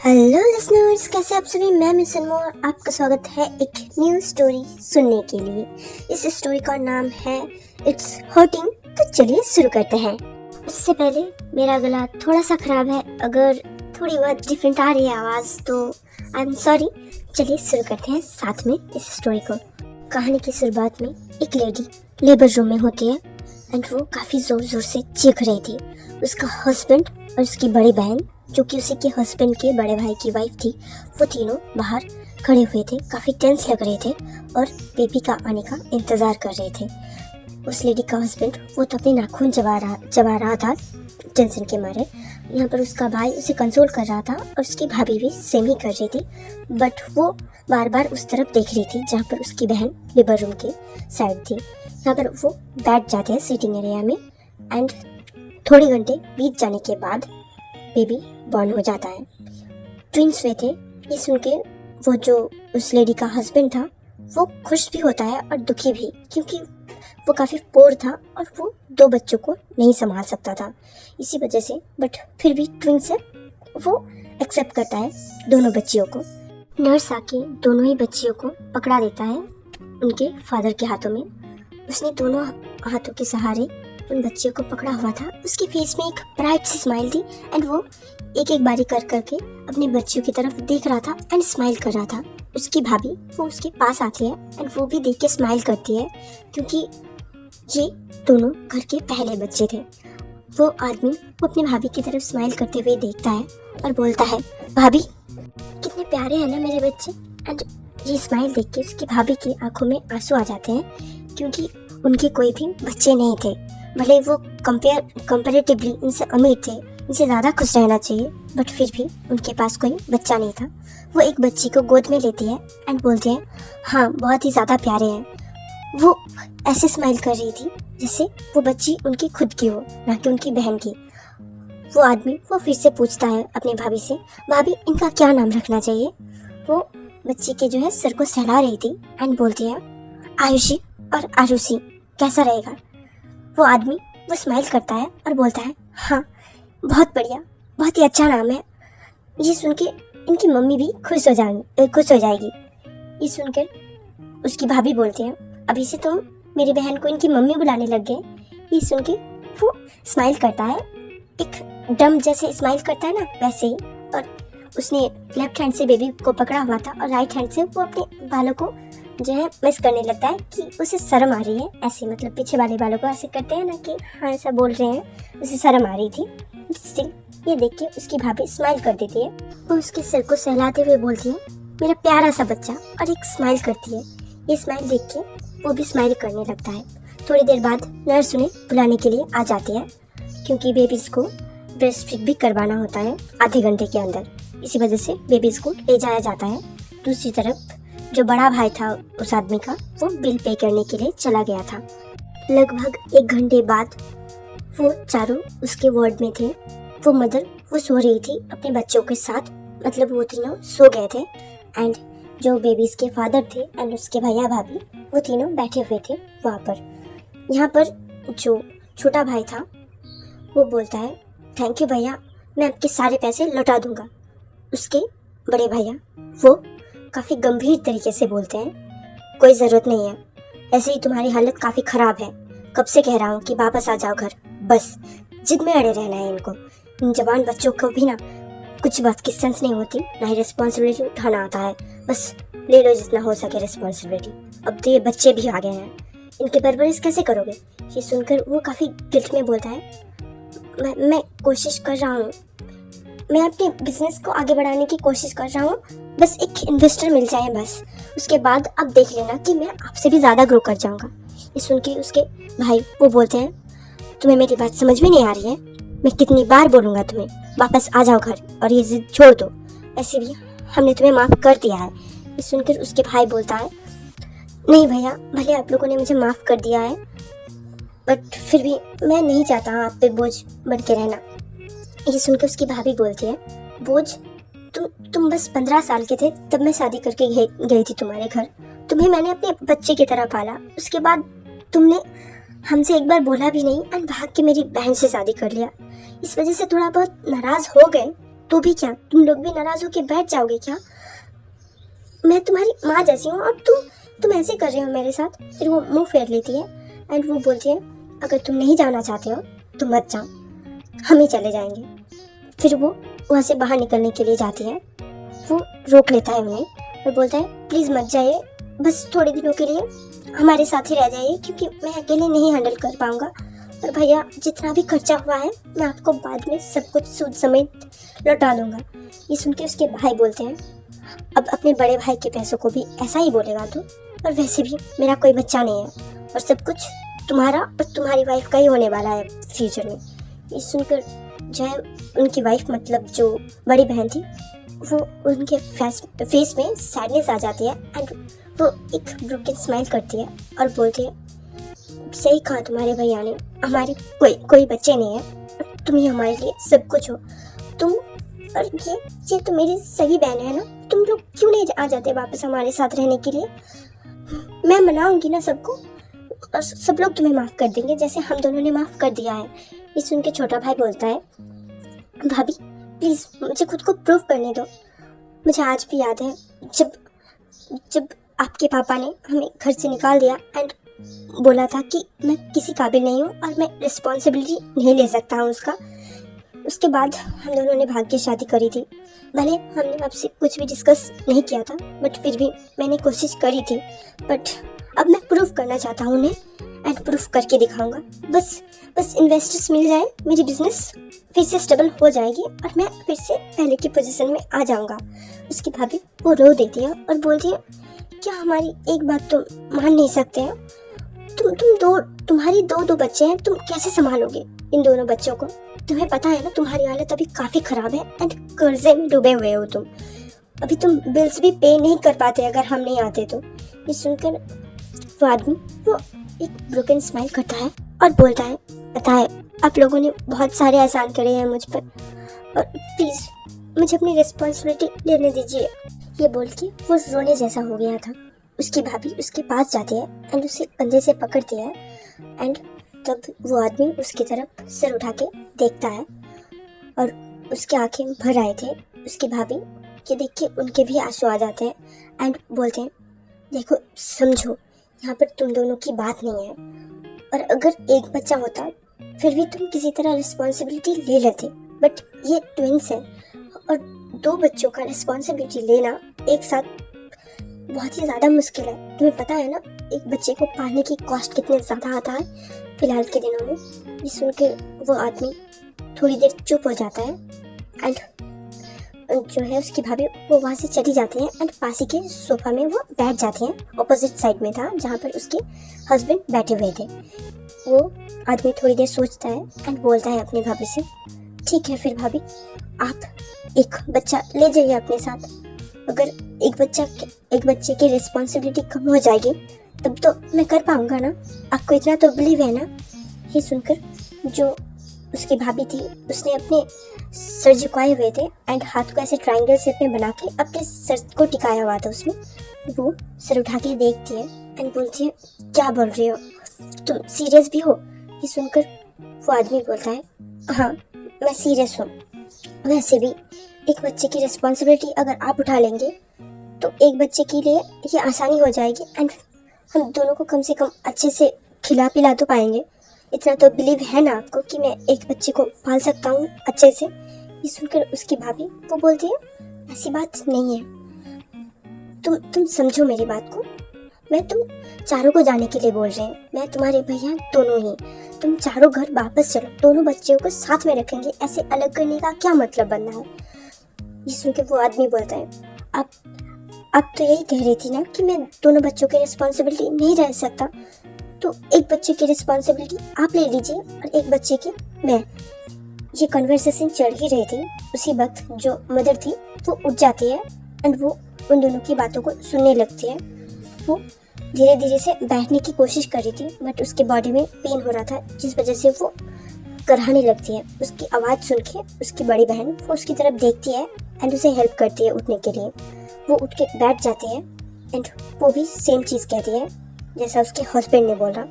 Hello listeners, कैसे आप सभी। मैं मिस अनमोल, आपका स्वागत है एक न्यू स्टोरी सुनने के लिए। इस स्टोरी का नाम है इट्स हर्टिंग। तो चलिए शुरू करते हैं। उससे पहले मेरा गला थोड़ा सा खराब है, अगर थोड़ी बहुत डिफरेंट आ रही है आवाज़ तो आई एम सॉरी। चलिए शुरू करते हैं साथ में इस स्टोरी को। कहानी की शुरुआत में एक लेडी लेबर रूम में होती है एंड वो काफ़ी ज़ोर ज़ोर से चीख रही थी। उसका हस्बैंड और उसकी बड़ी बहन, जो कि उसी के हस्बैंड के बड़े भाई की वाइफ थी, वो तीनों बाहर खड़े हुए थे, काफ़ी टेंस लग रहे थे और बेबी का आने का इंतज़ार कर रहे थे। उस लेडी का हस्बैंड वो तो अपने नाखून चबा रहा था टेंशन के मारे। यहाँ पर उसका भाई उसे कंसोल कर रहा था और उसकी भाभी भी सेम ही कर रही थी, बट वो बार बार उस तरफ देख रही थी जहाँ पर उसकी बहन लेबर रूम के साइड थी। यहाँ पर वो बैठ जाते हैं सीटिंग एरिया में एंड थोड़े घंटे बीत जाने के बाद बेबी बॉर्न हो जाता है। ट्विंस हुए थे। ये सुन के वो जो उस लेडी का हस्बैंड था वो खुश भी होता है और दुखी भी, क्योंकि वो काफ़ी पोर था और वो दो बच्चों को नहीं संभाल सकता था इसी वजह से। बट फिर भी ट्विंस है, वो एक्सेप्ट करता है दोनों बच्चियों को। नर्स आके दोनों ही बच्चियों को पकड़ा देता है उनके फादर के हाथों में। उसने दोनों हाथों के सहारे उन बच्चियों को पकड़ा हुआ था। उसके फेस में एक ब्राइट सी स्माइल थी एंड वो एक एक बारी कर करके अपनी बच्चियों की तरफ देख रहा था एंड स्माइल कर रहा था। उसकी भाभी वो उसके पास आती है एंड वो भी देख के स्माइल करती है, क्योंकि ये दोनों घर के पहले बच्चे थे। वो आदमी वो अपनी भाभी की तरफ स्माइल करते हुए देखता है और बोलता है, भाभी कितने प्यारे हैं ना मेरे बच्चे। एंड ये स्माइल देख के उसकी भाभी की आंखों में आंसू आ जाते हैं, क्योंकि उनके कोई भी बच्चे नहीं थे। भले वो कंपैरेटिवली इनसे अमीर थे, इनसे ज़्यादा खुश रहना चाहिए, बट फिर भी उनके पास कोई बच्चा नहीं था। वो एक बच्ची को गोद में लेती है एंड बोलती है, हाँ बहुत ही ज़्यादा प्यारे हैं। वो ऐसे स्माइल कर रही थी जैसे वो बच्ची उनकी खुद की हो, ना कि उनकी बहन की। वो आदमी वो फिर से पूछता है अपनी भाभी से, भाभी इनका क्या नाम रखना चाहिए। वो बच्ची के जो है सर को सहला रही थी एंड बोलती है, आयुषी और आरुषी कैसा रहेगा। वो आदमी वो स्माइल करता है और बोलता है, हाँ बहुत बढ़िया, बहुत ही अच्छा नाम है। ये सुन के इनकी मम्मी भी खुश हो जाएगी। ये सुनकर उसकी भाभी बोलती है, अभी से तुम मेरी बहन को इनकी मम्मी बुलाने लग गए। ये सुन के वो स्माइल करता है, एक डम जैसे स्माइल करता है ना वैसे ही। और उसने लेफ्ट हैंड से बेबी को पकड़ा हुआ था और राइट हैंड से वो अपने बालों को जो है मिस करने लगता है कि उसे शर्म आ रही है। ऐसे मतलब पीछे वाले बालों को ऐसे करते हैं ना कि हाँ ऐसा बोल रहे हैं, उसे शर्म आ रही थी। स्टिल ये देख के उसकी भाभी स्माइल कर देती है। वो उसके सिर को सहलाते हुए बोलती है, मेरा प्यारा सा बच्चा, और एक स्माइल करती है। ये स्माइल देख के वो भी स्माइल करने लगता है। थोड़ी देर बाद नर्स उन्हें बुलाने के लिए आ जाती है, क्योंकि बेबीज़ को ब्रेस्ट फीड भी करवाना होता है आधे घंटे के अंदर। इसी वजह से बेबीज़ को ले जाया जाता है। दूसरी तरफ जो बड़ा भाई था उस आदमी का, वो बिल पे करने के लिए चला गया था। लगभग 1 घंटे बाद वो चारों उसके वार्ड में थे। वो मदर वो सो रही थी अपने बच्चों के साथ, मतलब वो तीनों सो गए थे एंड जो बेबीज़ के फादर थे एंड उसके भैया भाभी वो तीनों बैठे हुए थे वहाँ पर। यहाँ पर जो छोटा भाई था वो बोलता है, थैंक यू भैया, मैं आपके सारे पैसे लौटा दूंगा। उसके बड़े भैया वो काफ़ी गंभीर तरीके से बोलते हैं, कोई ज़रूरत नहीं है, ऐसे ही तुम्हारी हालत काफ़ी ख़राब है, कब से कह रहा हूँ कि वापस आ जाओ घर, बस जिद में अड़े रहना है इनको। इन जवान बच्चों को भी ना कुछ बात की सेंस नहीं होती, ना ही रिस्पॉन्सिबिलिटी उठाना आता है, बस ले लो जितना हो सके रिस्पॉन्सिबिलिटी। अब तो ये बच्चे भी आ गए हैं, इनकी परवरिश कैसे करोगे। ये सुनकर वो काफ़ी गिल्ट में बोलता है, मैं कोशिश कर रहा हूँ, मैं अपने बिजनेस को आगे बढ़ाने की कोशिश कर रहा हूँ, बस एक इन्वेस्टर मिल जाए बस, उसके बाद अब देख लेना कि मैं आपसे भी ज़्यादा ग्रो कर जाऊँगा। ये सुन के उसके भाई वो बोलते हैं, तुम्हें मेरी बात समझ में नहीं आ रही है, मैं कितनी बार बोलूँगा तुम्हें, वापस आ जाओ घर और ये जिद छोड़ दो, ऐसे भी हमने तुम्हें माफ़ कर दिया है। ये सुनकर उसके भाई बोलता है, नहीं भैया, भले आप लोगों ने मुझे माफ़ कर दिया है, बट फिर भी मैं नहीं चाहता आप पे बोझ बन के रहना। ये सुनकर उसकी भाभी बोलती है, बोझ, तुम बस 15 साल के थे तब मैं शादी करके गई थी तुम्हारे घर, तुम्हें मैंने अपने बच्चे की तरह पाला, उसके बाद तुमने हमसे एक बार बोला भी नहीं एंड भाग के मेरी बहन से शादी कर लिया। इस वजह से थोड़ा बहुत नाराज़ हो गए, तो भी क्या तुम लोग भी नाराज होके बैठ जाओगे क्या? मैं तुम्हारी माँ जैसी हूँ और तुम ऐसे कर रहे हो मेरे साथ। फिर वो मुंह फेर लेती है एंड वो बोलती है अगर तुम नहीं जाना चाहते हो तो मत जाओ, हम ही चले जाएंगे। फिर वो वहाँ से बाहर निकलने के लिए जाती है। वो रोक लेता है उन्हें और बोलता है प्लीज़ मत जाइए, बस थोड़े दिनों के लिए हमारे साथ ही रह जाइए, क्योंकि मैं अकेले नहीं हैंडल कर पाऊँगा। और भैया जितना भी खर्चा हुआ है मैं आपको बाद में सब कुछ सूद समेत लौटा दूँगा। ये सुन के उसके भाई बोलते हैं अब अपने बड़े भाई के पैसों को भी ऐसा ही बोलेगा तू, और वैसे भी मेरा कोई बच्चा नहीं है और सब कुछ तुम्हारा और तुम्हारी वाइफ का ही होने वाला है फ्यूचर में। ये सुनकर जय उनकी वाइफ मतलब जो बड़ी बहन थी वो उनके फेस में सैडनेस आ जाती है एंड वो एक ब्रोकन स्माइल करती है और बोलती है सही कहा तुम्हारे भैया ने, हमारे कोई बच्चे नहीं है और तुम ही हमारे लिए सब कुछ हो। तुम और ये तो मेरी सगी बहन है ना, तुम लोग क्यों नहीं आ जाते वापस हमारे साथ रहने के लिए? मैं मनाऊंगी ना सबको और सब लोग तुम्हें माफ़ कर देंगे जैसे हम दोनों ने माफ़ कर दिया है। ये सुन के छोटा भाई बोलता है भाभी प्लीज़ मुझे खुद को प्रूव करने दो। मुझे आज भी याद है जब आपके पापा ने हमें घर से निकाल दिया एंड बोला था कि मैं किसी काबिल नहीं हूँ और मैं रिस्पॉन्सिबिलिटी नहीं ले सकता हूँ उसका। उसके बाद हम दोनों ने भाग के शादी करी थी। भले हमने आपसे कुछ भी डिस्कस नहीं किया था बट फिर भी मैंने कोशिश करी थी। बट अब मैं प्रूफ करना चाहता हूँ उन्हें एंड प्रूफ करके दिखाऊंगा। बस इन्वेस्टर्स मिल जाए, मेरी बिजनेस फिर से स्टेबल हो जाएगी और मैं फिर से पहले की पोजीशन में आ जाऊंगा। उसकी भाभी वो रो देती है और बोलती है क्या हमारी एक बात तो मान नहीं सकते हैं? तुम्हारी दो बच्चे हैं, तुम कैसे संभालोगे इन दोनों बच्चों को? तुम्हें पता है ना तुम्हारी हालत अभी काफ़ी ख़राब है एंड कर्जे में डूबे हुए हो तुम। अभी तुम बिल्स भी पे नहीं कर पाते अगर हम नहीं आते तो। ये सुनकर वो आदमी वो एक ब्रोकन स्माइल करता है और बोलता है पता है आप लोगों ने बहुत सारे एहसान करे हैं मुझ पर और प्लीज़ मुझे अपनी रिस्पॉन्सिबिलिटी लेने दीजिए। ये बोल के वो रोने जैसा हो गया था। उसकी भाभी उसके पास जाती है एंड उसे कंधे से पकड़ती है एंड तब वो आदमी उसकी तरफ सिर उठा के देखता है और उसकी आंखें भर आए थे। उसकी भाभी के देख के उनके भी आंसू आ जाते हैं एंड बोलते हैं देखो समझो यहाँ पर तुम दोनों की बात नहीं है और अगर एक बच्चा होता फिर भी तुम किसी तरह रिस्पॉन्सिबिलिटी ले लेते, बट ये ट्विंस है और दो बच्चों का रिस्पॉन्सिबिलिटी लेना एक साथ बहुत ही ज़्यादा मुश्किल है। तुम्हें पता है ना एक बच्चे को पालने की कॉस्ट कितने ज़्यादा आता है फिलहाल के दिनों में। ये सुन के वो आदमी थोड़ी देर चुप हो जाता है एंड जो है उसकी भाभी वो वहाँ से चली जाती हैं एंड पासी के सोफा में वो बैठ जाती हैं। ऑपोजिट साइड में था जहाँ पर उसके हस्बैंड बैठे हुए थे। वो आदमी थोड़ी देर सोचता है एंड बोलता है अपनी भाभी से ठीक है फिर भाभी आप एक बच्चा ले जाइए अपने साथ। अगर एक बच्चे की रिस्पॉन्सिबिलिटी कम हो जाएगी तब तो मैं कर पाऊंगा ना, आपको इतना तो बिलीव है ना। ये सुनकर जो उसकी भाभी थी उसने अपने सर झुकाए हुए थे एंड हाथ को ऐसे ट्रायंगल शेप में बना के अपने सर को टिकाया हुआ था उसमें। वो सर उठा के देखती है एंड बोलती है क्या बोल रही हो, तुम सीरियस भी हो? ये सुनकर वो आदमी बोलता है हाँ मैं सीरियस हूँ। वैसे भी एक बच्चे की रिस्पॉन्सिबिलिटी अगर आप उठा लेंगे तो एक बच्चे के लिए ये आसानी हो जाएगी एंड हम दोनों को कम से कम अच्छे से खिला पिला तो पाएंगे। इतना तो बिलीव है ना आपको कि मैं एक बच्चे को पाल सकता हूँ अच्छे से। ये सुनकर उसकी भाभी वो बोलती है ऐसी बात नहीं है, तुम समझो मेरी बात को। मैं तुम चारों को जाने के लिए बोल रहे हैं, मैं तुम्हारे भैया दोनों ही। तुम चारों घर वापस चलो, दोनों बच्चों को साथ में रखेंगे, ऐसे अलग करने का क्या मतलब बनना है? ये सुन के वो आदमी बोलता है आप तो यही कह रही थी ना कि मैं दोनों बच्चों की रिस्पॉन्सिबिलिटी नहीं रह सकता, तो एक बच्चे की रिस्पॉन्सिबिलिटी आप ले लीजिए और एक बच्चे की मैं। ये कन्वर्सेशन चल ही रही थी। उसी वक्त जो मदर थी वो उठ जाती है एंड वो उन दोनों की बातों को सुनने लगती है। वो धीरे धीरे से बैठने की कोशिश कर रही थी बट उसके बॉडी में पेन हो रहा था जिस वजह से वो कराहने लगती है। उसकी आवाज़ सुन के उसकी बड़ी बहन वो उसकी तरफ देखती है एंड उसे हेल्प करती है उठने के लिए। वो उठ के बैठ जाती है एंड वो भी सेम चीज़ कहती है जैसा उसके हस्बैंड ने बोला।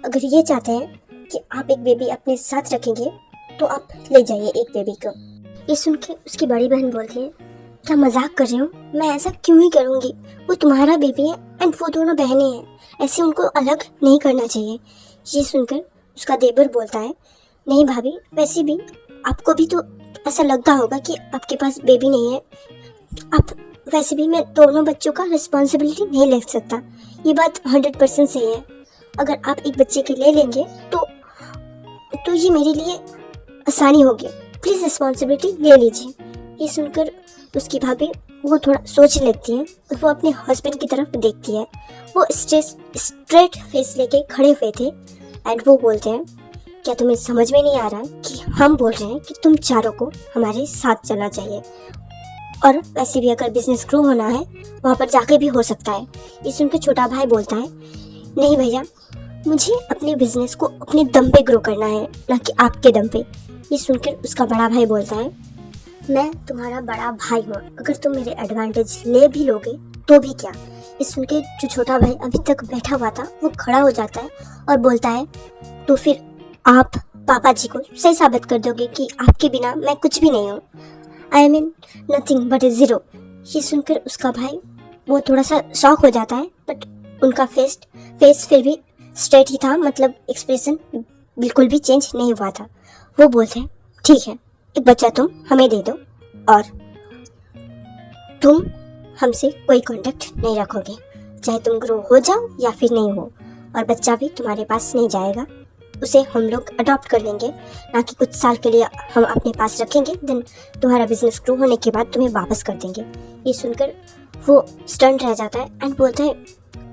अगर ये चाहते हैं कि आप एक बेबी अपने साथ रखेंगे तो आप ले जाइए एक बेबी को। ये सुन के उसकी बड़ी बहन बोलती है, क्या मजाक कर रही हो, मैं ऐसा क्यों ही करूँगी, वो तुम्हारा बेबी है एंड वो दोनों बहनें हैं, ऐसे उनको अलग नहीं करना चाहिए। ये सुनकर उसका देवर बोलता है, नहीं भाभी, वैसे भी आपको भी तो ऐसा लगता होगा कि आपके पास बेबी नहीं है, आप वैसे भी मैं दोनों बच्चों का रिस्पॉन्सिबिलिटी नहीं ले सकता, ये बात 100% सही है। अगर आप एक बच्चे के ले लेंगे तो ये मेरे लिए आसानी होगी, प्लीज़ रिस्पॉन्सिबिलिटी ले लीजिए। ये सुनकर उसकी भाभी वो थोड़ा सोच लेती है और वो अपने हस्बैंड की तरफ देखती है। वो स्ट्रेट फेस लेके खड़े हुए थे एंड वो बोलते हैं, क्या तुम्हें समझ में नहीं आ रहा कि हम बोल रहे हैं कि तुम चारों को हमारे साथ चलना चाहिए, और वैसे भी अगर बिजनेस ग्रो होना है वहाँ पर जाके भी हो सकता है। ये सुनकर छोटा भाई बोलता है, नहीं भैया, मुझे अपने बिजनेस को अपने दम पे ग्रो करना है, ना कि आपके दम पे। ये सुनकर उसका बड़ा भाई बोलता है, मैं तुम्हारा बड़ा भाई हूँ, अगर तुम मेरे एडवांटेज ले भी लोगे तो भी क्या। ये सुनकर जो छोटा भाई अभी तक बैठा हुआ था वो खड़ा हो जाता है और बोलता है, तो फिर आप पापा जी को सही साबित कर दोगे कि आपके बिना मैं कुछ भी नहीं हूँ, I mean nothing but A zero. ये सुनकर उसका भाई वो थोड़ा सा शॉक हो जाता है, बट उनका फेस फिर भी स्ट्रेट ही था, मतलब एक्सप्रेशन बिल्कुल भी चेंज नहीं हुआ था। वो बोलते हैं, ठीक है, एक बच्चा तुम हमें दे दो और तुम हमसे कोई कांटेक्ट नहीं रखोगे, चाहे तुम ग्रो हो जाओ या फिर नहीं हो, और बच्चा भी तुम्हारे पास नहीं जाएगा, उसे हम लोग अडॉप्ट कर लेंगे, ना कि कुछ साल के लिए हम अपने पास रखेंगे, देन तुम्हारा बिजनेस ग्रो होने के बाद तुम्हें वापस कर देंगे। ये सुनकर वो स्टन रह जाता है एंड बोलता है,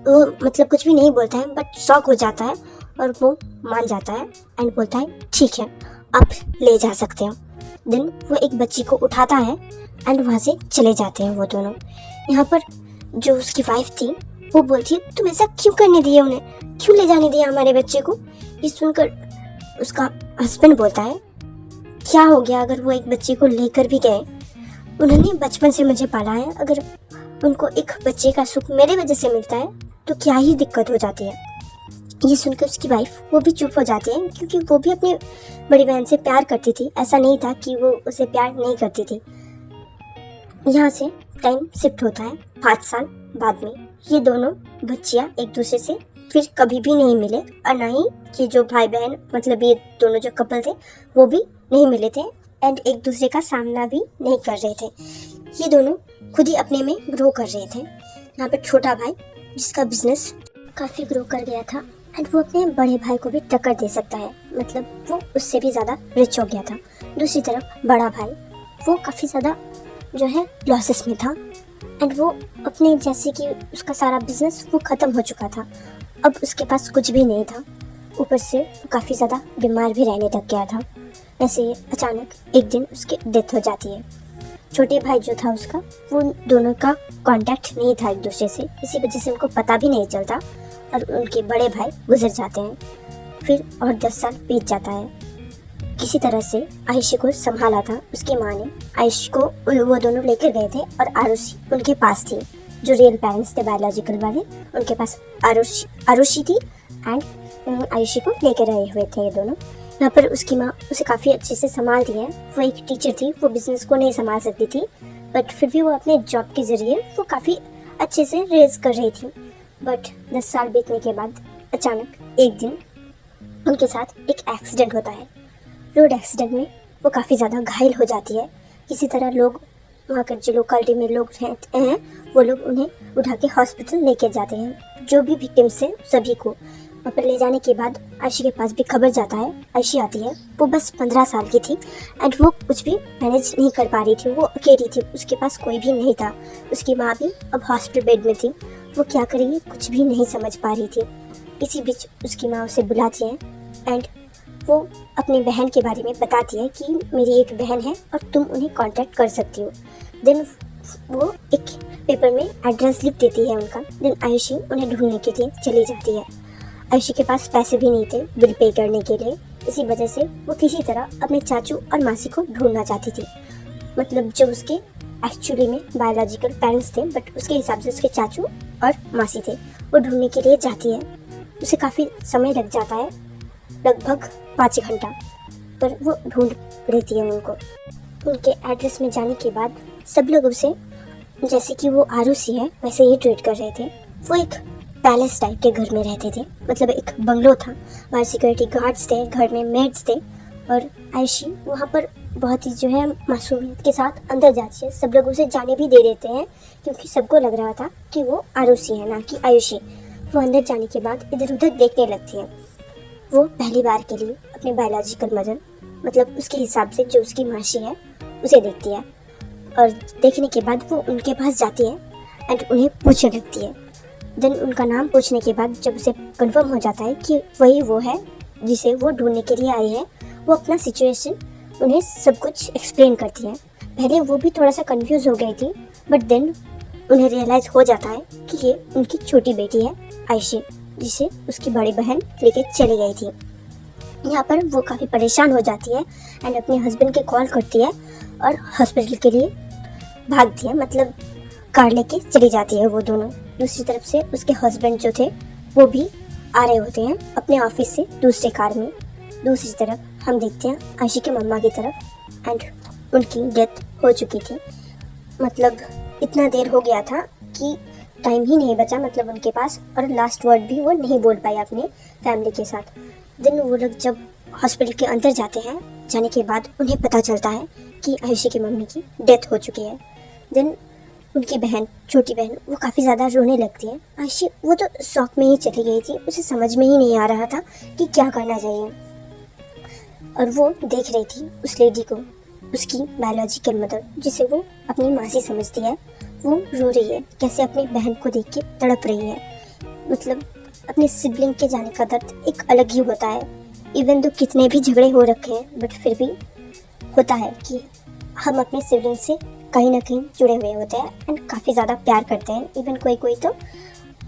वो मतलब कुछ भी नहीं बोलता है बट शॉक हो जाता है और वो मान जाता है एंड बोलता है, ठीक है, आप ले जा सकते हो। देन वो एक बच्ची को उठाता है एंड वहाँ से चले जाते हैं वो दोनों। यहाँ पर जो उसकी वाइफ थी वो बोलती है, तुम ऐसा क्यों करने दिया, उन्हें क्यों ले जाने दिया हमारे बच्चे को। ये सुनकर उसका हस्बैंड बोलता है, क्या हो गया अगर वो एक बच्चे को लेकर भी गए, उन्होंने बचपन से मुझे पाला है, अगर उनको एक बच्चे का सुख मेरे वजह से मिलता है तो क्या ही दिक्कत हो जाती है। ये सुनकर उसकी वाइफ वो भी चुप हो जाती है, क्योंकि वो भी अपनी बड़ी बहन से प्यार करती थी, ऐसा नहीं था कि वो उसे प्यार नहीं करती थी। यहाँ से टाइम शिफ्ट होता है 5 साल बाद में। ये दोनों बच्चियाँ एक दूसरे से फिर कभी भी नहीं मिले, और ना ही ये जो भाई बहन मतलब ये दोनों जो कपल थे वो भी नहीं मिले थे एंड एक दूसरे का सामना भी नहीं कर रहे थे। ये दोनों खुद ही अपने में ग्रो कर रहे थे। यहाँ पर छोटा भाई जिसका बिजनेस काफ़ी ग्रो कर गया था एंड वो अपने बड़े भाई को भी टक्कर दे सकता है, मतलब वो उससे भी ज़्यादा रिच हो गया था। दूसरी तरफ बड़ा भाई वो काफ़ी ज़्यादा जो है लॉसेस में था एंड वो अपने जैसे कि उसका सारा बिजनेस वो ख़त्म हो चुका था, अब उसके पास कुछ भी नहीं था, ऊपर से वो काफ़ी ज़्यादा बीमार भी रहने लग गया था। ऐसे ही अचानक एक दिन उसकी डेथ हो जाती है। छोटे भाई जो था उसका, वो दोनों का कांटेक्ट नहीं था एक दूसरे से, इसी वजह से उनको पता भी नहीं चलता और उनके बड़े भाई गुजर जाते हैं। फिर और 10 साल बीत जाता है। किसी तरह से आयुषी को संभाला था उसकी माँ ने। आयुषी को वो दोनों लेकर गए थे और आरुषि उनके पास थी, जो रियल पेरेंट्स थे बायोलॉजिकल वाले, उनके पास आरुषि थी एंड आयुषी को लेकर आए हुए थे ये दोनों। यहाँ पर उसकी माँ उसे काफ़ी अच्छे से संभालती है। वो एक टीचर थी, वो बिजनेस को नहीं संभाल सकती थी, बट फिर भी वो अपने जॉब के ज़रिए वो काफ़ी अच्छे से रेज कर रही थी। बट 10 साल बीतने के बाद अचानक एक दिन उनके साथ एक एक्सीडेंट होता है। रोड एक्सीडेंट में वो काफ़ी ज़्यादा घायल हो जाती है। किसी तरह लोग वहाँ के जो लोकेलिटी में लोग रहते हैं वो लोग उन्हें उठा के हॉस्पिटल लेके जाते हैं। जो भी विक्टिम्स हैं सभी को वहाँ पर ले जाने के बाद आयशी के पास भी खबर जाता है। आयशी आती है, वो बस 15 साल की थी एंड वो कुछ भी मैनेज नहीं कर पा रही थी, वो अकेली थी, उसके पास कोई भी नहीं था। उसकी माँ भी अब हॉस्पिटल बेड में थी, वो क्या करेगी कुछ भी नहीं समझ पा रही थी। इसी बीच उसकी माँ उसे बुलाती है एंड वो अपनी बहन के बारे में बताती है कि मेरी एक बहन है और तुम उन्हें कांटेक्ट कर सकती हो। देन वो एक पेपर में एड्रेस लिख देती है उनका। देन आयुषी उन्हें ढूंढने के लिए चली जाती है। आयुषी के पास पैसे भी नहीं थे बिल पे करने के लिए, इसी वजह से वो किसी तरह अपने चाचू और मासी को ढूंढना चाहती थी, मतलब जो उसके एक्चुअली में बायोलॉजिकल पेरेंट्स थे, बट उसके हिसाब से उसके चाचू और मासी थे। वो ढूंढने के लिए जाती है, उसे काफ़ी समय लग जाता है, लगभग 5 घंटा, पर वो ढूंढ लेती है उनको। उनके एड्रेस में जाने के बाद सब लोग उसे जैसे कि वो आरुषि है वैसे ही ट्रीट कर रहे थे। वो एक पैलेस टाइप के घर में रहते थे, मतलब एक बंगलो था, बाहर सिक्योरिटी गार्ड्स थे, घर में मेड्स थे और आयुषी वहाँ पर बहुत ही जो है मासूमियत के साथ अंदर जाती है। सब लोग उसे जाने भी दे देते हैं क्योंकि सबको लग रहा था कि वो आरुषि है ना कि आयुषी। वो अंदर जाने के बाद इधर उधर देखने लगती है। वो पहली बार के लिए अपने बायोलॉजिकल मदर मतलब उसके हिसाब से जो उसकी मासी है उसे देखती है और देखने के बाद वो उनके पास जाती है एंड उन्हें पूछने लगती है। देन उनका नाम पूछने के बाद जब उसे कंफर्म हो जाता है कि वही वो है जिसे वो ढूंढने के लिए आई है, वो अपना सिचुएशन उन्हें सब कुछ एक्सप्लेन करती है। पहले वो भी थोड़ा सा कंफ्यूज हो गई थी बट देन उन्हें रियलाइज़ हो जाता है कि ये उनकी छोटी बेटी है आयुषी, जिसे उसकी बड़ी बहन लेके चली गई थी। यहाँ पर वो काफ़ी परेशान हो जाती है एंड अपने हस्बैंड के कॉल करती है और हॉस्पिटल के लिए भागती है, मतलब कार लेके चली जाती है वो दोनों। दूसरी तरफ से उसके हस्बैंड जो थे वो भी आ रहे होते हैं अपने ऑफिस से दूसरे कार में। दूसरी तरफ हम देखते हैं आयुषी के मम्मा की तरफ एंड उनकी डेथ हो चुकी थी, मतलब इतना देर हो गया था कि टाइम ही नहीं बचा मतलब उनके पास, और लास्ट वर्ड भी वो नहीं बोल पाए अपने फैमिली के साथ। दिन वो लोग जब हॉस्पिटल के अंदर जाते हैं, जाने के बाद उन्हें पता चलता है कि आयुषी की मम्मी की डेथ हो चुकी है। देन उनकी बहन, छोटी बहन, वो काफ़ी ज़्यादा रोने लगती है। आयुषी वो तो शॉक में ही चली गई थी, उसे समझ में ही नहीं आ रहा था कि क्या करना चाहिए। और वो देख रही थी उस लेडी को, उसकी बायोलॉजिकल मदर जिसे वो अपनी मासी समझती है, वो रो रही है, कैसे अपनी बहन को देख के तड़प रही है। मतलब अपने सिबलिंग के जाने का दर्द एक अलग ही होता है। इवन तो कितने भी झगड़े हो रखे हैं बट फिर भी होता है कि हम अपने सिबलिंग से कहीं ना कहीं जुड़े हुए होते हैं एंड काफ़ी ज़्यादा प्यार करते हैं। इवन कोई कोई तो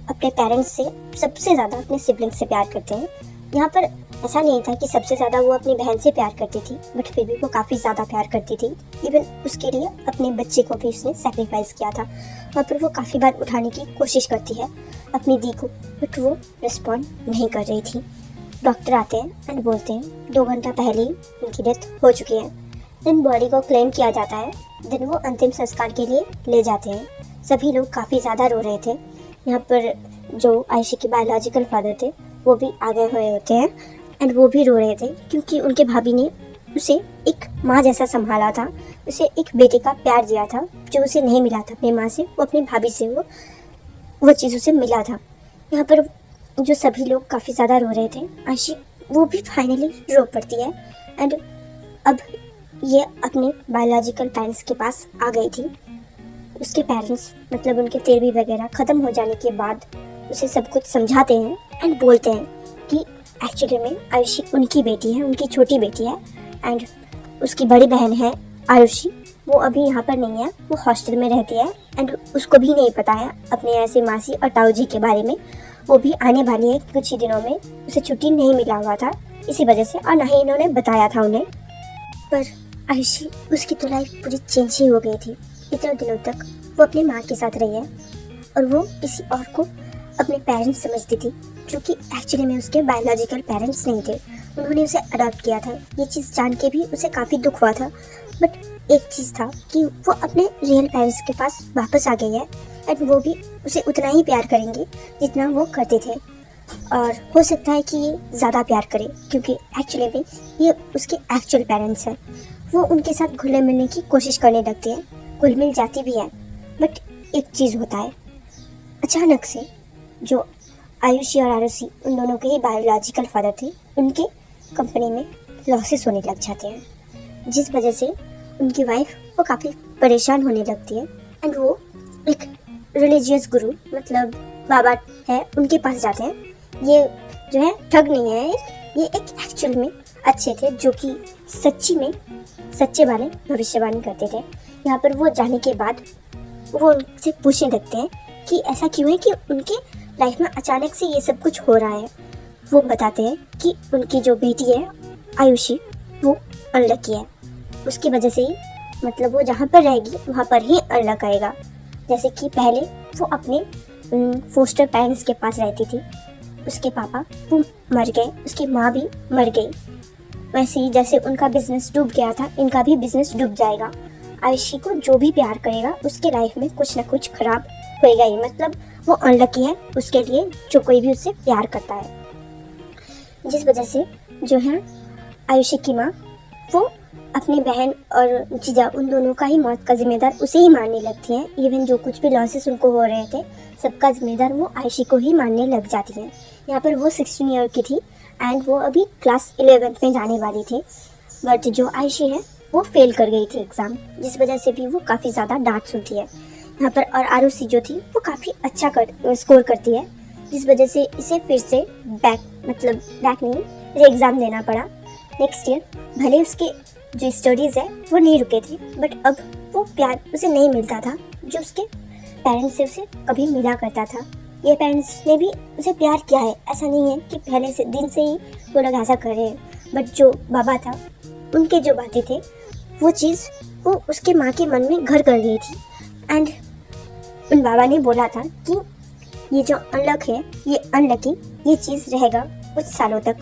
अपने पेरेंट्स से सबसे ज़्यादा अपने सिबलिंग से प्यार करते हैं। यहाँ पर ऐसा नहीं था कि सबसे ज़्यादा वो अपनी बहन से प्यार करती थी बट फिर भी वो काफ़ी ज़्यादा प्यार करती थी। इवन उसके लिए अपने बच्चे को भी उसने सेक्रीफाइस किया था। वहाँ पर वो काफ़ी बार उठाने की कोशिश करती है अपनी दी को बट वो रिस्पॉन्ड नहीं कर रही थी। डॉक्टर आते हैं एंड बोलते हैं 2 घंटा पहले ही उनकी डेथ हो चुकी है। देन बॉडी को क्लेम किया जाता है। देन वो अंतिम संस्कार के लिए ले जाते हैं। सभी लोग काफ़ी ज़्यादा रो रहे थे। यहाँ पर जो आयुषी के बायोलॉजिकल फादर थे वो भी आ गए हुए होते हैं एंड वो भी रो रहे थे क्योंकि उनके भाभी ने उसे एक माँ जैसा संभाला था, उसे एक बेटे का प्यार दिया था जो उसे नहीं मिला था अपनी माँ से, वो अपनी भाभी से वो चीज़ उसे मिला था। यहाँ पर जो सभी लोग काफ़ी ज़्यादा रो रहे थे, आयुषी वो भी फाइनली रो पड़ती है एंड अब ये अपने बायोलॉजिकल पेरेंट्स के पास आ गई थी। उसके पेरेंट्स मतलब उनके तेरबी वगैरह ख़त्म हो जाने के बाद उसे सब कुछ समझाते हैं एंड बोलते हैं कि एक्चुअली में आयुषी उनकी बेटी है, उनकी छोटी बेटी है एंड उसकी बड़ी बहन है आयुषी, वो अभी यहाँ पर नहीं है, वो हॉस्टल में रहती है एंड उसको भी नहीं पता है अपने ऐसे मासी और ताऊ जी के बारे में। वो भी आने वाली है कुछ ही दिनों में, उसे छुट्टी नहीं मिला हुआ था इसी वजह से और ना ही इन्होंने बताया था उन्हें। पर आयुषी उसकी तो लाइफ पूरी चेंज ही हो गई थी। इतने दिनों तक वो अपनी माँ के साथ रही है और वो किसी और को अपने पेरेंट्स समझती थी जो कि एक्चुअली में उसके बायोलॉजिकल पेरेंट्स नहीं थे। उन्होंने उसे अडॉप्ट किया था। ये चीज़ जान के भी उसे काफ़ी दुख हुआ था बट एक चीज़ था कि वो अपने रियल पेरेंट्स के पास वापस आ गई है एंड वो भी उसे उतना ही प्यार करेंगे जितना वो करते थे और हो सकता है कि ये ज़्यादा प्यार करे क्योंकि एक्चुअली में ये उसके एक्चुअल पेरेंट्स हैं। वो उनके साथ घुलने मिलने की कोशिश करने लगती है, घुल मिल जाती भी है बट एक चीज़ होता है, अचानक से जो आयुषी और आरुषि उन दोनों के ही बायोलॉजिकल फादर थे, उनके कंपनी में लॉसेस होने लग जाते हैं जिस वजह से उनकी वाइफ वो काफ़ी परेशान होने लगती है एंड वो एक रिलीजियस गुरु मतलब बाबा है उनके पास जाते हैं। ये जो है ठग नहीं है, ये एक एक्चुअल में अच्छे थे जो कि सच्ची में सच्चे वाले भविष्यवाणी करते थे। यहाँ पर वो जाने के बाद वो उनसे पूछने लगते हैं कि ऐसा क्यों है कि उनके लाइफ में अचानक से ये सब कुछ हो रहा है। वो बताते हैं कि उनकी जो बेटी है आयुषी वो अनलकी है, उसकी वजह से ही मतलब वो जहाँ पर रहेगी वहाँ पर ही अनलक आएगा। जैसे कि पहले वो अपने फोस्टर पेरेंट्स के पास रहती थी, उसके पापा वो मर गए, उसकी माँ भी मर गई वैसे ही जैसे उनका बिजनेस डूब गया था, इनका भी बिजनेस डूब जाएगा। आयुषी को जो भी प्यार करेगा उसके लाइफ में कुछ ना कुछ खराब होएगा ही, मतलब वो अनलकी है उसके लिए जो कोई भी उससे प्यार करता है। जिस वजह से जो है आयुषी की माँ वो अपनी बहन और जीजा उन दोनों का ही मौत का जिम्मेदार उसे ही मानने लगती हैं। इवन जो कुछ भी लॉसेस उनको हो रहे थे सबका जिम्मेदार वो आयुषी को ही मानने लग जाती हैं। यहाँ पर वो 16 ईयर की थी एंड वो अभी क्लास 11th में जाने वाली थी, बट जो आयुषी है वो फेल कर गई थी एग्ज़ाम, जिस वजह से भी वो काफ़ी ज़्यादा डांट सुनती है यहाँ पर। और आरुषि जो थी वो काफ़ी अच्छा स्कोर करती है, जिस वजह से इसे फिर से बैक नहीं एग्ज़ाम देना पड़ा नेक्स्ट ईयर। भले उसके जो स्टडीज़ है वो नहीं रुके थे, बट अब वो प्यार उसे नहीं मिलता था जो उसके पेरेंट्स से उसे कभी मिला करता था। ये पेरेंट्स ने भी उसे प्यार किया है, ऐसा नहीं है कि पहले से दिन से ही वो लोग ऐसा कर रहे हैं, बट जो बाबा था उनके जो बातें थे वो चीज़ वो उसके माँ के मन में घर कर गई थी। एंड उन बाबा ने बोला था कि ये जो अनलकी ये चीज़ रहेगा कुछ सालों तक,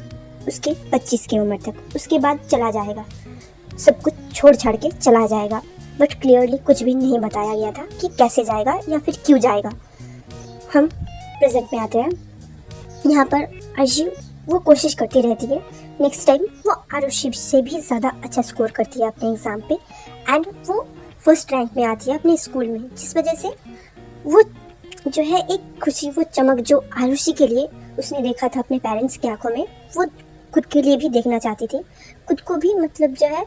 उसके 25 की उम्र तक, उसके बाद चला जाएगा, सब कुछ छोड़ छाड़ के चला जाएगा। बट क्लियरली कुछ भी नहीं बताया गया था कि कैसे जाएगा या फिर क्यों जाएगा। हम प्रेजेंट में आते हैं। यहाँ पर आयुषी वो कोशिश करती रहती है, नेक्स्ट टाइम वो आरुषि से भी ज़्यादा अच्छा स्कोर करती है अपने एग्ज़ाम पे एंड वो फर्स्ट रैंक में आती है अपने स्कूल में, जिस वजह से वो जो है एक खुशी वो चमक जो आरुषि के लिए उसने देखा था अपने पेरेंट्स की आंखों में, वो खुद के लिए भी देखना चाहती थी। खुद को भी मतलब जो है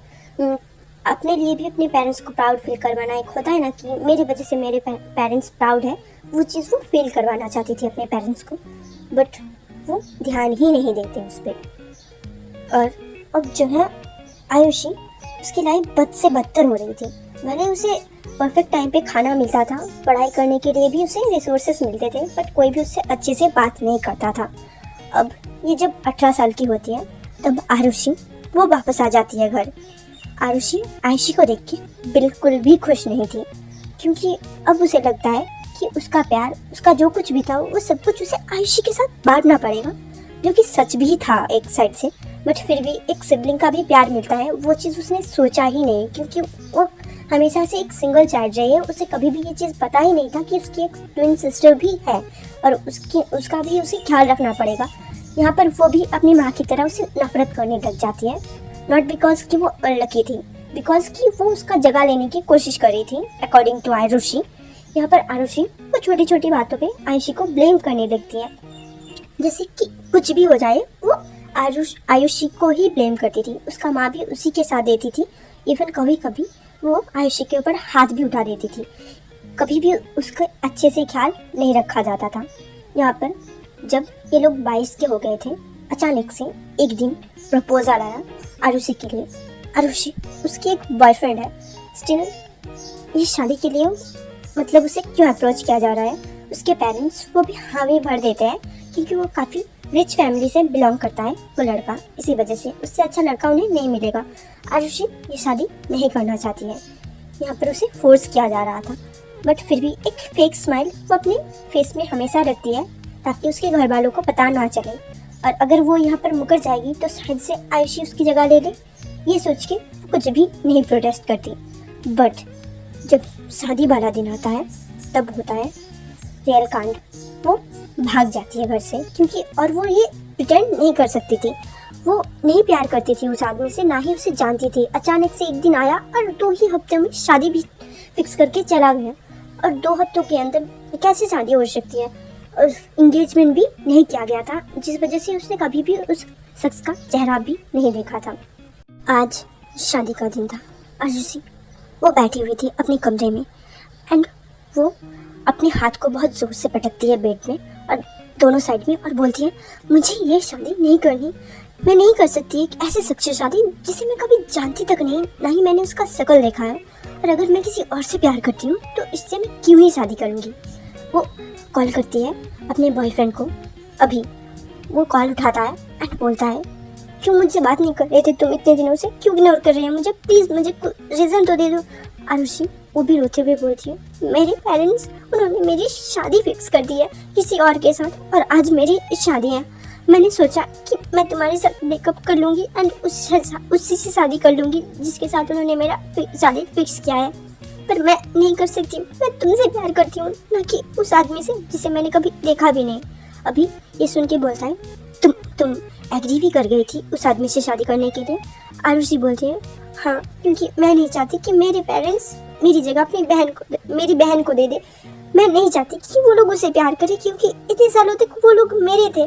अपने लिए भी अपने पेरेंट्स को प्राउड फील करवाना, एक होता है ना कि मेरी वजह से मेरे पेरेंट्स प्राउड है, वो चीज़ वो फील करवाना चाहती थी अपने पेरेंट्स को, बट वो ध्यान ही नहीं देते उस पर। और अब जो है आयुषी उसकी लाइफ बद से बदतर हो रही थी। भले उसे परफेक्ट टाइम पे खाना मिलता था, पढ़ाई करने के लिए भी उसे रिसोर्सेस मिलते थे, बट कोई भी उससे अच्छे से बात नहीं करता था। अब ये जब 18 साल की होती है तब आरुषि वो वापस आ जाती है घर। आरुषि आयुषी को देख के बिल्कुल भी खुश नहीं थी, क्योंकि अब उसे लगता है कि उसका प्यार, उसका जो कुछ भी था वो सब कुछ उसे आयुषी के साथ बांटना पड़ेगा, जो कि सच भी था एक साइड से, बट फिर भी एक सिबलिंग का भी प्यार मिलता है वो चीज़ उसने सोचा ही नहीं, क्योंकि वो हमेशा से एक सिंगल चाइल्ड रही है। उसे कभी भी ये चीज़ पता ही नहीं था कि उसकी एक ट्विन सिस्टर भी है और उसका भी उसे ख्याल रखना पड़ेगा। यहाँ पर वो भी अपनी माँ की तरह उसे नफरत करने लग जाती है, नॉट बिकॉज कि वो अनलकी थी, बिकॉज कि वो उसका जगह लेने की कोशिश कर रही थी अकॉर्डिंग टू आरुषि। यहाँ पर आरुषि वो छोटी छोटी बातों पे आयुषी को ब्लेम करने लगती है, जैसे कि कुछ भी हो जाए वो आयुषी को ही ब्लेम करती थी। उसका माँ भी उसी के साथ देती थी, इवन कभी कभी वो आयुषी के ऊपर हाथ भी उठा देती थी, कभी भी उसका अच्छे से ख्याल नहीं रखा जाता था। यहाँ पर जब ये लोग 22 के हो गए थे, अचानक से एक दिन प्रपोजल आया आरुषि के लिए। आरुषि उसकी एक बॉयफ्रेंड है, स्टिल ये शादी के लिए मतलब उसे क्यों अप्रोच किया जा रहा है, उसके पेरेंट्स वो भी हामी भर देते हैं, क्योंकि वो काफ़ी रिच फैमिली से बिलोंग करता है वो लड़का, इसी वजह से उससे अच्छा लड़का उन्हें नहीं मिलेगा। आरुषि ये शादी नहीं करना चाहती है, यहाँ पर उसे फोर्स किया जा रहा था, बट फिर भी एक फेक स्माइल वो अपने फेस में हमेशा रखती है ताकि उसके घर वालों को पता ना चले, और अगर वो यहाँ पर मुकर जाएगी तो शायद से आयुषी उसकी जगह ले ले, ये सोच के कुछ भी नहीं प्रोटेस्ट करती। बट जब शादी वाला दिन आता है तब होता है रियल कांड। वो भाग जाती है घर से, क्योंकि और वो ये प्रिटेंड नहीं कर सकती थी, वो नहीं प्यार करती थी उस आदमी से, ना ही उसे जानती थी। अचानक से एक दिन आया और 2 ही हफ्ते में शादी भी फिक्स करके चला गया, और 2 हफ्तों के अंदर कैसे शादी हो सकती है, और इंगेजमेंट भी नहीं किया गया था, जिस वजह से उसने कभी भी उस शख्स का चेहरा भी नहीं देखा था। आज शादी का दिन था। आरुषि वो बैठी हुई थी अपने कमरे में एंड वो अपने हाथ को बहुत ज़ोर से पटकती है बेड में और दोनों साइड में, और बोलती है मुझे ये शादी नहीं करनी, मैं नहीं कर सकती एक ऐसे शख्स से शादी जिसे मैं कभी जानती तक नहीं, ना ही मैंने उसका शक्ल देखा है, और अगर मैं किसी और से प्यार करती हूँ तो इससे मैं क्यों ही शादी करूँगी। वो कॉल करती है अपने बॉयफ्रेंड को, अभी वो कॉल उठाता है एंड बोलता है क्यों मुझसे बात नहीं कर रहे थे तुम इतने दिनों से, क्यों इग्नोर कर रहे हैं मुझे, प्लीज़ मुझे रीज़न तो दे दो। आरुषि वो भी रोते हुए बोलती है मेरे पेरेंट्स उन्होंने मेरी शादी फिक्स कर दी है किसी और के साथ, और आज मेरी शादी है, मैंने सोचा कि मैं तुम्हारे साथ ब्रेकअप कर लूँगी एंड उसी से शादी कर लूँगी जिसके साथ उन्होंने मेरा शादी फिक्स किया है, पर मैं नहीं कर सकती। मैं तुमसे प्यार करती हूँ, ना कि उस आदमी से जिसे मैंने कभी देखा भी नहीं। अभी ये सुन के बोलता है, तुम एग्री भी कर गई थी उस आदमी से शादी करने के लिए? आरुषि बोलती है, हाँ, क्योंकि मैं नहीं चाहती कि मेरे पेरेंट्स मेरी जगह मेरी बहन को दे दे। मैं नहीं चाहती कि वो लोग उसे प्यार करें, क्योंकि इतने सालों तक वो लोग मेरे थे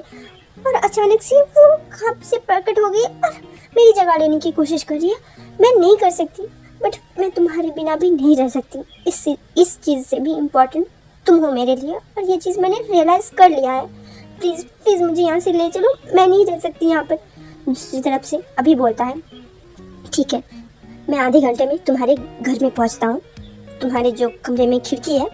और अचानक से वो कब से प्रकट हो गई और मेरी जगह लेने की कोशिश कर रही है। मैं नहीं कर सकती, बट मैं तुम्हारे बिना भी नहीं रह सकती। इस चीज़ से भी इम्पोर्टेंट तुम हो मेरे लिए, और ये चीज़ मैंने रियलाइज़ कर लिया है। प्लीज़ मुझे यहाँ से ले चलो, मैं नहीं रह सकती यहाँ पर। दूसरी तरफ से अभी बोलता है, ठीक है, मैं आधे घंटे में तुम्हारे घर में पहुँचता हूँ। तुम्हारे जो कमरे में खिड़की है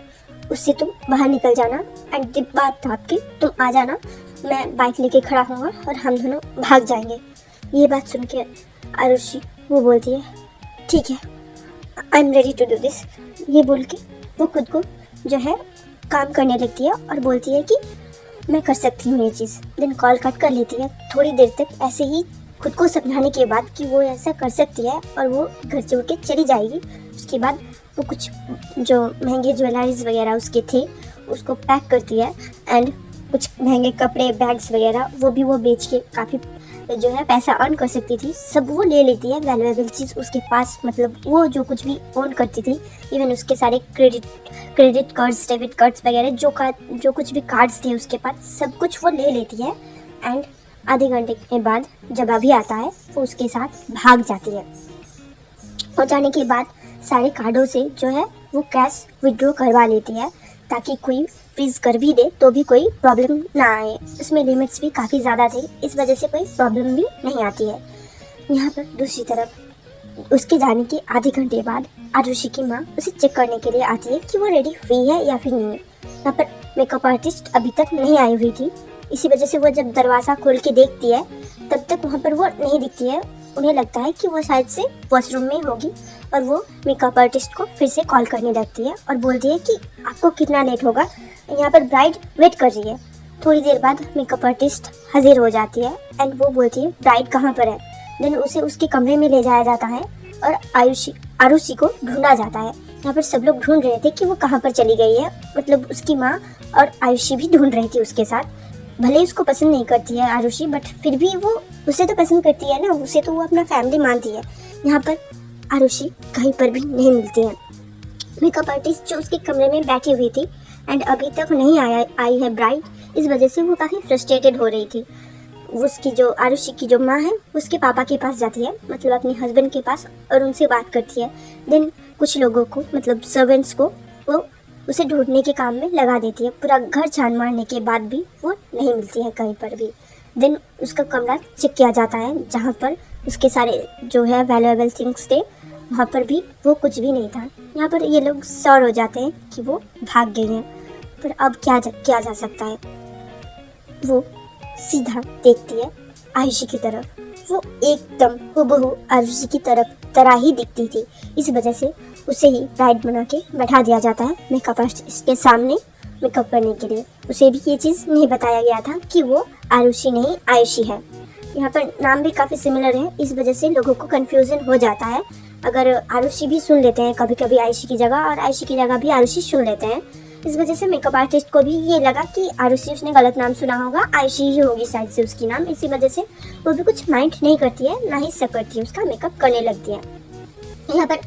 उससे तुम बाहर निकल जाना एंड डिब्बा टाप के तुम आ जाना। मैं बाइक लेके खड़ा होऊंगा और हम दोनों भाग जाएंगे। ये बात सुन के आरुषि वो बोलती है, ठीक है, I am ready to do this. ये बोल के वो खुद को जो है काम करने लगती है और बोलती है कि मैं कर सकती हूँ ये चीज़। देन कॉल कट कर लेती है। थोड़ी देर तक ऐसे ही खुद को समझाने के बाद कि वो ऐसा कर सकती है और वो घर से उठ के चली जाएगी। उसके बाद वो कुछ जो महंगे ज्वेलरीज वगैरह उसके थे उसको पैक करती है एंड कुछ महंगे कपड़े, बैग्स वगैरह वो बेच के काफ़ी जो है पैसा अर्न कर सकती थी, सब वो ले लेती है। वैल्यूएबल चीज़ उसके पास, मतलब वो जो कुछ भी ओन करती थी, इवन उसके सारे क्रेडिट कार्ड्स, डेबिट कार्ड्स वगैरह जो कुछ भी कार्ड्स थे उसके पास, सब कुछ वो ले लेती है। एंड आधे घंटे के बाद जब अभी आता है वो उसके साथ भाग जाती है। और जाने के बाद सारे कार्डों से जो है वो कैश विड्रॉ करवा लेती है ताकि कोई फ्रीज कर भी दे तो भी कोई प्रॉब्लम ना आए। उसमें लिमिट्स भी काफ़ी ज़्यादा थे, इस वजह से कोई प्रॉब्लम भी नहीं आती है। यहाँ पर दूसरी तरफ उसके जाने के आधे घंटे बाद आरुषि की माँ उसे चेक करने के लिए आती है कि वो रेडी हुई है या फिर नहीं। यहाँ पर मेकअप आर्टिस्ट अभी तक नहीं आई हुई थी, इसी वजह से वो जब दरवाज़ा खोल के देखती है तब तक वहाँ पर वो नहीं दिखती है। उन्हें लगता है कि वो शायद से वॉशरूम में होगी और वो मेकअप आर्टिस्ट को फिर से कॉल करने लगती है और बोलती है कि आपको कितना लेट होगा, यहाँ पर ब्राइड वेट कर रही है। थोड़ी देर बाद मेकअप आर्टिस्ट हाजिर हो जाती है एंड वो बोलती है ब्राइड कहाँ पर है। देन उसे उसके कमरे में ले जाया जाता है और आरुषि को ढूंढा जाता है। यहाँ पर सब लोग ढूंढ रहे थे कि वो कहाँ पर चली गई है, मतलब उसकी माँ और आरुषि भी ढूंढ रही थी उसके साथ। भले उसको पसंद नहीं करती है आरुषि, बट फिर भी वो उसे तो पसंद करती है ना, उसे तो वो अपना फैमिली मानती है। यहाँ पर आरुषि कहीं पर भी नहीं मिलती है। मेकअप आर्टिस्ट जो उसके कमरे में बैठी हुई थी एंड अभी तक नहीं आई है ब्राइड, इस वजह से वो काफ़ी फ्रस्ट्रेटेड हो रही थी। उसकी जो आरुषि की जो माँ है उसके पापा के पास जाती है, मतलब अपने हस्बैंड के पास, और उनसे बात करती है। देन कुछ लोगों को, मतलब सर्वेंट्स को, वो उसे ढूंढने के काम में लगा देती है। पूरा घर छान मारने के बाद भी वो नहीं मिलती है कहीं पर भी। देन उसका कमरा चेक किया जाता है जहाँ पर उसके सारे जो है वैल्यूएबल थिंग्स थे, वहाँ पर भी वो कुछ भी नहीं था। यहाँ पर ये लोग श्योर हो जाते हैं कि वो भाग गई हैं, पर अब क्या जा सकता है। वो सीधा देखती है आरुषि की तरफ, वो एकदम हूबहू आरुषि की तरह ही दिखती थी। इस वजह से उसे ही ब्राइड बना के बैठा दिया जाता है मेकअप आर्टिस्ट के सामने मेकअप करने के लिए। उसे भी ये चीज़ नहीं बताया गया था कि वो आरुषि नहीं आयुषी है। यहाँ पर नाम भी काफ़ी सिमिलर है, इस वजह से लोगों को कन्फ्यूज़न हो जाता है। अगर आरुषि भी सुन लेते हैं कभी कभी आयुषी की जगह, और आयुषी की जगह भी आरुषि सुन लेते हैं। इस वजह से मेकअप आर्टिस्ट को भी ये लगा कि आरुषि उसने गलत नाम सुना होगा, आयुषी ही होगी शायद से उसकी नाम। इसी वजह से वो भी कुछ माइंड नहीं करती है, ना ही शक करती है, उसका मेकअप करने लगती है। यहाँ पर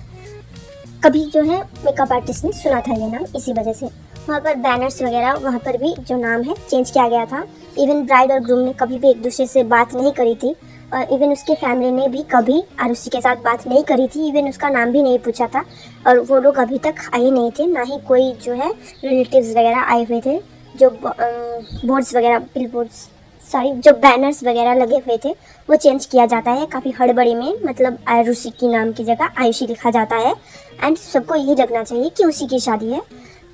कभी जो है मेकअप आर्टिस्ट ने सुना था ये नाम, इसी वजह से वहाँ पर बैनर्स वगैरह, वहाँ पर भी जो नाम है चेंज किया गया था। इवन ब्राइड और ग्रूम ने कभी भी एक दूसरे से बात नहीं करी थी, और इवन उसके फैमिली ने भी कभी आरुषि के साथ बात नहीं करी थी, इवन उसका नाम भी नहीं पूछा था। और वो लोग अभी तक आए नहीं थे, ना ही कोई जो है रिलेटिव्स वगैरह आए हुए थे। जो बोर्ड्स वगैरह, बिल बोर्ड्स, सॉरी, जो बैनर्स वगैरह लगे हुए थे वो चेंज किया जाता है काफ़ी हड़बड़ी में, मतलब आरुषि की नाम की जगह आयुषी लिखा जाता है। एंड सबको यही लगना चाहिए कि उसी की शादी है।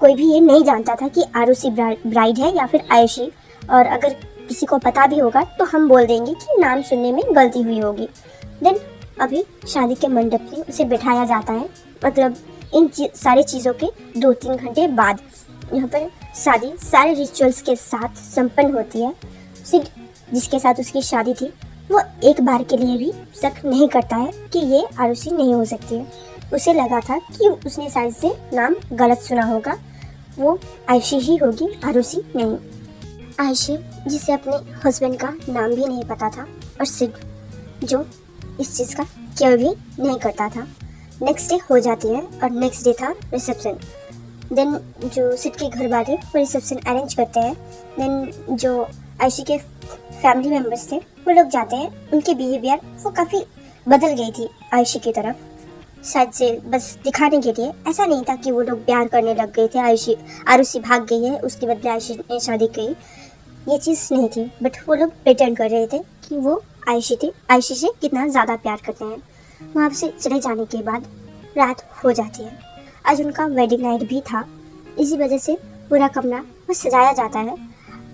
कोई भी ये नहीं जानता था कि आरुषि ब्राइड है या फिर आयुषी, और अगर किसी को पता भी होगा तो हम बोल देंगे कि नाम सुनने में गलती हुई होगी। देन अभी शादी के मंडप में उसे बिठाया जाता है, मतलब इन सारी चीज़ों के 2-3 घंटे बाद यहाँ पर शादी सारे रिचुअल्स के साथ संपन्न होती है। जिसके साथ उसकी शादी थी, वो एक बार के लिए भी शक नहीं करता है कि ये आरुषि नहीं हो सकती है। उसे लगा था कि उसने शायद से नाम गलत सुना होगा, वो आयुषी ही होगी, आरुषि नहीं। आयुषी जिसे अपने हस्बैंड का नाम भी नहीं पता था और सिर्फ जो इस चीज़ का केयर भी नहीं करता था। नेक्स्ट डे हो जाती है और नेक्स्ट डे था रिसेप्शन। देन जो सिड के घर वाले वो रिसेप्शन अरेंज करते हैं। देन जो आयुषी के फैमिली मेम्बर्स थे वो लोग जाते हैं। उनके बिहेवियर वो काफ़ी बदल गई थी आयुषी की तरफ, शायद से बस दिखाने के लिए। ऐसा नहीं था कि वो लोग प्यार करने लग गए थे, आरुषि भाग गई है उसके बदले आयुषी ने शादी की, ये चीज़ नहीं थी। बट वो लोग प्रिटेंड कर रहे थे कि वो आयुषी से कितना ज़्यादा प्यार करते हैं। वहाँ से चले जाने के बाद रात हो जाती है। आज उनका वेडिंग नाइट भी था, इसी वजह से पूरा कमरा वो सजाया जाता है।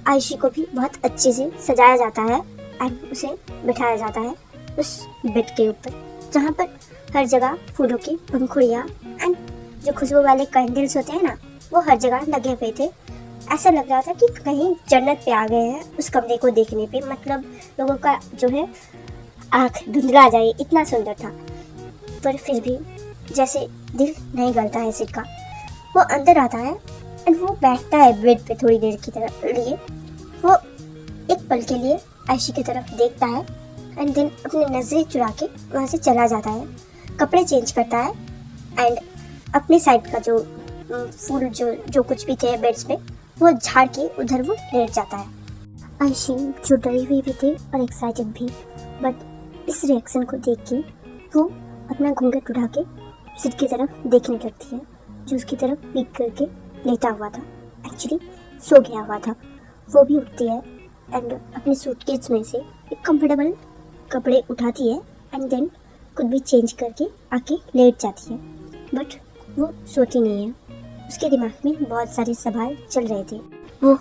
आयुषी को भी बहुत अच्छे से सजाया जाता है एंड उसे बिठाया जाता है उस बेड के ऊपर, जहाँ पर हर जगह फूलों की पंखुड़ियाँ एंड जो खुशबू वाले कैंडल्स होते हैं ना, वो हर जगह लगे हुए थे। ऐसा लग रहा था कि कहीं जन्नत पे आ गए हैं उस कमरे को देखने पे। मतलब लोगों का जो है आँख धुंधला जाए, इतना सुंदर था। पर फिर भी जैसे दिल नहीं गलता है सिड का। वो अंदर आता है एंड वो बैठता है बेड पे थोड़ी देर की लिए। वो एक पल के लिए आयुषी की तरफ देखता है एंड देन अपनी नज़रें चुरा के वहाँ से चला जाता है। कपड़े चेंज करता है एंड अपने साइड का जो फूल जो कुछ भी थे बेड्स पे वो झाड़ के उधर वो लेट जाता है। आयुषी जो डरी हुई भी थी और एक्साइटेड भी, बट इस रिएक्शन को देख के वो अपना घूंघट उठा के सिड की तरफ देखने लगती है, जो उसकी तरफ पीक करके लेटा हुआ था, एक्चुअली सो गया हुआ था। वो भी उठती है एंड अपने सूटकेस में से एक कंफर्टेबल कपड़े उठाती है एंड देन खुद भी चेंज करके आके लेट जाती है। बट वो सोती नहीं है, उसके दिमाग में बहुत सारे सवाल चल रहे थे। वो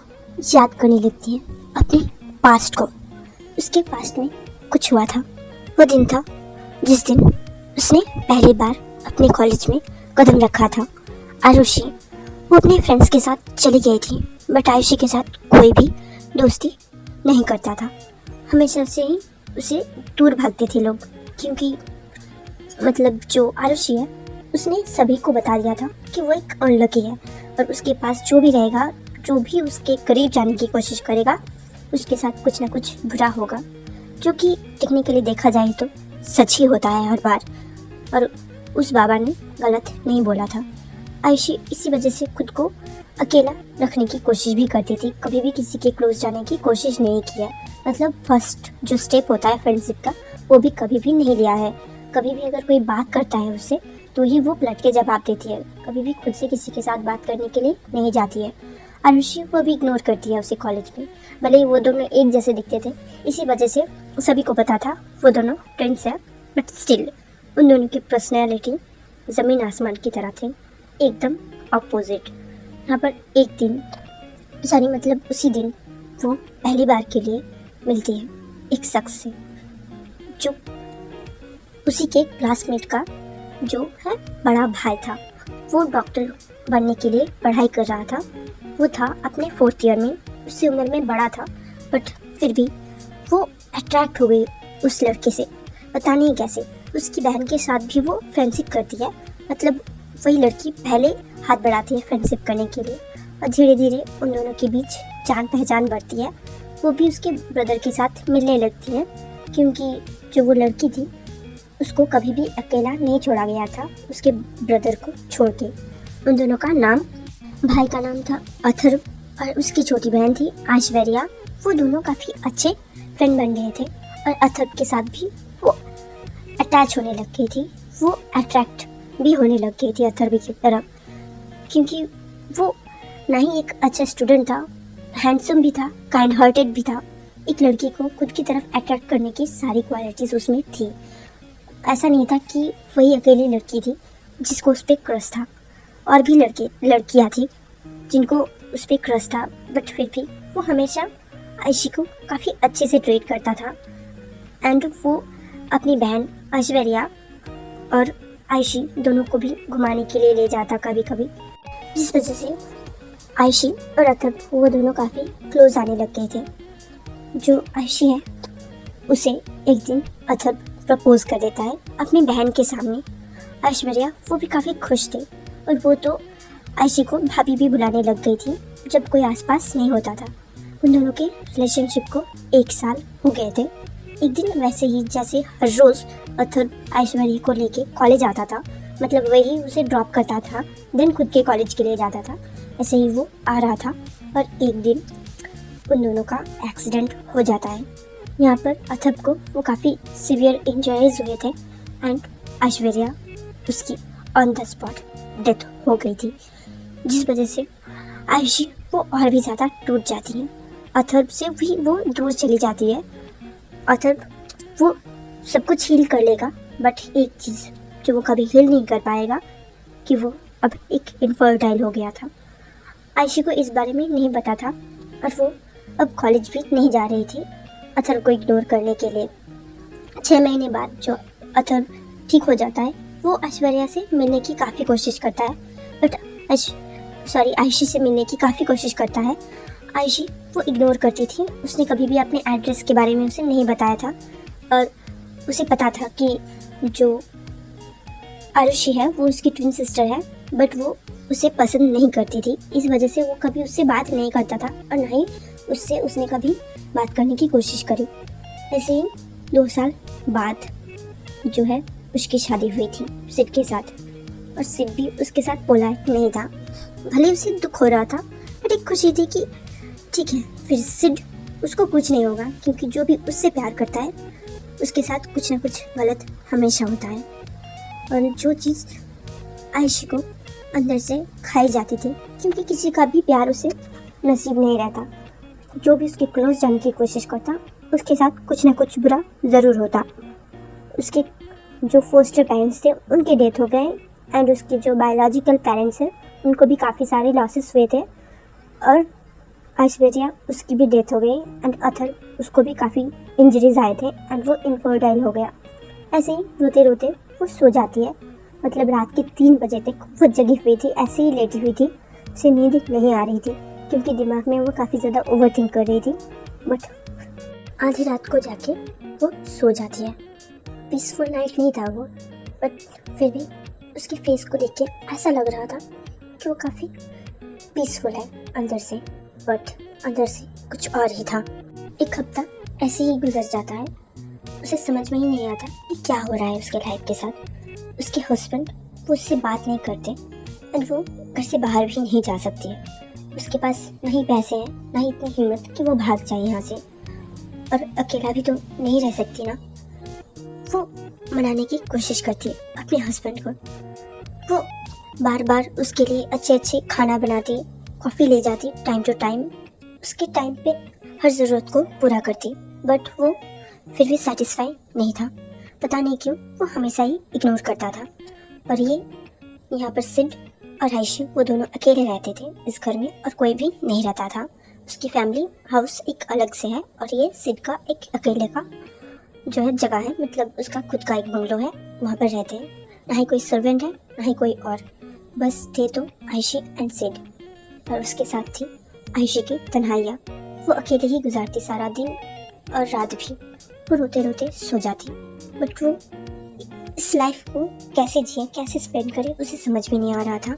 याद करने लगती है अपने पास्ट को। उसके पास्ट में कुछ हुआ था। वो दिन था जिस दिन उसने पहली बार अपने कॉलेज में कदम रखा था। आरुषि वो अपने फ्रेंड्स के साथ चली गई थी, बट आयुषी के साथ कोई भी दोस्ती नहीं करता था। हमेशा से ही उसे दूर भागते थे लोग, क्योंकि मतलब जो आरुषि है उसने सभी को बता दिया था कि वो एक अनलकी है और उसके पास जो भी रहेगा, जो भी उसके करीब जाने की कोशिश करेगा, उसके साथ कुछ ना कुछ बुरा होगा, जो कि टेक्निकली देखा जाए तो सच ही होता है हर बार। और उस बाबा ने गलत नहीं बोला था। आयुषी इसी वजह से खुद को अकेला रखने की कोशिश भी करती थी, कभी भी किसी के क्लोज जाने की कोशिश नहीं किया। मतलब फर्स्ट जो स्टेप होता है फ्रेंडशिप का, वो भी कभी भी नहीं लिया है। कभी भी अगर कोई बात करता है उससे तो ही वो पलट के जवाब देती है, कभी भी खुद से किसी के साथ बात करने के लिए नहीं जाती है। आरुषि वो भी इग्नोर करती है उसे कॉलेज में, भले ही वो दोनों एक जैसे दिखते थे। इसी वजह से सभी को पता था वो दोनों फ्रेंड्स हैं, बट स्टिल उन दोनों की पर्सनैलिटी ज़मीन आसमान की तरह थी, एकदम अपोजिट। यहाँ पर एक दिन मतलब उसी दिन वो पहली बार के लिए मिलती है एक शख्स से, जो उसी के क्लासमेट का जो है बड़ा भाई था। वो डॉक्टर बनने के लिए पढ़ाई कर रहा था। वो था अपने 4th ईयर में, उससे उम्र में बड़ा था, बट फिर भी वो अट्रैक्ट हो गई उस लड़के से, पता नहीं कैसे। उसकी बहन के साथ भी वो फ्रेंडशिप करती है, मतलब वही लड़की पहले हाथ बढ़ाती है फ्रेंडशिप करने के लिए और धीरे धीरे उन दोनों के बीच जान पहचान बढ़ती है। वो भी उसके ब्रदर के साथ मिलने लगती है, क्योंकि जो वो लड़की थी उसको कभी भी अकेला नहीं छोड़ा गया था उसके ब्रदर को छोड़ के। उन दोनों का नाम, भाई का नाम था अथर्व और उसकी छोटी बहन थी ऐश्वर्या। वो दोनों काफ़ी अच्छे फ्रेंड बन गए थे और अथर्व के साथ भी वो अटैच होने लग गई थी, वो अट्रैक्ट भी होने लग गई थी अथर्व की तरफ, क्योंकि वो ना ही एक अच्छा स्टूडेंट था, हैंडसम भी था, काइंड हार्टेड भी था। एक लड़की को खुद की तरफ अट्रैक्ट करने की सारी क्वालिटीज़ उसमें थी। ऐसा नहीं था कि वही अकेली लड़की थी जिसको उस पर क्रश था, और भी लड़कियाँ थी जिनको उस पर क्रश था, बट फिर भी वो हमेशा आयुषी को काफ़ी अच्छे से ट्रीट करता था। एंड वो अपनी बहन ऐश्वर्या और आयुषी दोनों को भी घुमाने के लिए ले जाता कभी कभी, जिस वजह से आयुषी और अथर्व वो दोनों काफ़ी क्लोज आने लग गए थे। जो आयशी है उसे एक दिन अथर्व प्रपोज कर देता है अपनी बहन के सामने। ऐश्वर्या वो भी काफ़ी खुश थे और वो तो आयशी को भाभी भी बुलाने लग गई थी जब कोई आसपास नहीं होता था। उन दोनों के रिलेशनशिप को 1 साल हो गए थे। एक दिन वैसे ही जैसे हर रोज़ अथर्व ऐश्वर्या को लेके कॉलेज आता था, मतलब वही उसे ड्रॉप करता था देन खुद के कॉलेज के लिए जाता था, ऐसे ही वो आ रहा था और एक दिन उन दोनों का एक्सीडेंट हो जाता है। यहाँ पर अथर्व को वो काफ़ी सीवियर इंजरीज हुए थे एंड ऐश्वर्या उसकी ऑन द स्पॉट डेथ हो गई थी, जिस वजह से आयशी वो और भी ज़्यादा टूट जाती है। अथर्व से भी वो दूर चली जाती है। अथर्व वो सब कुछ हील कर लेगा, बट एक चीज़ जो वो कभी हील नहीं कर पाएगा कि वो अब एक इनफर्टाइल हो गया था। आयशी को इस बारे में नहीं पता था और वो अब कॉलेज भी नहीं जा रही थी अथर्व को इग्नोर करने के लिए। 6 महीने बाद जो अथर्व ठीक हो जाता है वो ऐश्वर्या से मिलने की काफ़ी कोशिश करता है, बट आयशी से मिलने की काफ़ी कोशिश करता है। आयशी वो इग्नोर करती थी, उसने कभी भी अपने एड्रेस के बारे में उसे नहीं बताया था और उसे पता था कि जो आरुषि है वो उसकी ट्विन सिस्टर है, बट वो उसे पसंद नहीं करती थी, इस वजह से वो कभी उससे बात नहीं करता था और ना ही उसने कभी बात करने की कोशिश करी। ऐसे ही 2 साल बाद जो है उसकी शादी हुई थी सिड के साथ और सिड भी उसके साथ पोलाइट नहीं था। भले उसे दुख हो रहा था बट एक खुशी थी कि ठीक है फिर सिड उसको कुछ नहीं होगा, क्योंकि जो भी उससे प्यार करता है उसके साथ कुछ ना कुछ गलत हमेशा होता है। और जो चीज़ आयशी को अंदर से खाई जाती थी, क्योंकि किसी का भी प्यार उसे नसीब नहीं रहता, जो भी उसके क्लोज जाने की कोशिश करता उसके साथ कुछ ना कुछ बुरा ज़रूर होता। उसके जो फोस्टर पेरेंट्स थे उनके डेथ हो गए एंड उसके जो बायोलॉजिकल पेरेंट्स हैं उनको भी काफ़ी सारे लॉसेस हुए थे और ऐश्वर्या उसकी भी डेथ हो गई एंड अथर्व उसको भी काफ़ी इंजरीज आए थे एंड वो इनफर्टाइल हो गया। ऐसे ही रोते रोते वो सो जाती है, मतलब रात के 3 बजे तक वो जगी हुई थी, ऐसे ही लेटी हुई थी, उसे नींद नहीं आ रही थी क्योंकि दिमाग में वो काफ़ी ज़्यादा ओवरथिंक कर रही थी। बट आधी रात को जाके वो सो जाती है। पीसफुल नाइट नहीं था वो, बट फिर भी उसके फेस को देख के ऐसा लग रहा था कि वो काफ़ी पीसफुल है अंदर से, बट अंदर से कुछ और ही था। 1 हफ्ता ऐसे ही गुजर जाता है, उसे समझ में ही नहीं आता कि क्या हो रहा है उसके लाइफ के साथ। उसके हस्बैंड वो उससे बात नहीं करते एंड वो घर से बाहर भी नहीं जा सकती है। उसके पास ना ही पैसे हैं ना ही इतनी हिम्मत कि वो भाग जाए यहाँ से, और अकेला भी तो नहीं रह सकती ना। वो मनाने की कोशिश करती है अपने हस्बैंड को, वो बार बार उसके लिए अच्छे अच्छे खाना बनाती, कॉफ़ी ले जाती टाइम टू टाइम, उसके टाइम पे हर ज़रूरत को पूरा करती, बट वो फिर भी सेटिस्फाई नहीं था। पता नहीं क्यों वो हमेशा ही इग्नोर करता था। और ये यहाँ पर सिड और आयशी वो दोनों अकेले रहते थे इस घर में और कोई भी नहीं रहता था। उसकी फैमिली हाउस एक अलग से है और ये सिड का एक अकेले का जो है जगह है, मतलब उसका खुद का एक बंगलो है, वहाँ पर रहते हैं। ना ही कोई सर्वेंट है ना ही कोई और, बस थे तो आयशी एंड सिड और उसके साथ थी आयशी की तन्हाइयाँ। वो अकेले ही गुजारती सारा दिन और रात भी, वो रोते रोते सो जाती, बट वो इस लाइफ को कैसे जिए कैसे स्पेंड करे उसे समझ में नहीं आ रहा था।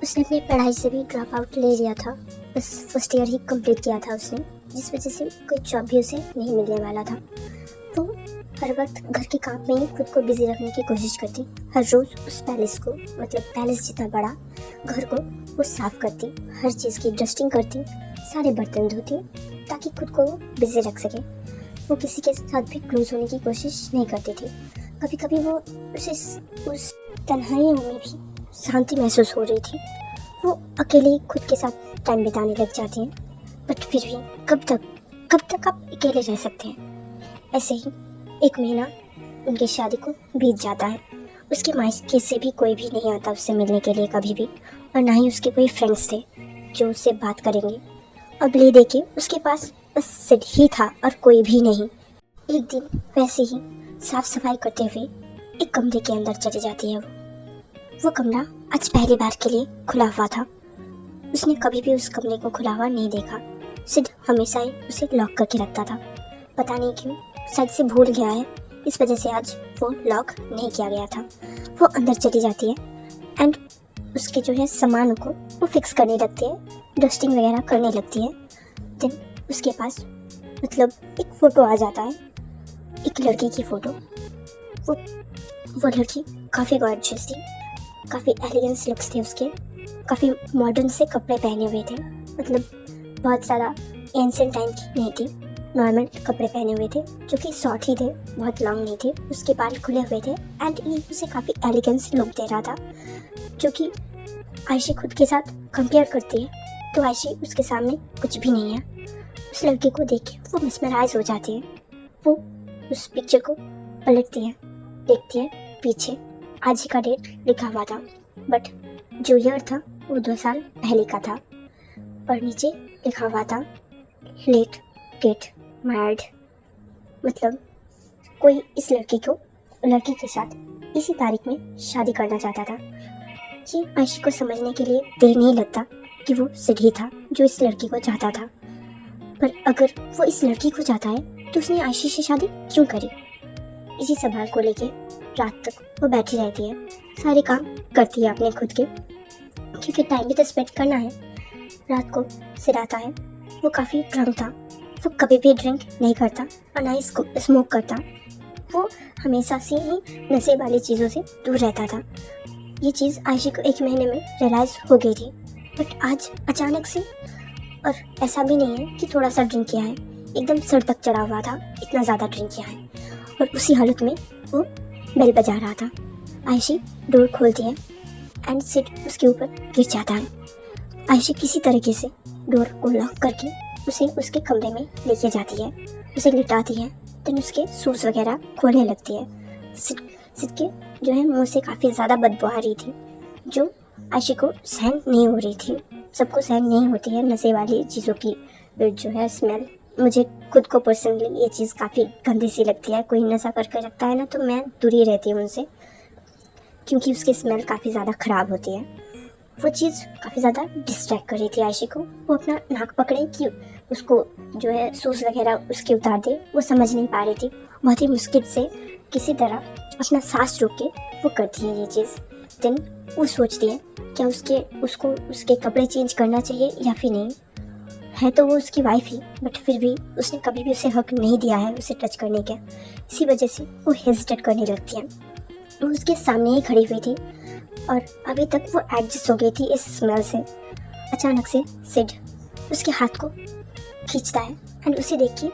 उसने अपनी पढ़ाई से भी ड्रॉप आउट ले लिया था, बस फर्स्ट ईयर ही कंप्लीट किया था उसने, जिस वजह से कोई जॉब भी उसे नहीं मिलने वाला था। वो हर वक्त घर के काम में ही खुद को बिजी रखने की कोशिश करती। हर रोज़ उस पैलेस को, मतलब पैलेस जितना बड़ा घर को वो साफ़ करती, हर चीज़ की डस्टिंग करती, सारे बर्तन धोती ताकि खुद को वो बिजी रख सके। वो किसी के साथ भी क्लोज होने की कोशिश नहीं करती थी। कभी कभी वो उस तन्हाइयों में भी शांति महसूस हो रही थी। वो अकेले खुद के साथ टाइम बिताने लग जाती हैं, बट फिर भी कब तक आप अकेले रह सकते हैं। ऐसे ही 1 महीना उनकी शादी को बीत जाता है। उसके मायके से भी कोई भी नहीं आता उससे मिलने के लिए कभी भी, और ना ही उसके कोई फ्रेंड्स थे जो उससे बात करेंगे। अब ले दे के उसके पास बस सिड ही था और कोई भी नहीं। एक दिन वैसे ही साफ सफाई करते हुए एक कमरे के अंदर चली जाती है। वो कमरा आज पहली बार के लिए खुला हुआ था। उसने कभी भी उस कमरे को खुला हुआ नहीं देखा। सिड हमेशा ही उसे लॉक करके रखता था। पता नहीं क्यों, शायद से भूल गया है, इस वजह से आज वो लॉक नहीं किया गया था। वो अंदर चली जाती है एंड उसके जो है सामानों को वो फिक्स करने लगती है, डस्टिंग वगैरह करने लगती है। देन उसके पास मतलब एक फ़ोटो आ जाता है, एक लड़की की फ़ोटो। वो लड़की काफ़ी गॉर्जियस थी, काफ़ी एलिगेंस लुक्स थे उसके, काफ़ी मॉडर्न से कपड़े पहने हुए थे, मतलब बहुत सारा एंशिएंट टाइम की नहीं थी, नॉर्मल कपड़े पहने हुए थे जो कि शॉर्ट ही थे, बहुत लॉन्ग नहीं थे। उसके बाल खुले हुए थे एंड ये उसे काफ़ी एलिगेंस लुक दे रहा था, जो कि आयशी खुद के साथ कंपेयर करती है तो आयशी उसके सामने कुछ भी नहीं है। उस लड़के को देख के वो मिसमराइज हो जाती है। वो उस पिक्चर को पलटती है, देखती है पीछे आज ही का डेट लिखा हुआ था, बट जो ईयर था वो 2 साल पहले का था और नीचे लिखा हुआ था लेट गेट मैरिड, मतलब कोई इस लड़की के साथ इसी तारीख में शादी करना चाहता था। ये आयशी को समझने के लिए देर नहीं लगता कि वो सिड ही था जो इस लड़की को चाहता था, पर अगर वो इस लड़की को चाहता है तो उसने आयशी से शादी क्यों करी। इसी सवाल को लेके रात तक वो बैठी रहती है, सारे काम करती है अपने खुद के, क्योंकि टाइम भी तो स्पेंड करना है। रात को सिड आता है, वो काफ़ी ड्रंक था, वो कभी भी ड्रिंक नहीं करता और ना ही स्मोक करता। वो हमेशा से ही नशे वाली चीज़ों से दूर रहता था। ये चीज़ आयशी को 1 महीने में रियलाइज़ हो गई थी, बट आज अचानक से, और ऐसा भी नहीं है कि थोड़ा सा ड्रिंक किया है, एकदम सर तक चढ़ा हुआ था, इतना ज़्यादा ड्रिंक किया है। और उसी हालत में वो बेल बजा रहा था। आयशी डोर खोलती है एंड सिड उसके ऊपर गिर जाता है। आयशी किसी तरीके से डोर को लॉक करके उसे उसके कमरे में लेके जाती है, उसे लिटाती है, देन उसके शूज़ वगैरह खोलने लगती है। सिड के जो है मुंह से काफ़ी ज़्यादा बदबू आ रही थी, जो आयशी को सहन नहीं हो रही थी। सबको सहन नहीं होती है नशे वाली चीज़ों की जो है स्मेल। मुझे खुद को पर्सनली ये चीज़ काफ़ी गंदी सी लगती है। कोई नशा करके रखता है ना तो मैं दूर ही रहती हूँ उनसे, क्योंकि उसकी स्मेल काफ़ी ज़्यादा ख़राब होती है। वो चीज़ काफ़ी ज़्यादा डिस्ट्रैक्ट कर रही थी आयशी को। वो अपना नाक पकड़े कि उसको जो है शूज़ वगैरह उसके उतार दे, वो समझ नहीं पा रही थी। बहुत ही मुश्किल से किसी तरह अपना सांस रोक के वो करती है ये चीज़। देन वो सोचती है क्या उसको उसके कपड़े चेंज करना चाहिए या फिर नहीं। है तो वो उसकी वाइफ ही, बट फिर भी उसने कभी भी उसे हक नहीं दिया है उसे टच करने का। इसी वजह से वो हेजिटेट करने लगती है। वो उसके सामने ही खड़ी हुई थी और अभी तक वो एडजस्ट हो गई थी इस स्मेल से। अचानक से सिड उसके हाथ को खींचता है एंड उसे देख के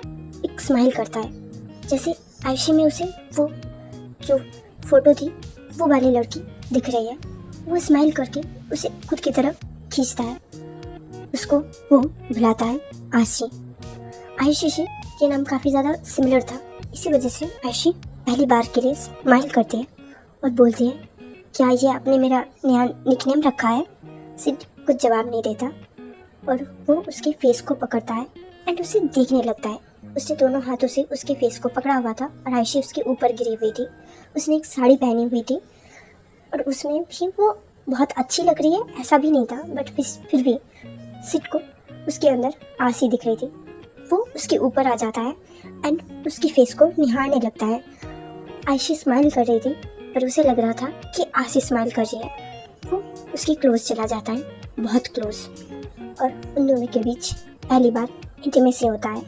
एक स्माइल करता है, जैसे आयशी में उसे वो जो फोटो थी वो वाली लड़की दिख रही है। वो स्माइल करके उसे खुद की तरफ खींचता है, उसको वो बुलाता है आयशी। आयशी से ये नाम काफ़ी ज़्यादा सिमिलर था, इसी वजह से आयशी पहली बार के लिए स्माइल करती है और बोलती है क्या ये आपने मेरा नया निकनेम रखा है। सिड कुछ जवाब नहीं देता और वो उसके फेस को पकड़ता है एंड उसे देखने लगता है। उसने दोनों हाथों से उसके फेस को पकड़ा हुआ था और आयशी उसके ऊपर गिरी हुई थी। उसने एक साड़ी पहनी हुई थी और उसमें भी वो बहुत अच्छी लग रही है ऐसा भी नहीं था, बट फिर भी सिड को उसके अंदर आसी दिख रही थी। वो उसके ऊपर आ जाता है एंड उसकी फेस को निहारने लगता है। आयशी स्माइल कर रही थी पर उसे लग रहा था कि आसी स्माइल कर रही है। वो उसके क्लोज चला जाता है, बहुत क्लोज, और उन दोनों के बीच पहली बार इंटीमेसी होता है।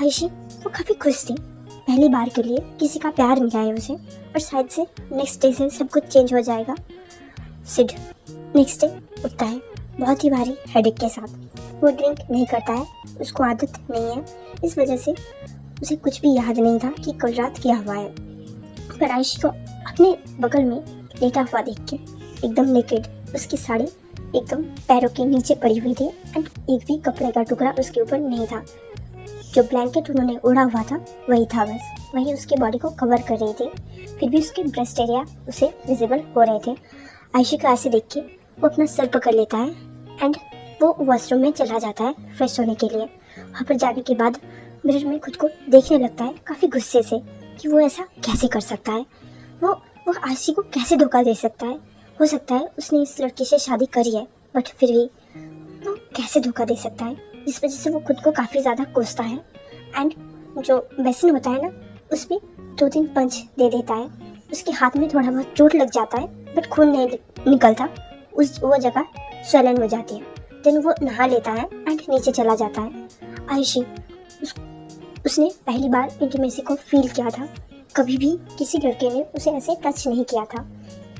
आयशी वो काफ़ी खुश थी, पहली बार के लिए किसी का प्यार मिला है उसे, और शायद से नेक्स्ट डे से सब कुछ चेंज हो जाएगा। सिड नेक्स्ट डे उठता है बहुत ही भारी हेडेक के साथ। वो ड्रिंक नहीं करता है, उसको आदत नहीं है, इस वजह से उसे कुछ भी याद नहीं था कि कल रात क्या हुआ है। पर आयशी को अपने बगल में लेटा हुआ देख के एकदम नेकेड, उसकी साड़ी एकदम पैरों के नीचे पड़ी हुई थी एंड एक भी कपड़े का टुकड़ा उसके ऊपर नहीं था। जो ब्लैंकेट उन्होंने ओढ़ा हुआ था वही था, बस वही उसके बॉडी को कवर कर रही थी। फिर भी उसके ब्रेस्ट एरिया उसे विजिबल हो रहे थे। आयशी को ऐसे देख के वो अपना सर पकड़ लेता है एंड वो वॉशरूम में चला जाता है फ्रेश होने के लिए। वहाँ पर जाने के बाद मिरर में खुद को देखने लगता है काफ़ी गुस्से से कि वो ऐसा कैसे कर सकता है, वो आयशी को कैसे धोखा दे सकता है। हो सकता है उसने इस लड़की से शादी करी है, बट फिर भी वो कैसे धोखा दे सकता है। जिस वजह से वो खुद को काफ़ी ज़्यादा कोसता है एंड जो बेसिन होता है ना उस पर 2-3 पंच दे देता है। उसके हाथ में थोड़ा बहुत चोट लग जाता है बट खून नहीं निकलता, वो जगह स्वलन हो जाती है। देन वो नहा लेता है एंड नीचे चला जाता है। आयशी उसने पहली बार इंटीमेसी को फील किया था। कभी भी किसी लड़के ने उसे ऐसे टच नहीं किया था।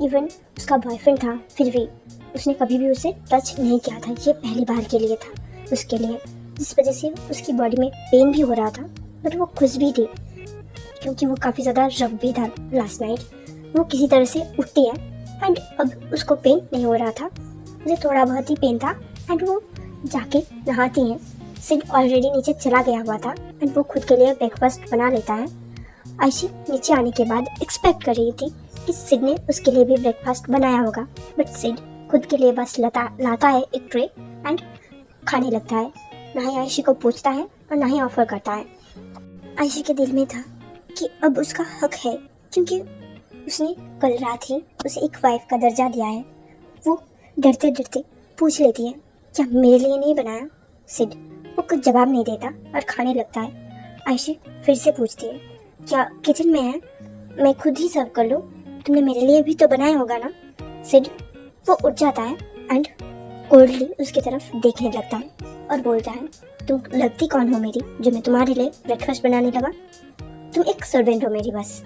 इवन उसका बॉयफ्रेंड था फिर भी उसने कभी भी उसे टच नहीं किया था। ये पहली बार के लिए था उसके लिए, जिस वजह से उसकी बॉडी में पेन भी हो रहा था बट वो खुश भी थी क्योंकि वो काफ़ी ज़्यादा रफ भी था लास्ट नाइट। वो किसी तरह से उठती है एंड अब उसको पेन नहीं हो रहा था, उसे थोड़ा बहुत ही पेन था एंड वो जाके नहाती हैं। सिड ऑलरेडी नीचे चला गया हुआ था एंड वो खुद के लिए ब्रेकफास्ट बना लेता है। आयशी नीचे आने के बाद एक्सपेक्ट कर रही थी कि सिड ने उसके लिए भी ब्रेकफास्ट बनाया होगा बट सिड खुद के लिए बस लाता है एक ट्रे एंड खाने लगता है। ना ही आयशी को पूछता है और ना ही ऑफर करता है। आयशी के दिल में था कि अब उसका हक है क्योंकि उसने कल रात ही उसे एक वाइफ का दर्जा दिया है। वो डरते डरते पूछ लेती है क्या मेरे लिए नहीं बनाया। सिड वो कुछ जवाब नहीं देता और खाने लगता है। आयशी फिर से पूछती है क्या किचन में है, मैं खुद ही सर्व कर लूँ, तुमने मेरे लिए भी तो बनाया होगा ना। सिड वो उठ जाता है एंड कोल्डली उसकी तरफ देखने लगता है और बोलता है तुम लगती कौन हो मेरी जो मैं तुम्हारे लिए ब्रेकफास्ट बनाने लगा। तुम एक सर्वेंट हो मेरी बस,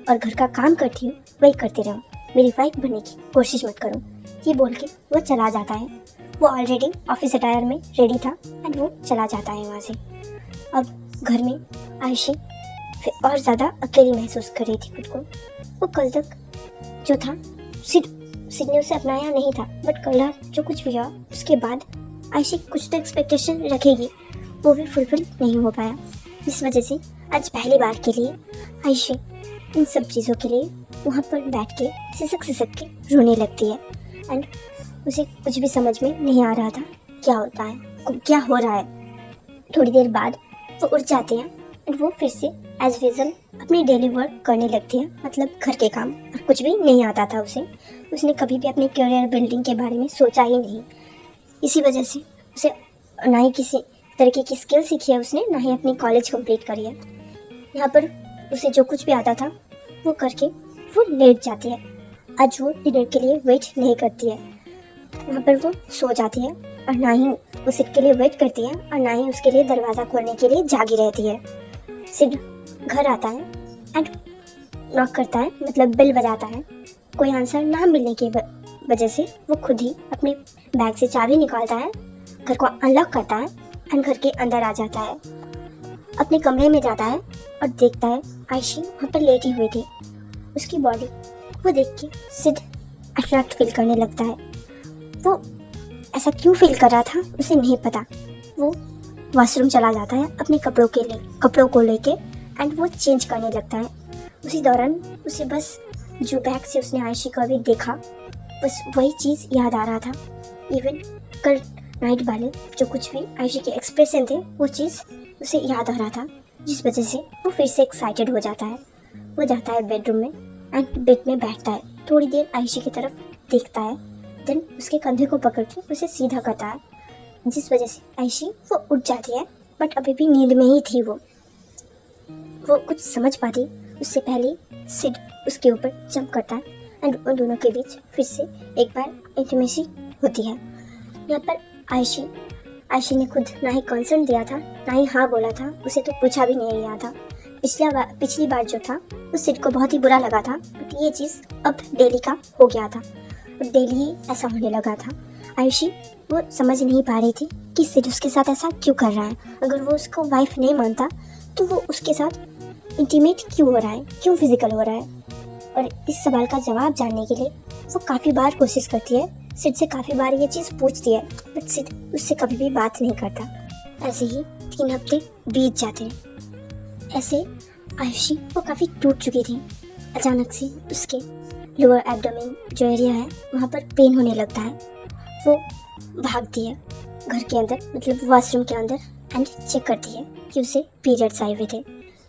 और घर का काम करती हो वही करते रहो, मेरी वाइफ बनने की कोशिश मत करो। ये बोल के वो चला जाता है। वो ऑलरेडी ऑफिस अटायर में रेडी था एंड वो चला जाता है वहाँ से। अब घर में आयशी फिर और ज़्यादा अकेली महसूस कर रही थी खुद को। वो कल तक जो था सिड ने उसे अपनाया नहीं था बट कल रात जो कुछ भी हुआ उसके बाद आयशी कुछ तो एक्सपेक्टेशन रखेगी, वो भी फुलफिल नहीं हो पाया। इस वजह से आज पहली बार के लिए आयशी इन सब चीज़ों के लिए वहाँ पर बैठ के सिसक के रोने लगती है एंड उसे कुछ भी समझ में नहीं आ रहा था क्या होता है, क्या हो रहा है। थोड़ी देर बाद वो उठ जाते हैं एंड वो फिर से एज यूजुअल अपनी डेली वर्क करने लगती है, मतलब घर के काम। और कुछ भी नहीं आता था उसने कभी भी अपने करियर बिल्डिंग के बारे में सोचा ही नहीं। इसी वजह से उसे ना ही किसी तरीके की स्किल सीखी है उसने, ना ही अपनी कॉलेज कंप्लीट करी है। यहाँ पर उसे जो कुछ भी आता था वो करके वो लेट जाती है। आज वो डिनर के लिए वेट नहीं करती है, वहाँ पर वो सो जाती है और ना ही वो सिड के लिए वेट करती है और ना ही उसके लिए दरवाज़ा खोलने के लिए जागी रहती है। सिड घर आता है एंड नॉक करता है, मतलब बेल बजाता है। कोई आंसर ना मिलने की वजह से वो खुद ही अपने बैग से चाबी निकालता है, घर को अनलॉक करता है एंड घर के अंदर आ जाता है। अपने कमरे में जाता है और देखता है आयशी वहाँ पर लेटी हुई थी। उसकी बॉडी वो देख के सिड अट्रैक्ट फील करने लगता है। वो ऐसा क्यों फील कर रहा था उसे नहीं पता। वो वॉशरूम चला जाता है अपने कपड़ों को लेके एंड वो चेंज करने लगता है। उसी दौरान उसे बस जो बैग से उसने आयशी को अभी देखा बस वही चीज़ याद आ रहा था। इवन कल नाइट वाले जो कुछ भी आयशी के एक्सप्रेशन थे वो चीज़ उसे याद आ रहा था, जिस वजह से वो फिर से एक्साइटेड हो जाता है। वो जाता है बेडरूम में एंड बेड में बैठता है, थोड़ी देर आयशी की तरफ देखता है, देन उसके कंधे को पकड़ के उसे सीधा करता है, जिस वजह से आयशी वो उठ जाती है बट अभी भी नींद में ही थी। वो कुछ समझ पाती उससे पहले सिड उसके ऊपर जंप करता है एंड उन दोनों के बीच फिर से एक बार इंटीमेसी होती है। यहाँ पर आयशी ने खुद ना ही कंसर्न दिया था ना ही हाँ बोला था, उसे तो पूछा भी नहीं गया था। पिछली बार जो था उस सिड को बहुत ही बुरा लगा था बट ये चीज़ अब डेली का हो गया था और डेली ही ऐसा होने लगा था। आयशी वो समझ नहीं पा रही थी कि सिड उसके साथ ऐसा क्यों कर रहा है। अगर वो उसको वाइफ नहीं मानता तो वो उसके साथ इंटीमेट क्यों हो रहा है, क्यों फिजिकल हो रहा है। और इस सवाल का जवाब जानने के लिए वो काफ़ी बार कोशिश करती है, सिड से काफ़ी बार ये चीज़ पूछती है बट सिड उससे कभी भी बात नहीं करता। ऐसे ही 3 हफ्ते बीत जाते हैं। ऐसे आयशी वो काफ़ी टूट चुकी थी। अचानक से उसके लोअर एब्डोमेन जो एरिया है वहाँ पर पेन होने लगता है। वो भागती है घर के अंदर, मतलब वॉशरूम के अंदर एंड चेक करती है कि उसे पीरियड्स आए हुए थे।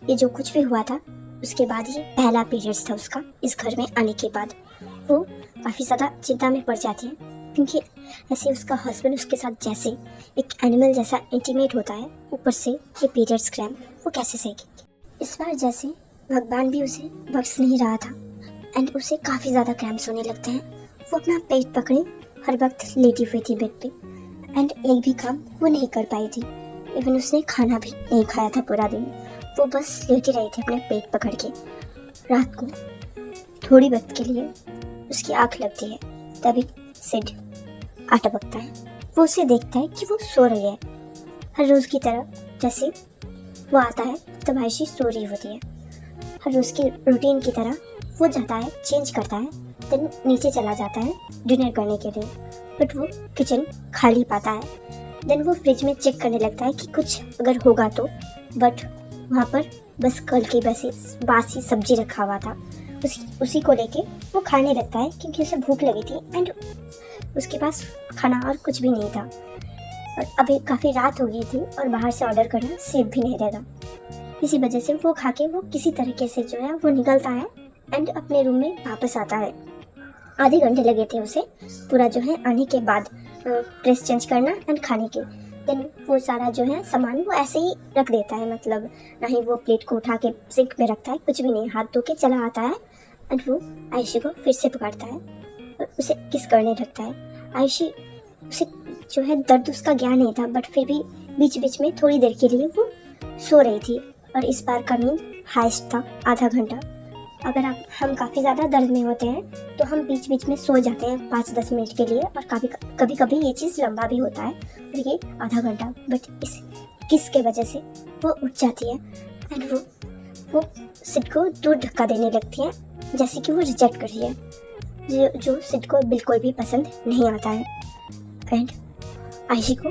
ये जो कुछ भी हुआ था उसके बाद ये पहला पीरियड्स था उसका इस घर में आने के बाद। वो काफ़ी ज़्यादा चिंता में पड़ जाती है क्योंकि ऐसे उसका हस्बैंड उसके साथ जैसे एक एनिमल जैसा इंटीमेट होता है, ऊपर से ये पीरियड्स क्रैम्प वो कैसे सहेगी। इस बार जैसे भगवान भी उसे बख्श नहीं रहा था एंड उसे काफ़ी ज़्यादा क्रैम्प्स होने लगते हैं। वो अपना पेट पकड़े हर वक्त लेटी हुई थी बेड पे एंड एक भी काम वो नहीं कर पाई थी। इवन उसने खाना भी नहीं खाया था पूरा दिन। वो बस लेटी रही थी अपने पेट पकड़ के। रात को थोड़ी वक्त के लिए उसकी आँख लगती है, तभी सिड आटा पकता है। वो उसे देखता है कि वो सो रही है हर रोज़ की तरह। जैसे वो आता है तब आयशी सो रही होती है। हर रोज़ की रूटीन की तरह वो जाता है, चेंज करता है, देन नीचे चला जाता है डिनर करने के लिए। बट वो किचन खाली पाता है। देन वो फ्रिज में चेक करने लगता है कि कुछ अगर होगा तो, बट वहाँ पर बस कल की बासी सब्जी रखा हुआ था। उसी को लेके वो खाने लगता है क्योंकि उसे भूख लगी थी एंड उसके पास खाना और कुछ भी नहीं था। और अभी काफ़ी रात हो गई थी और बाहर से ऑर्डर करना सेफ भी नहीं रहेगा। इसी वजह से वो खा के वो किसी तरीके से जो है वो निकलता है एंड अपने रूम में वापस आता है। आधे घंटे लगे थे उसे पूरा जो है आने के बाद ड्रेस चेंज करना एंड खाने के। देन वो सारा जो है सामान वो ऐसे ही रख देता है, मतलब ना ही वो प्लेट को उठा के सिंक में रखता है, कुछ भी नहीं, हाथ धो के चला आता है एंड वो आयशी को फिर से पकड़ता है और उसे किस करने लगता है। आयशी उसे जो है दर्द उसका ज्ञान नहीं था, बट फिर भी बीच बीच में थोड़ी देर के लिए वो सो रही थी और इस बार का नींद हाइस्ट था आधा घंटा। अगर हम काफ़ी ज़्यादा दर्द में होते हैं तो हम बीच बीच में सो जाते हैं 5-10 मिनट के लिए, और कभी कभी ये चीज़ लंबा भी होता है और ये आधा घंटा। बट इस किस के वजह से वो उठ जाती है एंड वो सिड को दूर धक्का देने लगती है, जैसे कि वो रिजेक्ट कर रही है, जो सिड को बिल्कुल भी पसंद नहीं आता है। एंड आयशी को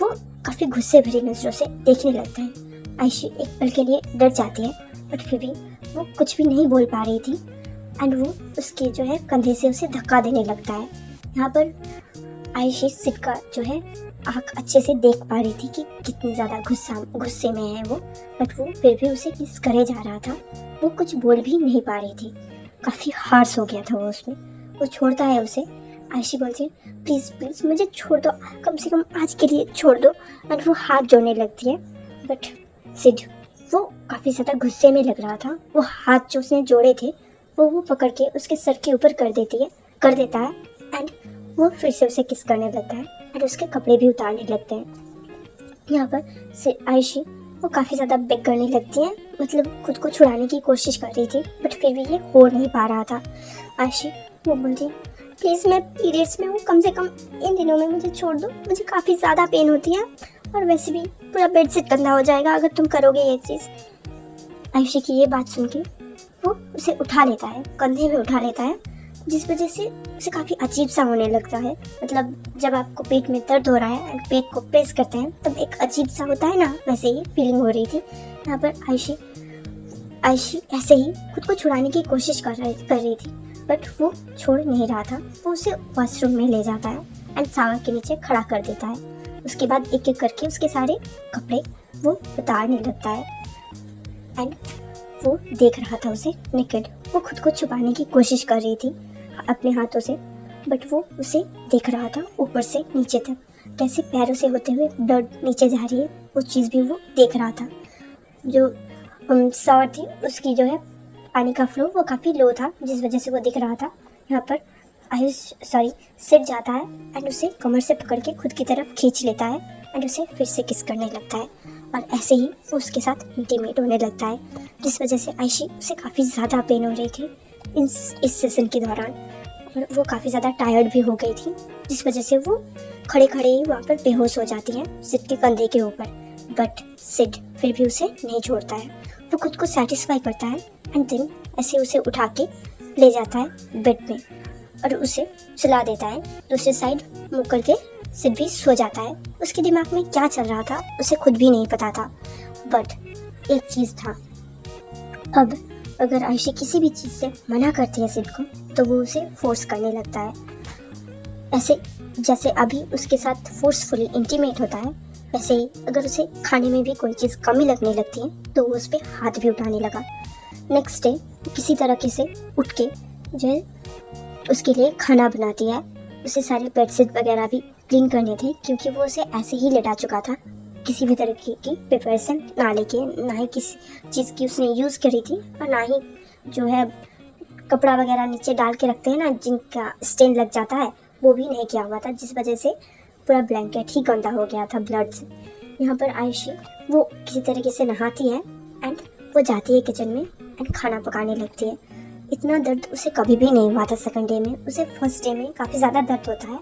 वो काफ़ी गुस्से भरी नज़रों से देखने लगता है। आयशी एक पल के लिए डर जाती है, बट फिर भी वो कुछ भी नहीं बोल पा रही थी एंड वो उसके जो है कंधे से उसे धक्का देने लगता है। यहाँ पर आयशी सिड का जो है आँख अच्छे से देख पा रही थी कि कितनी ज़्यादा गुस्से में है वो, बट वो फिर भी उसे किस करे जा रहा था। वो कुछ बोल भी नहीं पा रही थी, काफ़ी हार्श हो गया था वो उसमें। वो छोड़ता है उसे। आयशी बोलती है प्लीज़ प्लीज़ मुझे छोड़ दो, कम से कम आज के लिए छोड़ दो। एंड वो हाथ जोड़ने लगती है, बट सिड वो काफ़ी ज़्यादा गुस्से में लग रहा था। वो हाथ जो उसने जोड़े थे वो पकड़ के उसके सर के ऊपर कर देता है एंड वो फिर से उसे किस करने लगता है एंड उसके कपड़े भी उतारने लगते हैं। यहाँ पर आयशी वो काफ़ी ज़्यादा बेग करने लगती है, मतलब खुद को छुड़ाने की कोशिश कर रही थी, बट फिर भी ये हो नहीं पा रहा था। आयशी वो बोलती है प्लीज़ मैं पीरियड्स में हूँ, कम से कम इन दिनों में मुझे छोड़ दो, मुझे काफ़ी ज़्यादा पेन होती है और वैसे भी पूरा बेड से गंदा हो जाएगा अगर तुम करोगे ये चीज़। आयशी की ये बात सुन के वो उसे उठा लेता है, कंधे में उठा लेता है, जिस वजह से उसे काफ़ी अजीब सा होने लगता है। मतलब जब आपको पेट में दर्द हो रहा है एंड पेट को प्रेस करते हैं तब एक अजीब सा होता है ना, वैसे ही फीलिंग हो रही थी। यहाँ पर आयशी ऐसे ही खुद को छुड़ाने की कोशिश कर रही थी, बट वो छोड़ नहीं रहा था। वो उसे वॉशरूम में ले जाता है एंड शावर के नीचे खड़ा कर देता है। उसके बाद एक एक करके उसके सारे कपड़े वो उतारने लगता है एंड वो देख रहा था उसे नेकेड। वो खुद को छुपाने की कोशिश कर रही थी अपने हाथों से, बट वो उसे देख रहा था ऊपर से नीचे तक, कैसे पैरों से होते हुए ब्लड नीचे जा रही है, वो चीज़ भी वो देख रहा था। जो शावर थी उसकी जो है पानी का फ्लो वो काफ़ी लो था, जिस वजह से वो दिख रहा था। यहाँ पर सिड जाता है एंड उसे कमर से पकड़ के खुद की तरफ खींच लेता है एंड उसे फिर से किस करने लगता है और ऐसे ही वो उसके साथ इंटीमेट होने लगता है, जिस वजह से आयशी उसे काफ़ी ज़्यादा पेन हो रही थी इस सेशन के दौरान, और वो काफ़ी ज़्यादा टायर्ड भी हो गई थी, जिस वजह से वो खड़े खड़े ही वहाँ पर बेहोश हो जाती है सिड के कंधे के ऊपर। बट सिड फिर भी उसे नहीं छोड़ता है। वो खुद को सेटिस्फाई करता है एंड देन ऐसे उसे उठा के ले जाता है बेड में और उसे सुला देता है। दूसरी साइड मुँह करके सिड भी सो जाता है। उसके दिमाग में क्या चल रहा था उसे खुद भी नहीं पता था, बट एक चीज़ था, अब अगर आयशी किसी भी चीज़ से मना करती है सिड को तो वो उसे फोर्स करने लगता है। ऐसे जैसे अभी उसके साथ फोर्सफुली इंटीमेट होता है, वैसे ही अगर उसे खाने में भी कोई चीज़ कमी लगने लगती है तो वो उस पर हाथ भी उठाने लगा। नेक्स्ट डे किसी तरीके से उठ के जो है उसके लिए खाना बनाती है उसे सारे बेडशीट वगैरह भी क्लीन करने थे, क्योंकि वो उसे ऐसे ही लेटा चुका था, किसी भी तरह की प्रिपरेशन ना लेके, ना ही किसी चीज़ की उसने यूज़ करी थी, और ना ही जो है कपड़ा वगैरह नीचे डाल के रखते हैं ना जिनका स्टेन लग जाता है, वो भी नहीं किया हुआ था, जिस वजह से पूरा ब्लैंकेट ही गंदा हो गया था ब्लड से। यहाँ पर आयुषी वो किसी तरीके से नहाती है एंड वो जाती है किचन में एंड खाना पकाने लगती है। इतना दर्द उसे कभी भी नहीं हुआ था सेकंड डे में, उसे फर्स्ट डे में काफ़ी ज़्यादा दर्द होता है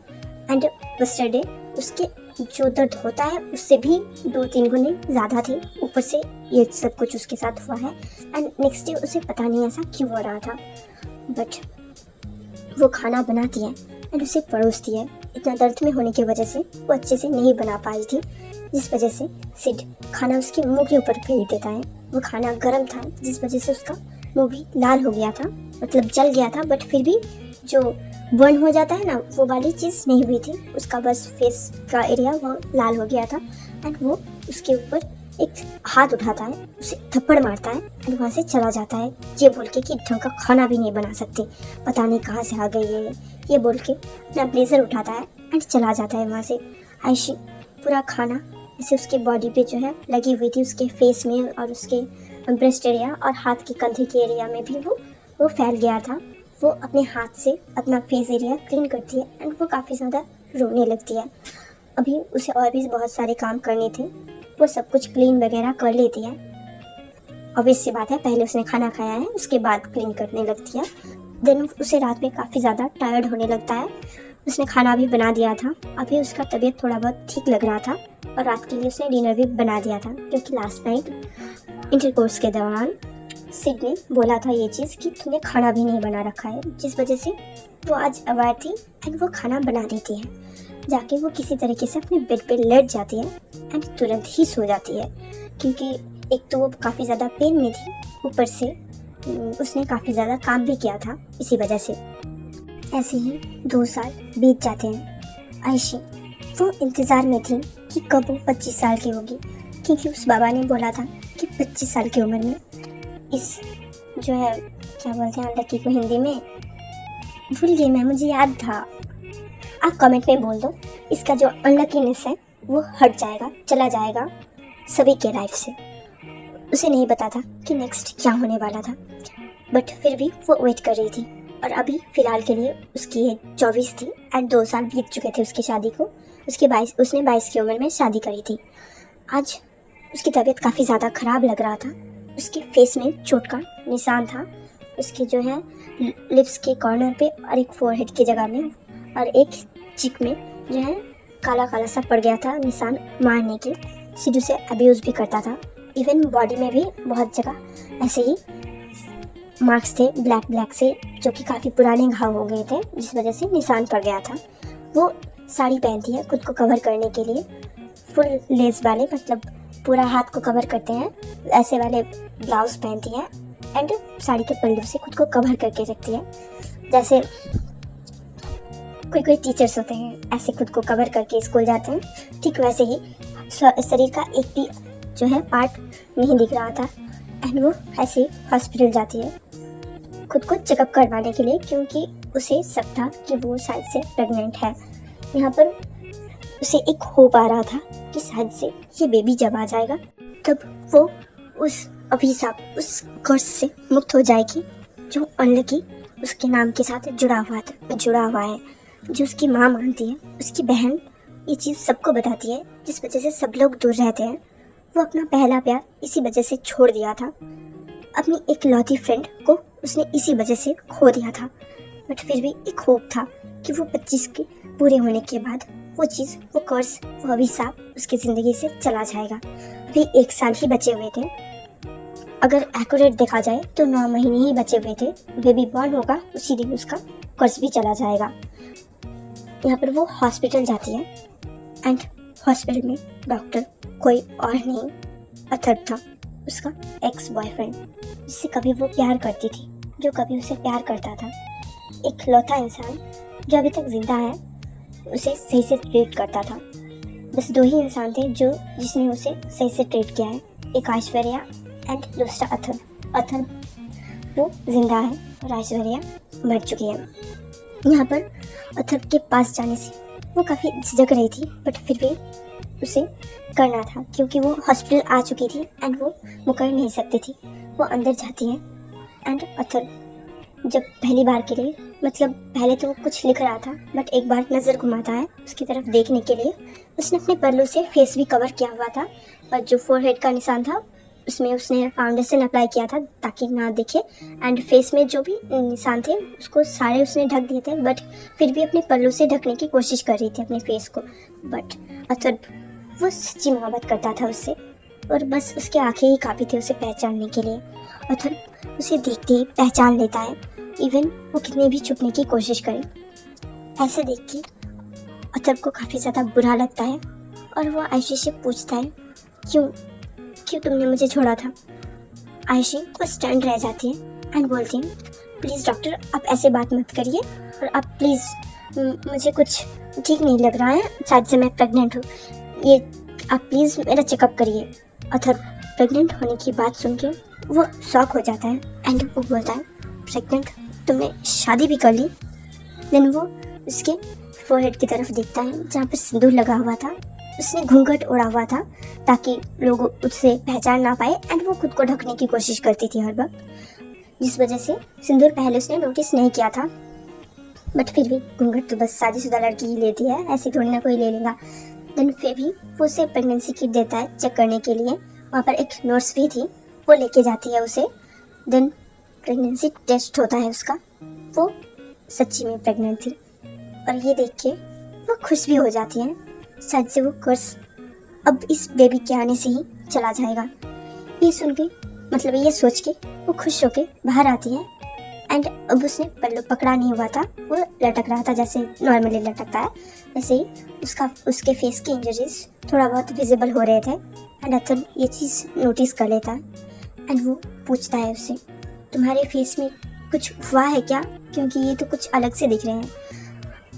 एंड फर्स्ट डे उसके जो दर्द होता है उससे भी 2-3 गुने ज़्यादा थी, ऊपर से ये सब कुछ उसके साथ हुआ है एंड नेक्स्ट डे उसे पता नहीं ऐसा क्यों हो रहा था, बट वो खाना बनाती है एंड उसे परोसती है। इतना दर्द में होने की वजह से वो अच्छे से नहीं बना पाई थी, जिस वजह से सिड खाना उसके मुंह के ऊपर फेंक देता है। वो खाना गर्म था, जिस वजह से उसका मुंह भी लाल हो गया था, मतलब जल गया था, बट फिर भी जो बर्न हो जाता है ना, वो वाली चीज़ नहीं हुई थी। उसका बस फेस का एरिया वो लाल हो गया था एंड वो उसके ऊपर एक हाथ उठाता है, उसे थप्पड़ मारता है एंड वहाँ से चला जाता है, ये बोल के कि ढंग का खाना भी नहीं बना सकते, पता नहीं कहाँ से आ गई है ये बोल के अपना ब्लेजर उठाता है एंड चला जाता है वहाँ से। आयुषी पूरा खाना जैसे उसके बॉडी पे जो है लगी हुई थी, उसके फेस में और उसके ब्रेस्ट एरिया और हाथ के कंधे के एरिया में भी वो फैल गया था। वो अपने हाथ से अपना फेस एरिया क्लीन करती है एंड वो काफ़ी ज़्यादा रोने लगती है। अभी उसे और भी बहुत सारे काम करने थे, वो सब कुछ क्लीन वगैरह कर लेती है। ऑब्वियस सी बात है, पहले उसने खाना खाया है, उसके बाद क्लीन करने लगती है। देन उसे रात में काफ़ी ज़्यादा टायर्ड होने लगता है। उसने खाना भी बना दिया था, अभी उसका तबीयत थोड़ा बहुत ठीक लग रहा था और रात के लिए उसने डिनर भी बना दिया था, क्योंकि लास्ट नाइट इंटरकोर्स के दौरान सिड ने बोला था ये चीज़ कि तूने खाना भी नहीं बना रखा है, जिस वजह से वो आज अवार थी एंड वो खाना बना देती है। जाके वो किसी तरीके से अपने बेड पे लेट जाती है एंड तुरंत ही सो जाती है, क्योंकि एक तो वो काफ़ी ज़्यादा पेन में थी, ऊपर से उसने काफ़ी ज़्यादा काम भी किया था इसी वजह से। ऐसे ही 2 साल बीत जाते हैं। आयुषी वो इंतज़ार में थी कि कब वो 25 साल की होगी, क्योंकि उस बाबा ने बोला था कि 25 साल की उम्र में इस जो है क्या बोलते हैं लड़की को हिंदी में, भूल गई मैं, मुझे याद था, आप कमेंट में बोल दो, इसका जो अनलकीनेस है वो हट जाएगा, चला जाएगा सभी के लाइफ से। उसे नहीं पता था कि नेक्स्ट क्या होने वाला था, बट फिर भी वो वेट कर रही थी। और अभी फ़िलहाल के लिए उसकी एज 24 थी एंड 2 साल बीत चुके थे उसकी शादी को। उसने 22 की उम्र में शादी करी थी। आज उसकी तबीयत काफ़ी ज़्यादा ख़राब लग रहा था। उसके फेस में चोट का निशान था, उसके जो है लिप्स के कॉर्नर पे और एक फोरहेड की जगह में और एक चिक में जो है काला काला सा पड़ गया था निशान मारने के। सिड उसे अब्यूज़ भी करता था, इवन बॉडी में भी बहुत जगह ऐसे ही मार्क्स थे ब्लैक से, जो कि काफ़ी पुराने घाव हो गए थे, जिस वजह से निशान पड़ गया था। वो साड़ी पहनती है खुद को कवर करने के लिए, फुल लेस वाले, मतलब पूरा हाथ को कवर करते हैं ऐसे वाले ब्लाउज पहनती है एंड साड़ी के पल्लू से खुद को कवर करके रखती है। जैसे कोई टीचर्स होते हैं ऐसे खुद को कवर करके स्कूल जाते हैं, ठीक वैसे ही शरीर का एक भी जो है पार्ट नहीं दिख रहा था एंड वो ऐसे हॉस्पिटल जाती है खुद को चेकअप करवाने के लिए, क्योंकि उसे शक था कि वो शायद से प्रेग्नेंट है। यहाँ पर उसे एक होप आ रहा था कि शायद से ये बेबी जब आ जाएगा तब वो उस अभिशाप, उस कर्ज से मुक्त हो जाएगी जो अनलकी उसके नाम के साथ जुड़ा हुआ है, जो उसकी माँ मानती है, उसकी बहन ये चीज़ सबको बताती है, जिस वजह से सब लोग दूर रहते हैं। वो अपना पहला प्यार इसी वजह से छोड़ दिया था, अपनी एक लौती फ्रेंड को उसने इसी वजह से खो दिया था, बट फिर भी एक होप था कि वो 25 के पूरे होने के बाद वो चीज़, वो कर्ज, वो अभिशाप उसकी ज़िंदगी से चला जाएगा। अभी 1 साल ही बचे हुए थे, अगर एक्यूरेट देखा जाए तो 9 महीने ही बचे हुए थे। बेबी बॉर्न होगा उसी दिन उसका कर्ज भी चला जाएगा। यहाँ पर वो हॉस्पिटल जाती है एंड हॉस्पिटल में डॉक्टर कोई और नहीं, अथर्व था, उसका एक्स बॉयफ्रेंड, जिससे कभी वो प्यार करती थी, जो कभी उसे प्यार करता था। एक लौता इंसान जो अभी तक जिंदा है, उसे सही से ट्रीट करता था। बस 2 ही इंसान थे जिसने उसे सही से ट्रीट किया है, एक ऐश्वर्या एंड दूसरा अथर्व। वो जिंदा है और ऐश्वर्या मर चुकी है। यहाँ पर अथर्व के पास जाने से वो काफ़ी झिझक रही थी, बट फिर भी उसे करना था क्योंकि वो हॉस्पिटल आ चुकी थी एंड वो मुकर नहीं सकती थी। वो अंदर जाती है एंड अथर्व जब पहली बार के लिए, मतलब पहले तो वो कुछ लिख रहा था, बट एक बार नज़र घुमाता है उसकी तरफ देखने के लिए। उसने अपने पल्लू से फेस भी कवर किया हुआ था और जो फोरहेड का निशान था उसमें उसने फाउंडेशन अप्लाई किया था ताकि ना दिखे, एंड फेस में जो भी निशान थे उसको सारे उसने ढक दिए थे, बट फिर भी अपने पल्लू से ढकने की कोशिश कर रही थी अपने फेस को। बट अथर्व वो सच्ची मोहब्बत करता था उससे और बस उसकी आंखें ही काफ़ी थी उसे पहचानने के लिए। अथर्व उसे देखते ही पहचान लेता है, इवन वो कितने भी छुपने की कोशिश करे। ऐसे देख के अथर्व को काफ़ी ज़्यादा बुरा लगता है और वो आयशी से पूछता है, क्यों तुमने मुझे छोड़ा था? आयशी वो स्टैंड रह जाती है एंड बोलती है, प्लीज़ डॉक्टर आप ऐसे बात मत करिए और आप प्लीज़, मुझे कुछ ठीक नहीं लग रहा है, शायद से मैं प्रेग्नेंट हूँ, ये आप प्लीज़ मेरा चेकअप करिए। अथर्व प्रेग्नेंट होने की बात सुन के वो शॉक हो जाता है एंड वो बोलता है, प्रेग्नेंट? तुमने शादी भी कर ली? देन वो उसके फोरहेड की तरफ देखता है जहाँ पर सिंदूर लगा हुआ था। उसने घूंघट ओढ़ा हुआ था ताकि लोग उससे पहचान ना पाए एंड वो खुद को ढकने की कोशिश करती थी हर वक्त, जिस वजह से सिंदूर पहले उसने नोटिस नहीं किया था। बट फिर भी घूंघट तो बस शादीशुदा लड़की ही लेती है, ऐसी थोड़ी ना कोई ले लेगा। देन फिर भी वो उसे प्रेगनेंसी किट देता है चेक करने के लिए। वहाँ पर एक नर्स भी थी, वो लेके जाती है उसे। देन प्रेगनेंसी टेस्ट होता है उसका, वो सच्ची में प्रेग्नेंट थी और ये देख के वो खुश भी हो जाती है। शायद से वो कर्ज अब इस बेबी के आने से ही चला जाएगा। ये सुन के, मतलब ये सोच के वो खुश होके बाहर आती है एंड अब उसने पल्लू पकड़ा नहीं हुआ था, वो लटक रहा था जैसे नॉर्मली लटकता है, वैसे ही उसके फेस की इंजरीज थोड़ा बहुत विजिबल हो रहे थे एंड अथर्व ये चीज़ नोटिस कर लेता है एंड वो पूछता है उससे, तुम्हारे फेस में कुछ हुआ है क्या, क्योंकि ये तो कुछ अलग से दिख रहे हैं।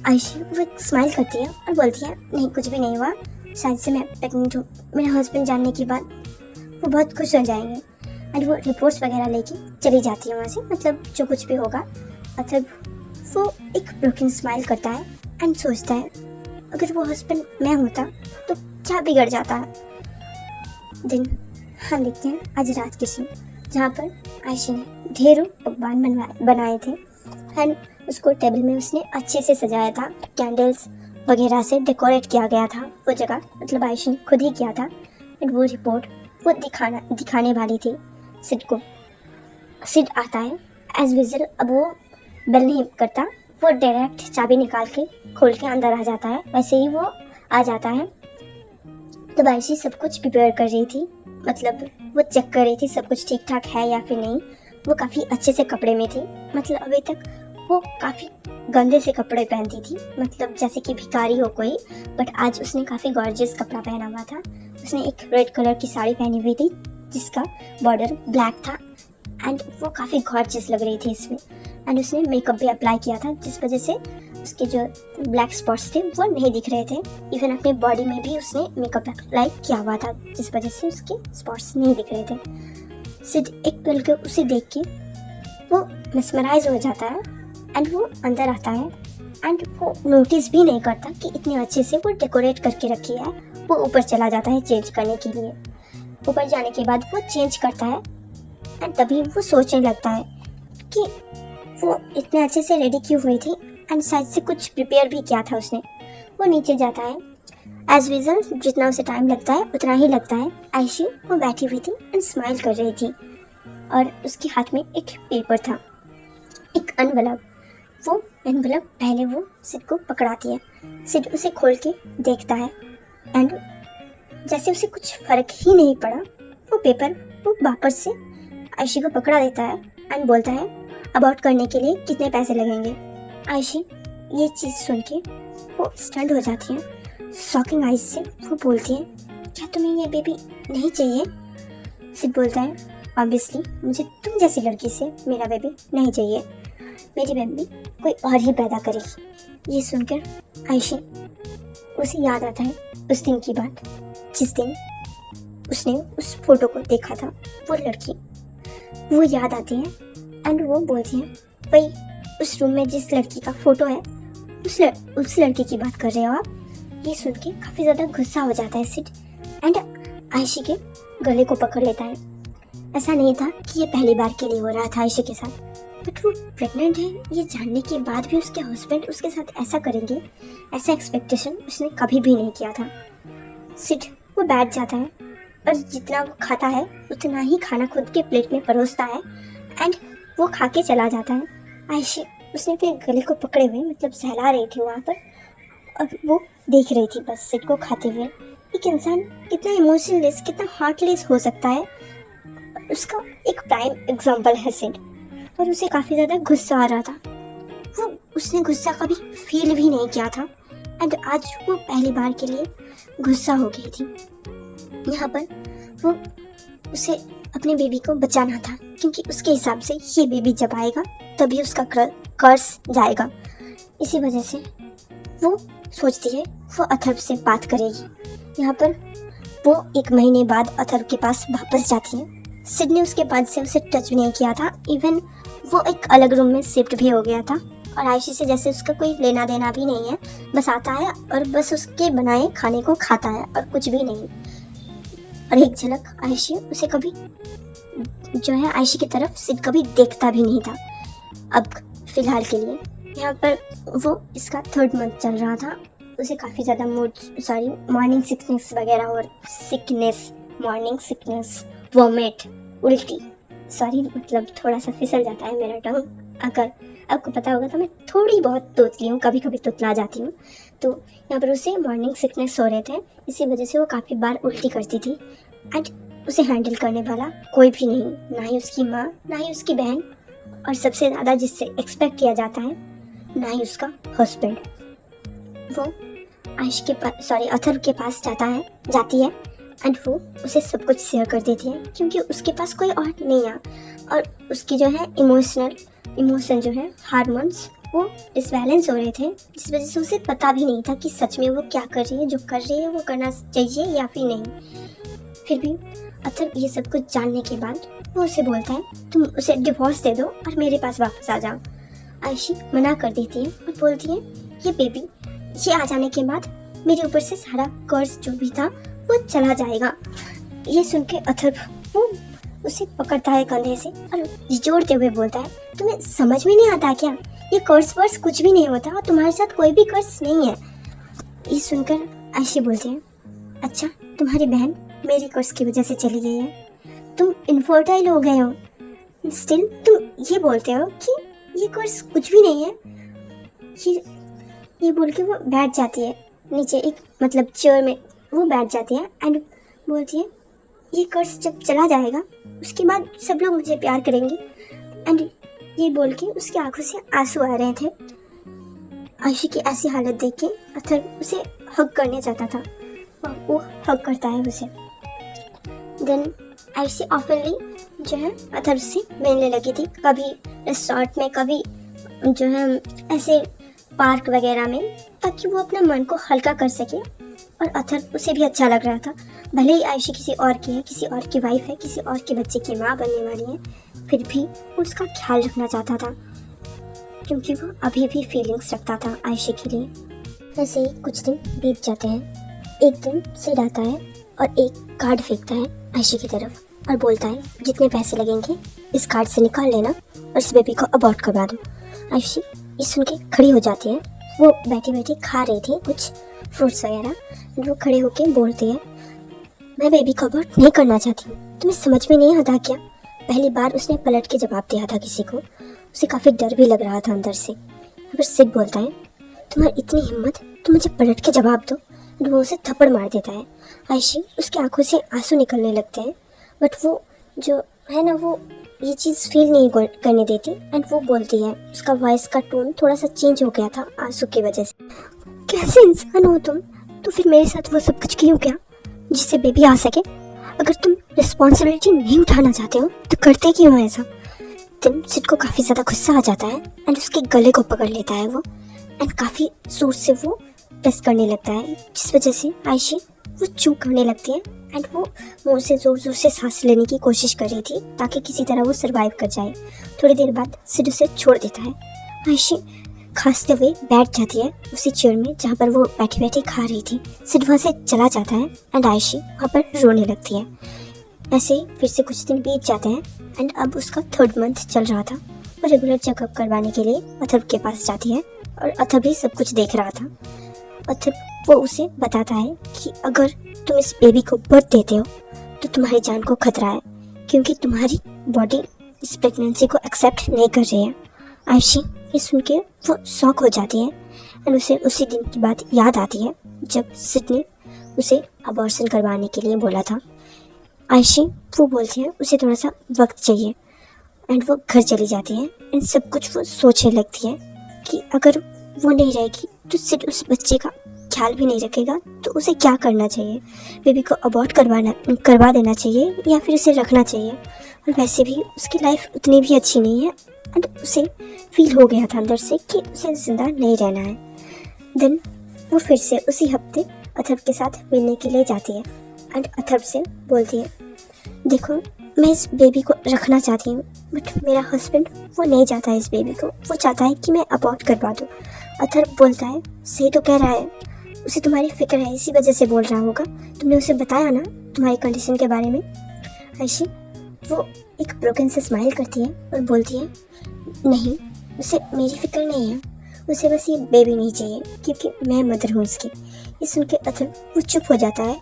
आयशी वो स्माइल करती है और बोलती है, नहीं कुछ भी नहीं हुआ, शायद से मैं प्रेग्नेंट हूँ। मेरे हस्बैंड जानने के बाद वो बहुत खुश हो जाएंगे एंड वो रिपोर्ट्स वगैरह लेके चली जाती है वहाँ से, मतलब जो कुछ भी होगा। अथर्व वो एक ब्रोकन स्माइल करता है एंड सोचता है, अगर वो हस्बैंड मैं होता तो क्या बिगड़ जाता है। दिन हम देखते हैं आज रात की सीन, जहाँ पर आयशी ने ढेरों पकवान बनाए थे एंड उसको टेबल में उसने अच्छे से सजाया था, कैंडल्स वगैरह से डेकोरेट किया गया था वो जगह, मतलब आयशी ने खुद ही किया था एंड वो रिपोर्ट वो दिखाने वाली थी सिड को। सिड आता है एज यूजुअल, अब वो बेल नहीं करता, वो डायरेक्ट चाबी निकाल के खोल के अंदर आ जाता है। वैसे ही वो आ जाता है तो आयशी सब कुछ प्रिपेयर कर रही थी, मतलब वो चेक कर रही थी सब कुछ ठीक ठाक है या फिर नहीं। वो काफ़ी अच्छे से कपड़े में थी, मतलब अभी तक वो काफ़ी गंदे से कपड़े पहनती थी, मतलब जैसे कि भिखारी हो कोई, बट आज उसने काफ़ी गॉर्जियस कपड़ा पहना हुआ था। उसने एक रेड कलर की साड़ी पहनी हुई थी जिसका बॉर्डर ब्लैक था एंड वो काफ़ी गॉर्जियस लग रही थी इसमें। एंड उसने मेकअप भी अप्लाई किया था जिस वजह से उसके जो ब्लैक स्पॉट्स थे वो नहीं दिख रहे थे। इवन अपने बॉडी में भी उसने मेकअप अप्लाई किया हुआ था जिस वजह से उसके स्पॉट्स नहीं दिख रहे थे। सिड एक पल के उसे देख के वो मिसमराइज हो जाता है एंड वो अंदर आता है एंड वो नोटिस भी नहीं करता कि इतने अच्छे से वो डेकोरेट करके रखी है। वो ऊपर चला जाता है चेंज करने के लिए। ऊपर जाने के बाद वो चेंज करता है एंड तभी वो सोचने लगता है कि वो इतने अच्छे से रेडी क्यों हुई थी एंड शायद से कुछ प्रिपेयर भी किया था उसने। वो नीचे जाता है, एज यूजुअल जितना उसे टाइम लगता है उतना ही लगता है। आयशी वो बैठी हुई थी एंड स्माइल कर रही थी और उसके हाथ में एक पेपर था, एक एनवलप। वो एनवलप पहले वो सिड को पकड़ाती है। सिड उसे खोल के देखता है एंड जैसे उसे कुछ फर्क ही नहीं पड़ा, वो पेपर वो वापस से आयशी को पकड़ा देता है एंड बोलता है, अबाउट करने के लिए कितने पैसे लगेंगे। आयशी ये चीज़ सुन के वो स्टंट हो जाती है, शॉकिंग आइज से वो बोलती है, क्या तुम्हें ये बेबी नहीं चाहिए? सिड बोलता है, ऑब्वियसली मुझे तुम जैसी लड़की से मेरा बेबी नहीं चाहिए, मेरी बेबी कोई और ही पैदा करेगी। ये सुनकर आयशी उसे याद आता है उस दिन की बात जिस दिन उसने उस फोटो को देखा था। वो लड़की वो याद आती है एंड वो बोलती है, वही उस रूम में जिस लड़की का फोटो है उस लड़की की बात कर रहे हो आप। ये सुन के काफ़ी ज़्यादा गुस्सा हो जाता है सिड एंड आयशी के गले को पकड़ लेता है। ऐसा नहीं था कि ये पहली बार के लिए हो रहा था आयशी के साथ, बट वो प्रेग्नेंट है ये जानने के बाद भी उसके हस्बैंड उसके साथ ऐसा करेंगे, ऐसा एक्सपेक्टेशन उसने कभी भी नहीं किया था। सिड वो बैठ जाता है और जितना वो खाता है उतना ही खाना खुद के प्लेट में परोसता है एंड वो खा के चला जाता है। आयशी उसने अपने गले को पकड़े हुए मतलब सहला रही थी वहाँ पर और वो देख रही थी बस सिड को खाते हुए। एक इंसान कितना इमोशनलेस, कितना हार्टलेस हो सकता है, उसका एक प्राइम एग्जाम्पल है सिड। और उसे काफ़ी ज़्यादा गुस्सा आ रहा था। वो उसने गुस्सा कभी फील भी नहीं किया था एंड आज वो पहली बार के लिए गुस्सा हो गई थी। यहाँ पर वो उसे अपने बेबी को बचाना था क्योंकि उसके हिसाब से ये बेबी जब आएगा तभी उसका कर्स जाएगा। इसी वजह से वो सोचती है वो अथर्व से बात करेगी। यहाँ पर वो 1 महीने बाद अथर्व के पास वापस जाती है। सिड ने उसके बाद से उसे टच भी नहीं किया था, इवन वो एक अलग रूम में शिफ्ट भी हो गया था और आयशी से जैसे उसका कोई लेना देना भी नहीं है, बस आता है और बस उसके बनाए खाने को खाता है और कुछ भी नहीं। और एक झलक आयशी उसे कभी जो है आयशी की तरफ सिड कभी देखता भी नहीं था अब फिलहाल के लिए। यहाँ पर वो इसका 3rd मंथ चल रहा था, उसे काफ़ी ज़्यादा मॉर्निंग सिकनेस वगैरह और मॉर्निंग सिकनेस, वॉमिट, उल्टी, मतलब थोड़ा सा फिसल जाता है मेरा टंग। अगर आपको पता होगा तो मैं थोड़ी बहुत तोतली हूँ, कभी कभी तुतला जाती हूँ। तो यहाँ पर उसे मॉर्निंग सिकनेस हो रहे थे, इसी वजह से वो काफ़ी बार उल्टी करती थी एंड उसे हैंडल करने वाला कोई भी नहीं, ना ही उसकी माँ, ना ही उसकी बहन और सबसे ज़्यादा जिससे एक्सपेक्ट किया जाता है ना ही उसका हस्बैंड। वो अथर्व के पास जाती है एंड वो उसे सब कुछ शेयर कर देती है क्योंकि उसके पास कोई और नहीं है और उसकी जो है इमोशन जो है हार्मोन्स वो डिसबैलेंस हो रहे थे, जिस वजह से उसे पता भी नहीं था कि सच में वो क्या कर रही है, जो कर रही है वो करना चाहिए या फिर नहीं। फिर भी अथर्व ये सब कुछ जानने के बाद वो उसे बोलता है तुम उसे डिवोर्स दे दो और मेरे पास वापस आ जाओ। आयशी मना कर देती है और बोलती है ये बेबी ये आ जाने के बाद मेरे ऊपर से सारा कर्ज जो भी था वो चला जाएगा। ये सुन के अथर्व वो उसे पकड़ता है कंधे से और जोड़ते हुए बोलता है तुम्हें समझ में नहीं आता क्या, ये कर्ज वर्स कुछ भी नहीं होता और तुम्हारे साथ कोई भी कर्ज नहीं है। ये सुनकर आयशी बोलती है अच्छा तुम्हारी बहन मेरी कर्ज की वजह से चली गई है, तुम इनफर्टाइल हो गए हो, स्टिल तुम ये बोलते हो कि ये कर्ज कुछ भी नहीं है। ये बोल के वो बैठ जाती है नीचे एक मतलब चेयर में वो बैठ जाती है एंड बोलती है ये कर्ज जब चला जाएगा उसके बाद सब लोग मुझे प्यार करेंगे। एंड ये बोल के उसकी आंखों से आंसू आ रहे थे। आयशी की ऐसी हालत देख के अथर्व उसे हग करने जाता था और वो हग करता है उसे। देन आयशी ऑफनली जो है अथर्व से मिलने लगी थी, कभी रिसोर्ट में, कभी जो है ऐसे पार्क वगैरह में, ताकि वो अपना मन को हल्का कर सके। और अथर्व उसे भी अच्छा लग रहा था, भले ही आयशी किसी और की है, किसी और की वाइफ है, किसी और के बच्चे की माँ बनने वाली है, फिर भी वो उसका ख्याल रखना चाहता था क्योंकि वो अभी भी फीलिंग्स रखता था आयशी के लिए। ऐसे ही कुछ दिन बीत जाते हैं। एक दिन सिड आता है और एक कार्ड फेंकता है आयशी की तरफ और बोलता है जितने पैसे लगेंगे इस कार्ड से निकाल लेना और इस बेबी को अबॉर्ट करवा दो। आयशी ये सुन के खड़ी हो जाती है, वो बैठी बैठी खा रही थी कुछ फ्रूट्स वगैरह, वो खड़े होके बोलती है मैं बेबी को अबॉर्ट नहीं करना चाहती, तुम्हें समझ में नहीं आता क्या। पहली बार उसने पलट के जवाब दिया था किसी को, उसे काफ़ी डर भी लग रहा था अंदर से। फिर सिड बोलता है तुम्हारी इतनी हिम्मत, तुम मुझे पलट के जवाब दो। वो उसे थप्पड़ मार देता है। आयशी उसकी आंखों से आंसू निकलने लगते हैं, बट वो जो है ना वो ये चीज़ फील नहीं करने देती एंड वो बोलती है, उसका वॉइस का टोन थोड़ा सा चेंज हो गया था आंसू की वजह से, कैसे इंसान हो तुम, तो फिर मेरे साथ वो सब कुछ क्यों किया जिससे बेबी आ सके। अगर तुम रिस्पॉन्सिबिलिटी नहीं उठाना चाहते हो तो करते क्यों हो ऐसा। दिन सिड को काफ़ी ज़्यादा गुस्सा आ जाता है एंड उसके गले को पकड़ लेता है वो एंड काफ़ी जोर से वो प्रेस करने लगता है, जिस वजह से आयशी वो चूक करने लगती है एंड वो मुंह से जोर जोर से सांस लेने की कोशिश कर रही थी ताकि किसी तरह वो सर्वाइव कर जाए। थोड़ी देर बाद सिड उसे छोड़ देता है आयशी खांसते हुए बैठ जाती है उसी चेयर में जहाँ पर वो बैठी बैठी खा रही थी। सिड वहाँ से चला जाता है एंड आयशी वहाँ पर रोने लगती है। ऐसे ही फिर से कुछ दिन बीत जाते हैं एंड अब उसका 3rd मंथ चल रहा था। वो रेगुलर चेकअप करवाने के लिए अथर्व के पास जाती है और अथर्व भी सब कुछ देख रहा था। अथर्व वो उसे बताता है कि अगर तुम इस बेबी को बर्थ देते हो तो तुम्हारी जान को खतरा है, क्योंकि तुम्हारी बॉडी इस प्रेगनेंसी को एक्सेप्ट नहीं कर रही है। आयशी ये सुन के वो शॉक हो जाती है एंड उसे उसी दिन की बात याद आती है जब सिड ने उसे अबॉर्शन करवाने के लिए बोला था। आयशी वो बोलती है उसे थोड़ा सा वक्त चाहिए एंड वो घर चली जाती है एंड सब कुछ वो सोचने लगती है कि अगर वो नहीं रहेगी तो सिड उस बच्चे का ख्याल भी नहीं रखेगा, तो उसे क्या करना चाहिए। बेबी को अबॉर्ट करवा देना चाहिए या फिर उसे रखना चाहिए। और वैसे भी उसकी लाइफ उतनी भी अच्छी नहीं है एंड उसे फील हो गया था अंदर से कि उसे ज़िंदा नहीं रहना है। देन वो फिर से उसी हफ्ते अथर्व के साथ मिलने के लिए जाती है एंड अथर्व से बोलती है, देखो मैं इस बेबी को रखना चाहती हूँ बट मेरा हस्बैंड वो नहीं चाहता है इस बेबी को, वो चाहता है कि मैं अबॉर्ट करवा दूँ। अथर्व बोलता है, सही तो कह रहा है, उसे तुम्हारी फिक्र है इसी वजह से बोल रहा होगा, तुमने उसे बताया ना तुम्हारी कंडीशन के बारे में। आयशी वो एक ब्रोकन से स्माइल करती है और बोलती है, नहीं उसे मेरी फिक्र नहीं है, उसे बस ये बेबी नहीं चाहिए क्योंकि मैं मदर हूँ उसकी। ये सुन के अथर्व वो चुप हो जाता है।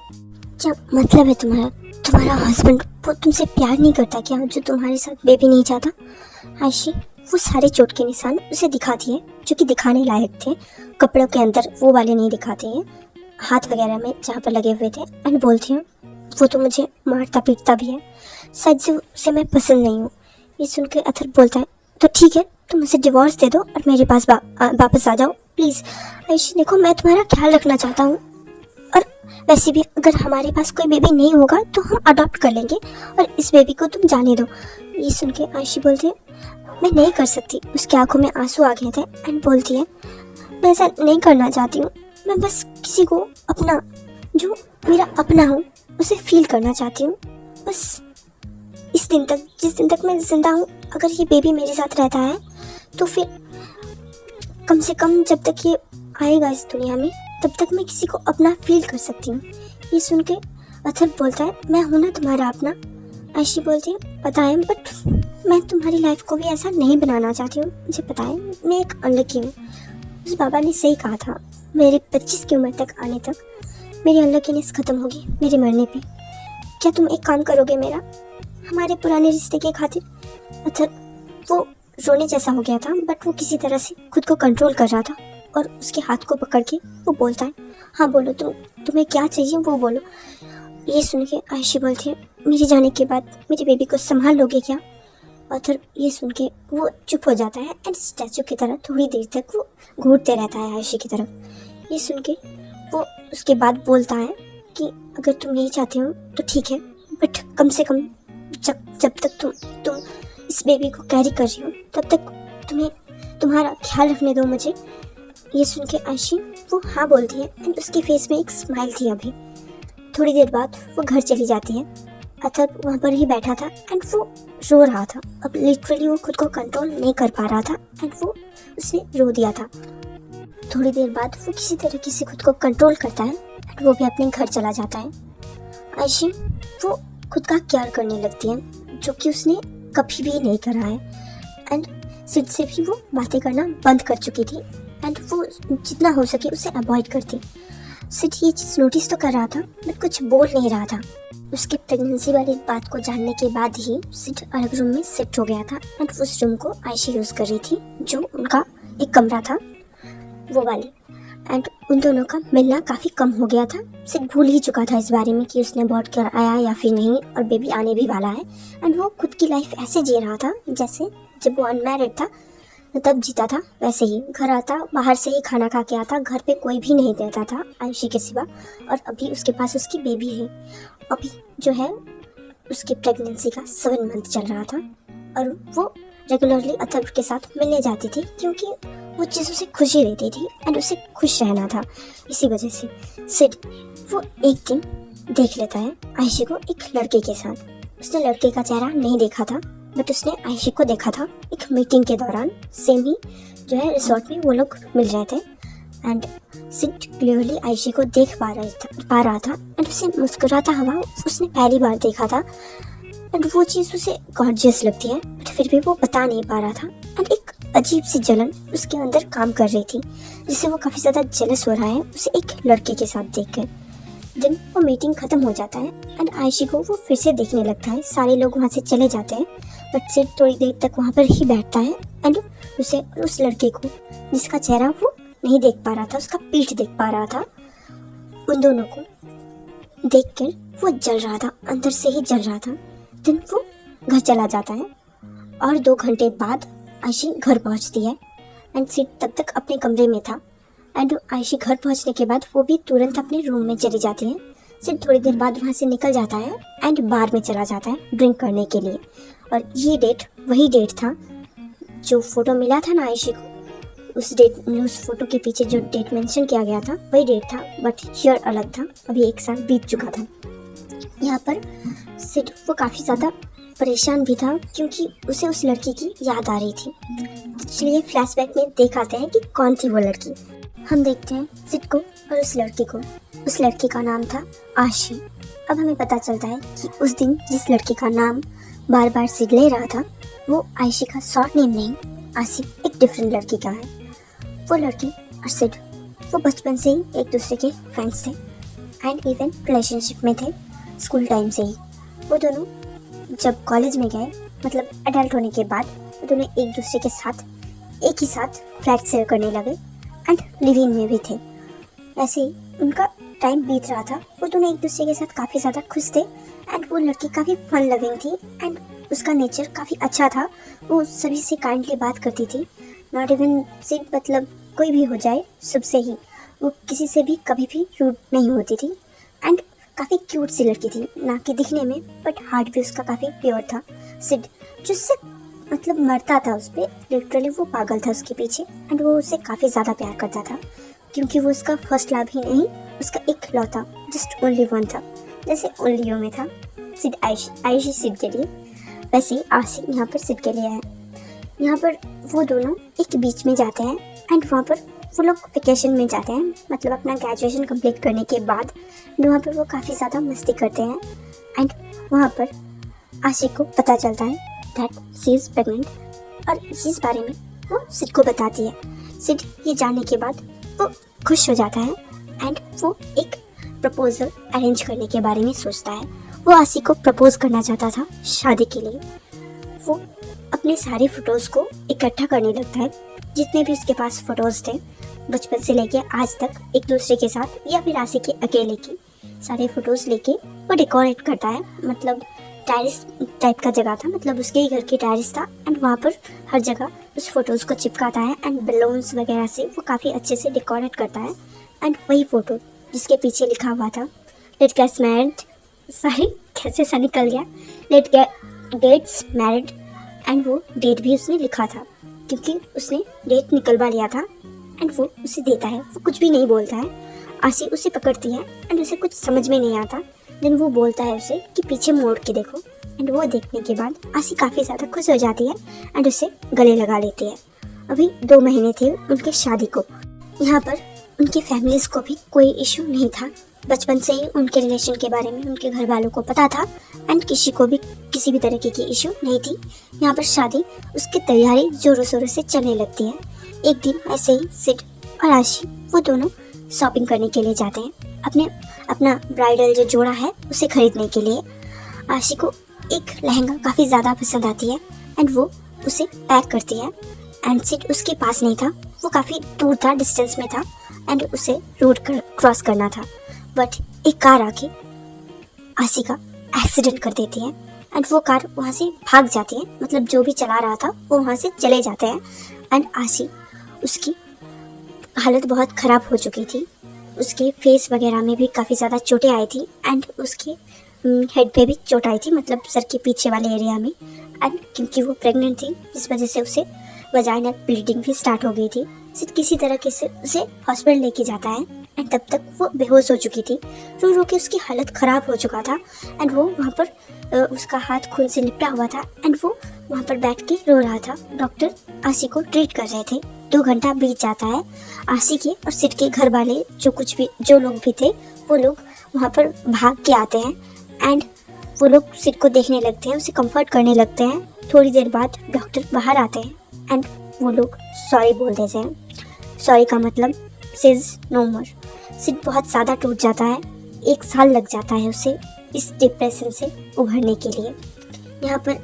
क्या मतलब है तुम्हारा हस्बैंड वो तुमसे प्यार नहीं करता क्या, जो तुम्हारे साथ बेबी नहीं चाहता। आयशी वो सारे चोट के निशान उसे दिखाती है जो कि दिखाने लायक थे, कपड़ों के अंदर वो वाले नहीं दिखाते हैं, हाथ वगैरह में जहाँ पर लगे हुए थे। एंड बोलती हूँ वो तो मुझे मारता पीटता भी है, शायद से उसे मैं पसंद नहीं हूँ। ये सुन के अथर्व बोलता है, तो ठीक है तुम मुझे डिवोर्स दे दो और मेरे पास वापस आ जाओ प्लीज़। आयशी देखो मैं तुम्हारा ख्याल रखना चाहता हूँ, और वैसे भी अगर हमारे पास कोई बेबी नहीं होगा तो हम अडॉप्ट कर लेंगे और इस बेबी को तुम जाने दो। ये सुन के आयशी बोलती है, मैं नहीं कर सकती। उसकी आंखों में आंसू आ गए थे एंड बोलती है, मैं ऐसा नहीं करना चाहती हूँ, मैं बस किसी को अपना जो मेरा अपना हो उसे फील करना चाहती हूँ। बस इस दिन तक, जिस दिन तक मैं जिंदा हूँ, अगर ये बेबी मेरे साथ रहता है तो फिर कम से कम जब तक ये आएगा इस दुनिया में तब तक मैं किसी को अपना फील कर सकती हूँ। ये सुन के अथर्व बोलता है, मैं हूँ ना तुम्हारा अपना। आयशी बोलती है, पता है बट मैं तुम्हारी लाइफ को भी ऐसा नहीं बनाना चाहती हूँ, मुझे पता है मैं एक अनलकी हूँ। उस बाबा ने सही कहा था, मेरे 25 की उम्र तक आने तक मेरी अनलकीनेस ख़त्म होगी मेरे मरने पे। क्या तुम एक काम करोगे मेरा, हमारे पुराने रिश्ते के खातिर। अथर्व वो रोने जैसा हो गया था बट वो किसी तरह से खुद को कंट्रोल कर रहा था और उसके हाथ को पकड़ के वो बोलता है, हाँ बोलो तुम्हें क्या चाहिए वो बोलो। ये सुन के आयशी बोलती है, मेरे जाने के बाद मेरे बेबी को संभाल लोगे क्या। अथर्व ये सुन के वो चुप हो जाता है एंड स्टैचू की तरह थोड़ी देर तक वो घूरते रहता है आयशी की तरफ। ये सुन के वो उसके बाद बोलता है कि अगर तुम नहीं चाहते हो तो ठीक है, बट कम से कम जब तक तुम इस बेबी को कैरी कर रही हो तब तक तुम्हारा ख्याल रखने दो मुझे। ये सुन के आयशी वो हाँ बोलती है एंड उसके फेस में एक स्माइल थी। अभी थोड़ी देर बाद वो घर चली जाती है। अथर्व वहाँ पर ही बैठा था एंड वो रो रहा था। अब लिटरली वो खुद को कंट्रोल नहीं कर पा रहा था एंड वो उसने रो दिया था। थोड़ी देर बाद वो किसी तरीके से खुद को कंट्रोल करता है एंड वो भी अपने घर चला जाता है। आयशी वो खुद का केयर करने लगती है जो कि उसने कभी भी नहीं करा है एंड सिड से भी वो बातें करना बंद कर चुकी थी एंड वो जितना हो सके उसे अवॉइड करती। सिड ये चीज़ नोटिस तो कर रहा था बट कुछ बोल नहीं रहा था। उसके प्रेगनेंसी वाली बात को जानने के बाद ही सिड अलग रूम में शिफ्ट हो गया था एंड उस रूम को आयशी यूज़ कर रही थी जो उनका एक कमरा था वो वाली। एंड उन दोनों का मिलना काफ़ी कम हो गया था। सिड भूल ही चुका था इस बारे में कि उसने अबॉर्ट कर आया या फिर नहीं और बेबी आने भी वाला है। एंड वो खुद की लाइफ ऐसे जी रहा था जैसे जब वो अनमैरिड था तब जीता था वैसे ही। घर आता, बाहर से ही खाना खा के आता, घर पे कोई भी नहीं देता था आयशी के सिवा। और अभी उसके पास उसकी बेबी है। अभी जो है उसकी प्रेगनेंसी का 7 मंथ चल रहा था और वो रेगुलरली अथर्व के साथ मिलने जाती थी क्योंकि वो चीज़ उसे खुशी देती थी एंड उसे खुश रहना था। इसी वजह से सिड वो एक दिन देख लेता है आयशी को एक लड़के के साथ। उसने लड़के का चेहरा नहीं देखा था बट उसने आयशी को देखा था एक मीटिंग के दौरान, सेम ही जो है रिसोर्ट में वो लोग मिल रहे थे एंड सिड क्लियरली आयशी को देख पा रहा था एंड उसे मुस्कुराता हुआ उसने पहली बार देखा था एंड वो चीज़ उसे गॉर्जियस लगती है बट फिर भी वो बता नहीं पा रहा था एंड एक अजीब सी जलन उसके अंदर काम कर रही थी जिससे वो काफ़ी ज़्यादा जेलस हो रहा है उसे एक लड़के के साथ देखकर। दिन वो मीटिंग ख़त्म हो जाता है एंड आयशी को वो फिर से देखने लगता है। सारे लोग वहाँ से चले जाते हैं बट सिड थोड़ी देर तक वहाँ पर ही बैठता है एंड उसे उस लड़के को जिसका चेहरा वो नहीं देख पा रहा था, उसका पीठ देख पा रहा था, उन दोनों को देखकर वो जल रहा था, अंदर से ही जल रहा था। दिन वो घर चला जाता है और 2 घंटे बाद आयशी घर पहुंचती है एंड सिड तब तक अपने कमरे में था एंड आयशी घर पहुंचने के बाद वो भी तुरंत अपने रूम में चली जाती है। सिड थोड़ी देर बाद वहाँ से निकल जाता है एंड बार में चला जाता है ड्रिंक करने के लिए। और ये डेट वही डेट था जो फोटो मिला था ना आयशी को, उस फोटो के पीछे जो डेट मेंशन किया गया था वही डेट था बट ईयर अलग था। अभी 1 साल बीत चुका था। यहाँ पर सिड वो काफ़ी ज़्यादा परेशान भी था क्योंकि उसे उस लड़की की याद आ रही थी। चलिए फ्लैशबैक में दिखाते हैं कि कौन थी वो लड़की। हम देखते हैं सिड को और उस लड़की को। उस लड़की का नाम था आशी। अब हमें पता चलता है कि उस दिन जिस लड़की का नाम बार बार सिड ले रहा था वो आयशी का शॉर्ट नेम नहीं, आशी एक डिफरेंट लड़की का है। वो लड़की और सिड वो बचपन से ही एक दूसरे के फ्रेंड्स थे एंड इवन रिलेशनशिप में थे स्कूल टाइम से ही। वो दोनों जब कॉलेज में गए मतलब एडल्ट होने के बाद वो दोनों एक दूसरे के साथ एक ही साथ फ्लैट शेयर करने लगे एंड लिविंग में भी थे। ऐसे ही उनका टाइम बीत रहा था। वो दोनों एक दूसरे के साथ काफ़ी ज़्यादा खुश थे एंड वो लड़की काफ़ी फन लविंग थी एंड उसका नेचर काफ़ी अच्छा था। वो सभी से काइंडली बात करती थी, नॉट इवन सिड, मतलब कोई भी हो जाए सबसे ही वो किसी से भी कभी भी रूड नहीं होती थी एंड काफ़ी क्यूट सी लड़की थी, ना कि दिखने में बट हार्ट भी उसका काफ़ी प्योर था। सिड जिससे मतलब मरता था उस पर, लिटरली वो पागल था उसके पीछे एंड वो उसे काफ़ी ज़्यादा प्यार करता था क्योंकि वो उसका फर्स्ट लव ही नहीं, उसका एक लौता जस्ट ओनली वन था। जैसे ओनली में था सिड आयशी सिड के लिए, वैसे ही आशी यहाँ पर सिड के लिए है। यहाँ पर वो दोनों एक बीच में जाते हैं एंड वहाँ पर वो लोग वेकेशन में जाते हैं, मतलब अपना ग्रेजुएशन कंप्लीट करने के बाद वहाँ पर वो काफ़ी ज़्यादा मस्ती करते हैं एंड वहाँ पर आशी को पता चलता है दैट शी इज़ प्रेग्नेंट और इस बारे में वो सिड को बताती है। सिड ये जानने के बाद वो खुश हो जाता है एंड वो एक प्रपोजल अरेंज करने के बारे में सोचता है। वो आशी को प्रपोज करना चाहता था शादी के लिए। वो अपने सारे फ़ोटोज़ को इकट्ठा करने लगता है, जितने भी उसके पास फ़ोटोज़ थे बचपन से लेके आज तक एक दूसरे के साथ या फिर आशी के अकेले की सारे फ़ोटोज़ लेके वो डेकोरेट करता है। मतलब टेरेस टाइप का जगह था, मतलब उसके ही घर की टेरेस था एंड वहाँ पर हर जगह उस फोटोज़ को चिपकाता है एंड बलून्स वगैरह से वो काफ़ी अच्छे से डेकोरेट करता है। एंड वही फ़ोटो जिसके पीछे लिखा हुआ था लेट गेट्स मैरिड, सॉरी कैसे सा निकल गया, लेट गेट्स मैरिड, एंड वो डेट भी उसने लिखा था क्योंकि उसने डेट निकलवा लिया था एंड वो उसे देता है। वो कुछ भी नहीं बोलता है। आशी उसे पकड़ती है एंड उसे कुछ समझ में नहीं आता। देन वो बोलता है उसे कि पीछे मोड़ के देखो एंड वो देखने के बाद आशी काफ़ी ज़्यादा खुश हो जाती है एंड उसे गले लगा लेती है। अभी 2 महीने थे उनके शादी को। यहाँ पर उनकी फैमिलीज़ को भी कोई इशू नहीं था। बचपन से ही उनके रिलेशन के बारे में उनके घर वालों को पता था एंड किसी को भी किसी भी तरीके की इशू नहीं थी। यहाँ पर शादी उसकी तैयारी जोरों शोरों से चलने लगती है। एक दिन ऐसे ही सिड और आशी वो दोनों शॉपिंग करने के लिए जाते हैं अपना ब्राइडल जो जोड़ा है उसे खरीदने के लिए। आशी को एक लहंगा काफ़ी ज़्यादा पसंद आती है एंड वो उसे पैक करती है एंड सिड उसके पास नहीं था, वो काफ़ी दूर था, डिस्टेंस में था एंड उसे रोड क्रॉस करना था। बट एक कार आके आशी का एक्सीडेंट कर देती है एंड वो कार वहाँ से भाग जाती है, मतलब जो भी चला रहा था वो वहाँ से चले जाते हैं एंड आशी उसकी हालत बहुत ख़राब हो चुकी थी। उसके फेस वगैरह में भी काफ़ी ज़्यादा चोटें आई थी एंड उसके हेड पे भी चोट आई थी, मतलब सर के पीछे वाले एरिया में। एंड क्योंकि वो प्रेग्नेंट थी जिस वजह से उसे वजाइनल ब्लीडिंग भी स्टार्ट हो गई थी। सिर्फ किसी तरह से उसे हॉस्पिटल लेके जाता है एंड तब तक वो बेहोश हो चुकी थी। रो रो के उसकी हालत ख़राब हो चुका था एंड वो वहाँ पर उसका हाथ खून से लिपटा हुआ था एंड वो वहाँ पर बैठ के रो रहा था। डॉक्टर आशी को ट्रीट कर रहे थे। 2 घंटा बीत जाता है। आशी के और सिड के घर वाले जो लोग भी थे वो लोग वहाँ पर भाग के आते हैं एंड वो लोग सिड को देखने लगते हैं, उसे कंफर्ट करने लगते हैं। थोड़ी देर बाद डॉक्टर बाहर आते हैं एंड वो लोग सॉरी बोल देते हैं। सॉरी का मतलब सेज नो मोर। सिड बहुत ज़्यादा टूट जाता है। 1 साल लग जाता है उसे इस डिप्रेशन से उभरने के लिए। यहाँ पर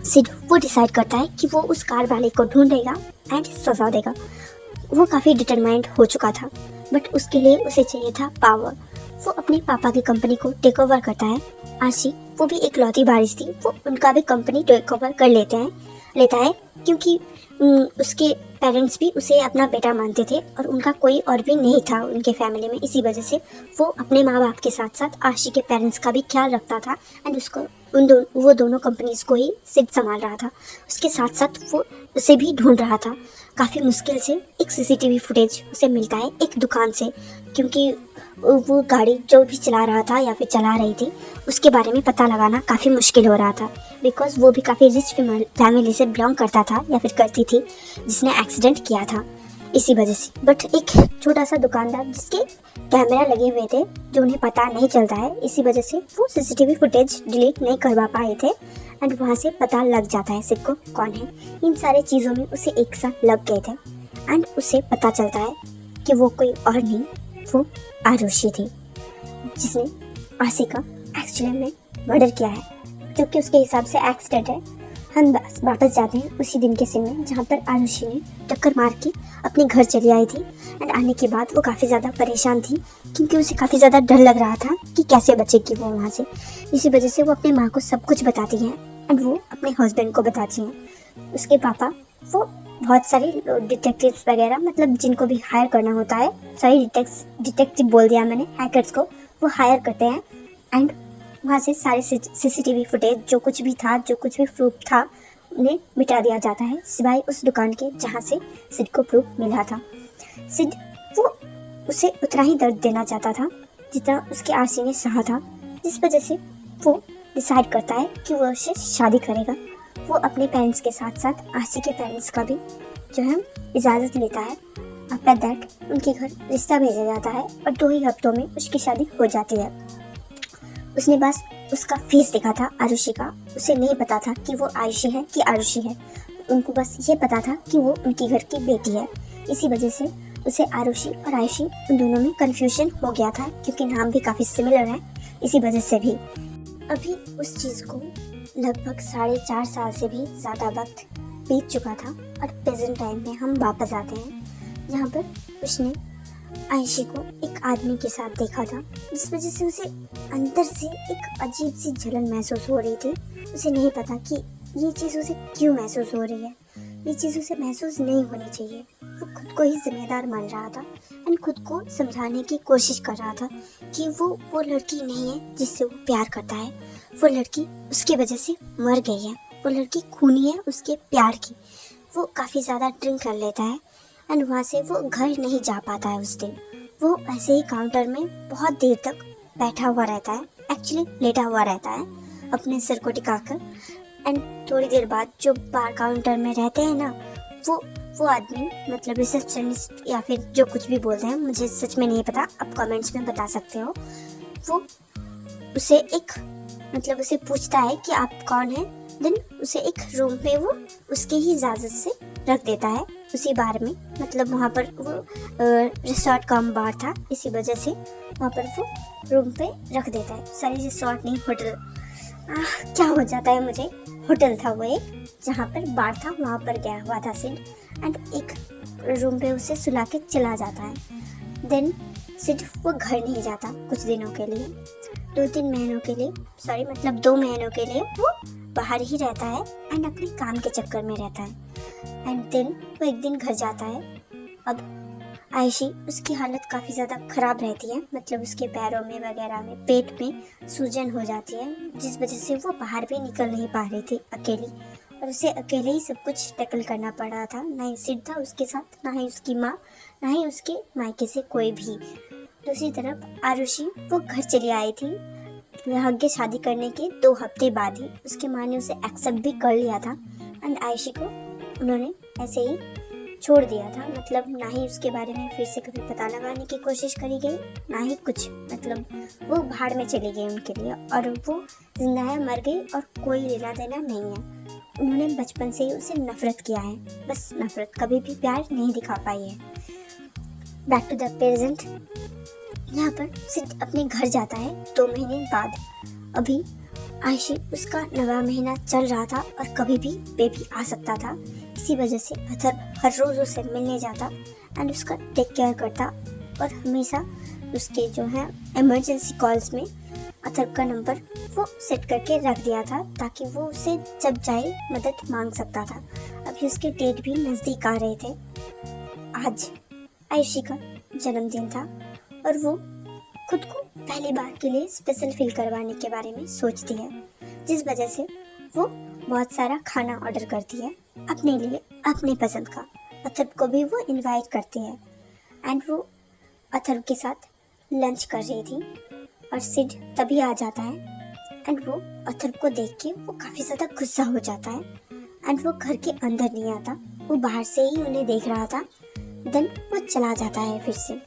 सिड वो डिसाइड करता है कि वो उस कार वाले को ढूंढेगा एंड सजा देगा। वो काफ़ी डिटरमाइंड हो चुका था बट उसके लिए उसे चाहिए था पावर। वो अपने पापा की कंपनी को टेक ओवर करता है। आशी वो भी एक लौती बारिश थी, वो उनका भी कंपनी टेक ओवर कर लेता है क्योंकि उसके पेरेंट्स भी उसे अपना बेटा मानते थे और उनका कोई और भी नहीं था उनके फैमिली में। इसी वजह से वो अपने माँ बाप के साथ साथ आशी के पेरेंट्स का भी ख्याल रखता था एंड उसको वो दोनों कंपनीज को ही सिड संभाल रहा था। उसके साथ साथ वो उसे भी ढूंढ रहा था। काफ़ी मुश्किल से एक सीसीटीवी फुटेज उसे मिलता है एक दुकान से, क्योंकि वो गाड़ी जो भी चला रहा था या फिर चला रही थी उसके बारे में पता लगाना काफ़ी मुश्किल हो रहा था बिकॉज वो भी काफ़ी रिच फैमिली से बिलोंग करता था या फिर करती थी जिसने एक्सीडेंट किया था इसी वजह से। बट एक छोटा सा दुकानदार जिसके कैमरा लगे हुए थे जो उन्हें पता नहीं चलता है, इसी वजह से वो सीसीटीवी फुटेज डिलीट नहीं करवा पाए थे एंड वहाँ से पता लग जाता है सिड को कौन है। इन सारे चीज़ों में उसे एक साथ लग गए थे एंड उसे पता चलता है कि वो कोई और नहीं, वो आरुषि थी जिसने आशी का एक्चुअली में मर्डर किया है, क्योंकि उसके हिसाब से एक्सीडेंट है। हम वापस जाते हैं उसी दिन के सीन में जहाँ पर आरुषि ने टक्कर मार के अपने घर चली आई थी एंड आने के बाद वो काफ़ी ज़्यादा परेशान थी क्योंकि उसे काफ़ी ज़्यादा डर लग रहा था कि कैसे बचेगी वो वहाँ से। इसी वजह से वो अपनी माँ को सब कुछ बताती हैं एंड वो अपने हस्बैंड को बताती हैं। उसके पापा वो बहुत सारे डिटेक्टिव्स वगैरह मतलब जिनको भी हायर करना होता है, सॉरी डिटेक्टिव बोल दिया मैंने, हैकर्स को वो हायर करते हैं एंड वहाँ से सारे सीसीटीवी फुटेज जो कुछ भी प्रूफ था उन्हें मिटा दिया जाता है सिवाय उस दुकान के जहाँ से सिड को प्रूफ मिला था। सिड वो उसे उतना ही दर्द देना चाहता था जितना उसके आशी ने सहा था, जिस वजह से वो डिसाइड करता है कि वो उससे शादी करेगा। वो अपने पेरेंट्स के साथ साथ आशी के पेरेंट्स का भी जो है इजाज़त लेता है। आफ्टर दैट उनके घर रिश्ता भेजा जाता है और 2 ही हफ्तों में उसकी शादी हो जाती है। उसने बस उसका फेस देखा था आरुषि का, उसे नहीं पता था कि वो आयुषी है कि आरुषि है। उनको बस ये पता था कि वो उनकी घर की बेटी है। इसी वजह से उसे आरुषि और आयुषी उन दोनों में कन्फ्यूजन हो गया था क्योंकि नाम भी काफ़ी सिमिलर है। इसी वजह से भी अभी उस चीज़ को लगभग 4.5 साल से भी ज़्यादा वक्त बीत चुका था और प्रेजेंट टाइम में हम वापस आते हैं जहाँ पर उसने आयुषी को एक आदमी के साथ देखा था, जिस वजह से उसे अंदर से एक अजीब सी जलन महसूस हो रही थी। उसे नहीं पता कि ये चीज़ उसे क्यों महसूस हो रही है, ये चीज़ उसे महसूस नहीं होनी चाहिए। वो खुद को ही जिम्मेदार मान रहा था एंड खुद को समझाने की कोशिश कर रहा था कि वो लड़की नहीं है जिससे वो प्यार करता है, वो लड़की उसकी वजह से मर गई है, वो लड़की खूनी है उसके प्यार की। वो काफ़ी ज़्यादा ड्रिंक कर लेता है एंड वहाँ से वो घर नहीं जा पाता है उस दिन। वो ऐसे ही काउंटर में बहुत देर तक बैठा हुआ रहता है, एक्चुअली लेटा हुआ रहता है अपने सिर को टिकाकर। एंड थोड़ी देर बाद जो बार काउंटर में रहते हैं ना, वो आदमी मतलब रिसेप्शनिस्ट या फिर जो कुछ भी बोलते हैं, मुझे सच में नहीं पता, आप कमेंट्स में बता सकते हो। वो उसे पूछता है कि आप कौन हैं। देन उसे एक रूम में वो उसके ही इजाज़त से रख देता है उसी बार में, मतलब वहाँ पर वो रिसोर्ट कम बार था, इसी वजह से वहाँ पर वो रूम पे रख देता है। सॉरी रिसोर्ट नहीं, होटल, क्या हो जाता है मुझे, होटल था वो एक जहाँ पर बार था, वहाँ पर गया हुआ था सिड एंड एक रूम पे उसे सुला के चला जाता है। देन सिड वो घर नहीं जाता कुछ दिनों के लिए, 2 महीनों के लिए, सॉरी मतलब 2 महीनों के लिए वो बाहर ही रहता है एंड अपने काम के चक्कर में रहता है। एंड देन वो एक दिन घर जाता है। अब आयुषी उसकी हालत काफ़ी ज़्यादा ख़राब रहती है, मतलब उसके पैरों में वगैरह में, पेट में सूजन हो जाती है, जिस वजह से वो बाहर भी निकल नहीं पा रही थी अकेली और उसे अकेले ही सब कुछ टैकल करना पड़ रहा था। ना ही सिड था उसके साथ, ना ही उसकी माँ, ना ही उसके मायके से कोई भी। दूसरी तरफ आरुषि वो घर चली आई थी भाग्य शादी करने के 2 हफ्ते बाद ही। उसकी माँ ने उसे एक्सेप्ट भी कर लिया था एंड आयुषी को उन्होंने ऐसे ही छोड़ दिया था। मतलब ना ही उसके बारे में फिर से कभी पता लगाने की कोशिश करी गई, ना ही कुछ। मतलब वो भाड़ में चली गई उनके लिए, और वो जिंदा है मर गई और कोई लेना देना नहीं है। उन्होंने बचपन से ही उसे नफरत किया है, बस नफरत, कभी भी प्यार नहीं दिखा पाई है। Back to the present. यहाँ पर सिड अपने घर जाता है 2 महीने बाद। अभी आयुषी उसका 9वां महीना चल रहा था और कभी भी बेबी आ सकता था। इसी वजह से अथर्व हर रोज उसे मिलने जाता एंड उसका टेक केयर करता, और हमेशा उसके जो है इमरजेंसी कॉल्स में अथर्व का नंबर वो सेट करके रख दिया था, ताकि वो उसे जब चाहे मदद मांग सकता था। अभी उसके डेट भी नज़दीक आ रहे थे। आज आयुषी का जन्मदिन था और वो खुद को पहली बार के लिए स्पेशल फील करवाने के बारे में सोचती है, जिस वजह से वो बहुत सारा खाना ऑर्डर करती है अपने लिए, अपने पसंद का। अथर्व को भी वो इनवाइट करती है एंड वो अथर्व के साथ लंच कर रही थी और सिड तभी आ जाता है एंड वो अथर्व को देख के वो काफ़ी ज़्यादा गुस्सा हो जाता है एंड वो घर के अंदर नहीं आता, वो बाहर से ही उन्हें देख रहा था। देन वो चला जाता है फिर से।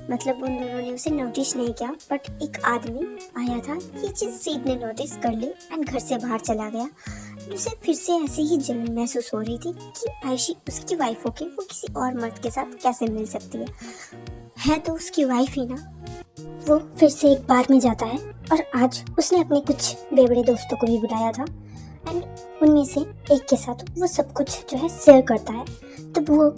मतलब उन दोनों ने उसे नोटिस नहीं किया, बट एक आदमी आया था, ये चीज़ सिड ने नोटिस कर ली एंड घर से बाहर चला गया। उसे फिर से ऐसे ही जलन महसूस हो रही थी कि आयुषी उसकी वाइफ होके वो किसी और मर्द के साथ कैसे मिल सकती है तो उसकी वाइफ ही ना। वो फिर से एक बार में जाता है और आज उसने अपने कुछ बेवड़े दोस्तों को भी बुलाया था एंड उनमें से एक के साथ वो सब कुछ जो है शेयर करता है। तब वो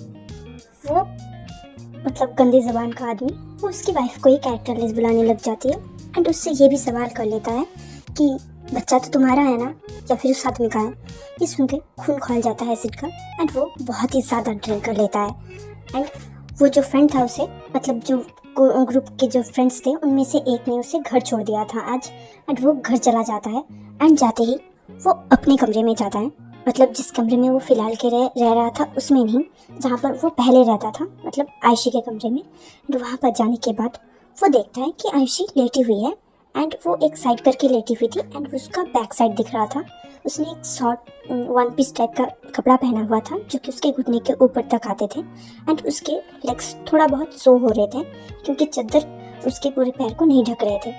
मतलब गंदी जबान का आदमी वो उसकी वाइफ को ही कैरेक्टरलेस बुलाने लग जाती है एंड उससे ये भी सवाल कर लेता है कि बच्चा तो तुम्हारा है ना, या फिर उस आदमी का है। ये सुन के खून खौल जाता है सिड का एंड वो बहुत ही ज़्यादा ड्रिंक कर लेता है एंड वो जो फ्रेंड था उसे, मतलब जो ग्रुप के जो फ्रेंड्स थे उनमें से एक ने उसे घर छोड़ दिया था आज एंड वो घर चला जाता है एंड जाते ही वो अपने कमरे में जाता है। मतलब जिस कमरे में वो फिलहाल के रह रहा था उसमें नहीं, जहाँ पर वो पहले रहता था, मतलब आयुषी के कमरे में। एंड वहाँ पर जाने के बाद वो देखता है कि आयुषी लेटी हुई है एंड वो एक साइड करके लेटी हुई थी एंड उसका बैक साइड दिख रहा था। उसने एक शॉर्ट 1 पीस टाइप का कपड़ा पहना हुआ था जो कि उसके घुटने के ऊपर तक आते थे एंड उसके लेग्स थोड़ा बहुत शो हो रहे थे क्योंकि चादर उसके पूरे पैर को नहीं ढक रहे थे,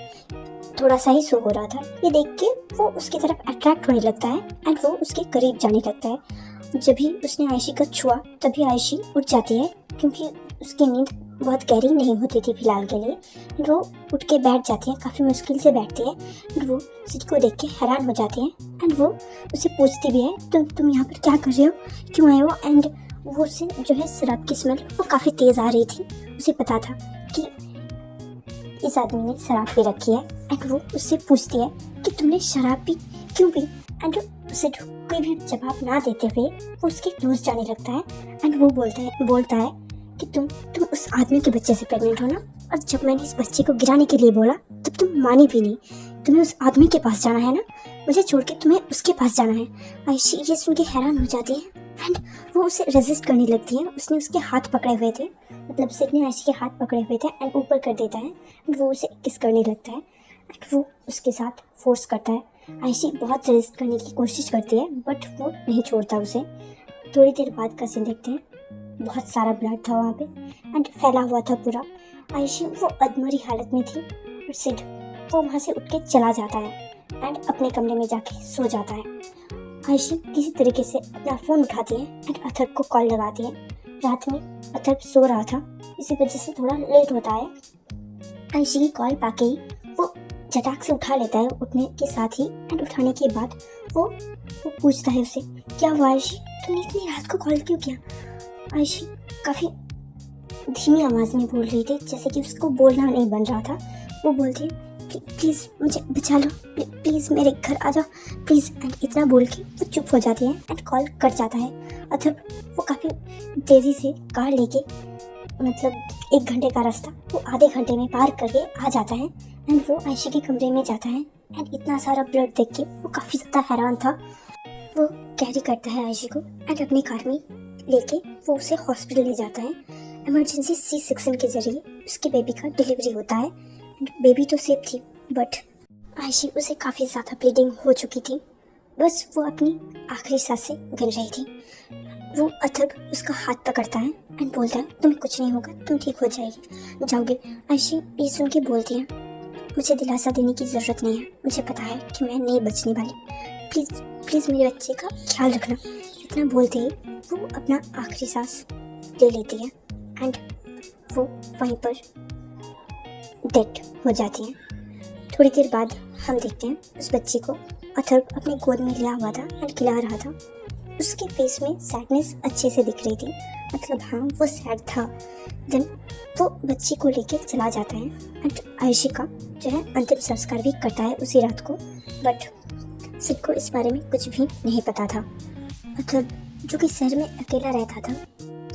थोड़ा सा ही शो हो रहा था। ये देख के वो उसकी तरफ अट्रैक्ट होने लगता है एंड वो उसके करीब जाने लगता है। जब भी उसने आयुषी को छुआ तभी आयुषी उठ जाती है क्योंकि उसकी नींद बहुत गहरी नहीं होती थी फिलहाल के लिए। वो उठ के बैठ जाती है, काफ़ी मुश्किल से बैठती है एंड वो सिड को देख के हैरान हो जाती है एंड वो उसे पूछती भी है तुम यहाँ पर क्या कर रहे हो, क्यों आए हो। एंड वो उसे जो है शराब की स्मेल वो काफ़ी तेज़ आ रही थी। उसे पता था कि इस आदमी ने शराब पी रखी है एंड वो उससे पूछती है कि तुमने शराब पी, क्यों पी। एंड उसे कोई भी जवाब ना देते हुए वो उसके क्लोज जाने लगता है एंड वो बोलता है कि तुम उस आदमी के बच्चे से प्रेग्नेंट हो ना, और जब मैंने इस बच्चे को गिराने के लिए बोला तब तुम मानी भी नहीं। तुम्हें उस आदमी के पास जाना है ना, मुझे छोड़ के तुम्हें उसके पास जाना है। आयुषी ये सुन के हैरान हो जाती है एंड वो उसे रेजिस्ट करने लगती है। उसने उसके हाथ पकड़े हुए थे, मतलब सिड ने आयुषी के हाथ पकड़े हुए थे एंड ऊपर कर देता है एंड वो उसे किस करने लगता है एंड वो उसके साथ फोर्स करता है। आयुषी बहुत रेजिस्ट करने की कोशिश करती है बट वो नहीं छोड़ता उसे। थोड़ी देर बाद का सीन देखते हैं। बहुत सारा ब्लड था वहाँ पे एंड फैला हुआ था पूरा। आयुषी वो अधमरी हालत में थी और सिड वो वहाँ से उठ के चला जाता है एंड अपने कमरे में जाके सो जाता है। आयुषी किसी तरीके से अपना फ़ोन उठाती है एंड अथर्व को कॉल लगाती है। रात में अथर्व सो रहा था, इसी वजह से थोड़ा लेट होता है। आयुषी की कॉल पाके ही वो झटाक से उठा लेता है उठने के साथ ही एंड उठाने के बाद वो पूछता है उसे, क्या हुआ आयुषी, तुमने इतनी रात को कॉल क्यों किया। आयुषी काफ़ी धीमी आवाज़ में बोल रही थी, जैसे कि उसको बोलना नहीं बन रहा था। वो बोलती है प्लीज़ मुझे बचा लो, प्लीज़ मेरे घर आ जाओ प्लीज़। एंड इतना बोल के वो चुप हो जाती है एंड कॉल कट जाता है। अथर्व वो काफ़ी तेज़ी से कार लेके, मतलब 1 घंटे का रास्ता वो आधे घंटे में पार करके आ जाता है एंड वो आयुषी के कमरे में जाता है एंड इतना सारा ब्लड देख के वो काफ़ी ज़्यादा हैरान था। वो कैरी करता है आयशी को एंड अपनी कार में लेके वो उसे हॉस्पिटल ले जाता है। इमरजेंसी सी सेक्शन के जरिए उसके बेबी का डिलीवरी होता है। बेबी तो सेफ थी बट आयशी उसे काफ़ी ज़्यादा ब्लीडिंग हो चुकी थी। बस वो अपनी आखिरी सांसें गिन रही थी। वो अथर्व उसका हाथ पकड़ता है एंड बोलता है तुम्हें कुछ नहीं होगा, तुम ठीक हो जाओगे। आयशी ये सुन के बोलती है मुझे दिलासा देने की ज़रूरत नहीं है, मुझे पता है कि मैं नहीं बचने वाली, प्लीज़ प्लीज़ मेरे बच्चे का ख्याल रखना। इतना बोलते ही वो अपना आखिरी सांस ले लेती है एंड वो वहीं पर डेड हो जाती है। थोड़ी देर बाद हम देखते हैं उस बच्चे को अथर्व अपनी गोद में लिया हुआ था एंड खिला रहा था। उसके फेस में सैडनेस अच्छे से दिख रही थी, मतलब हाँ वो सैड था। देन वो बच्ची को लेके चला जाता है एंड आयशी का जो है अंतिम संस्कार भी करता है उसी रात को। बट सिड को इस बारे में कुछ भी नहीं पता था। मतलब जो कि शहर में अकेला रहता था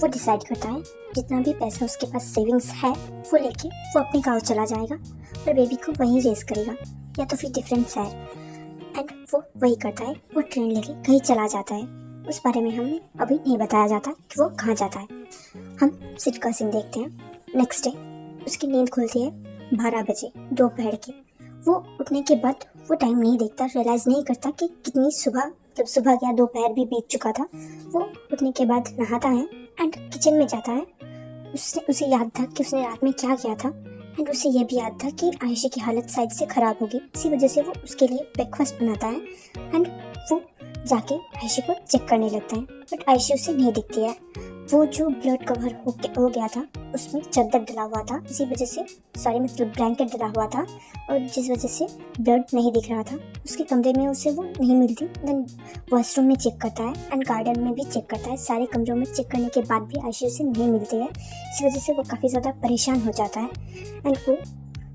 वो डिसाइड करता है जितना भी पैसा उसके पास सेविंग्स है वो लेके वो अपने गाँव चला जाएगा और बेबी को वहीं रेस करेगा या तो फिर डिफरेंट शहर। एंड वो वही करता है, वो ट्रेन लेके कहीं चला जाता है। उस बारे में हमें अभी नहीं बताया जाता कि वो कहाँ जाता है। हम सिड का सीन देखते हैं। नेक्स्ट डे उसकी नींद खुलती है 12 बजे दोपहर की। वो उठने के बाद वो टाइम नहीं देखता, रियलाइज़ नहीं करता कि कितनी सुबह, मतलब सुबह क्या दोपहर भी बीत चुका था। वो उठने के बाद नहाता है एंड किचन में जाता है। उसे याद था कि उसने रात में क्या किया था एंड उसे ये भी याद था कि आयशी की हालत साइड से ख़राब होगी। इसी वजह से वो उसके लिए ब्रेकफास्ट बनाता है एंड वो जाके आयशी को चेक करने लगता है। बट आयशी उसे नहीं दिखती है। वो जो ब्लड कवर हो गया था उसमें चादर डला हुआ था, इसी वजह से मतलब ब्लैंकेट डला हुआ था और जिस वजह से ब्लड नहीं दिख रहा था। उसके कमरे में उसे वो नहीं मिलती। देन वॉशरूम में चेक करता है एंड गार्डन में भी चेक करता है। सारे कमरों में चेक करने के बाद भी आयशी उसे नहीं मिलती है। इस वजह से वो काफ़ी ज़्यादा परेशान हो जाता है एंड वो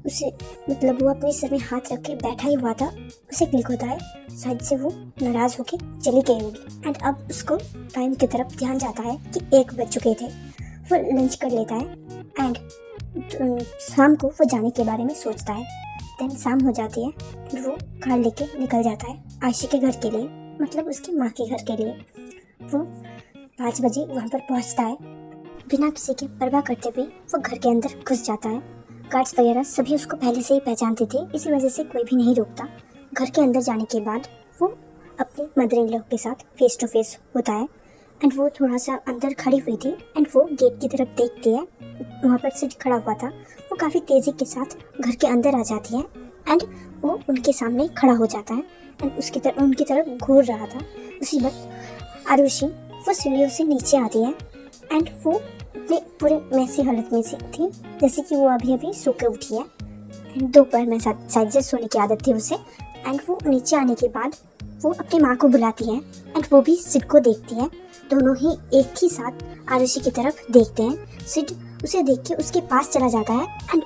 वो अपने सर में हाथ रख के बैठा ही हुआ था। उसे क्लिक होता है शायद से वो नाराज़ होके चली गई होगी एंड अब उसको टाइम की तरफ ध्यान जाता है कि 1 बज चुके थे। वो लंच कर लेता है एंड शाम को वो जाने के बारे में सोचता है। देन शाम हो जाती है एंड वो कार लेके निकल जाता है आयशी के घर के लिए, मतलब उसकी माँ के घर के लिए। वो 5 बजे वहाँ पर पहुँचता है। बिना किसी की परवाह करते हुए वो घर के अंदर घुस जाता है। गार्ड्स वगैरह सभी उसको पहले से ही पहचानते थे, इसी वजह से कोई भी नहीं रोकता। घर के अंदर जाने के बाद वो अपनी मदर इन लॉ के साथ फेस टू फेस होता है एंड वो थोड़ा सा अंदर खड़ी हुई थी एंड वो गेट की तरफ देखती है। वहाँ पर सिड खड़ा हुआ था। वो काफ़ी तेज़ी के साथ घर के अंदर आ जाती है एंड वो उनके सामने खड़ा हो जाता है एंड उनकी तरफ घूर रहा था। उसी वक्त आरुषि वो सीढ़ियों से नीचे आती है एंड वो अपने पूरे मैसी हालत में से थी, जैसे कि वो अभी सो के उठी है। दोपहर में शायद से सोने की आदत थी उसे। एंड वो नीचे आने के बाद वो अपनी माँ को बुलाती है एंड वो भी सिड को देखती है। दोनों ही एक ही साथ आरुषि की तरफ देखते हैं। सिड उसे देख के उसके पास चला जाता है एंड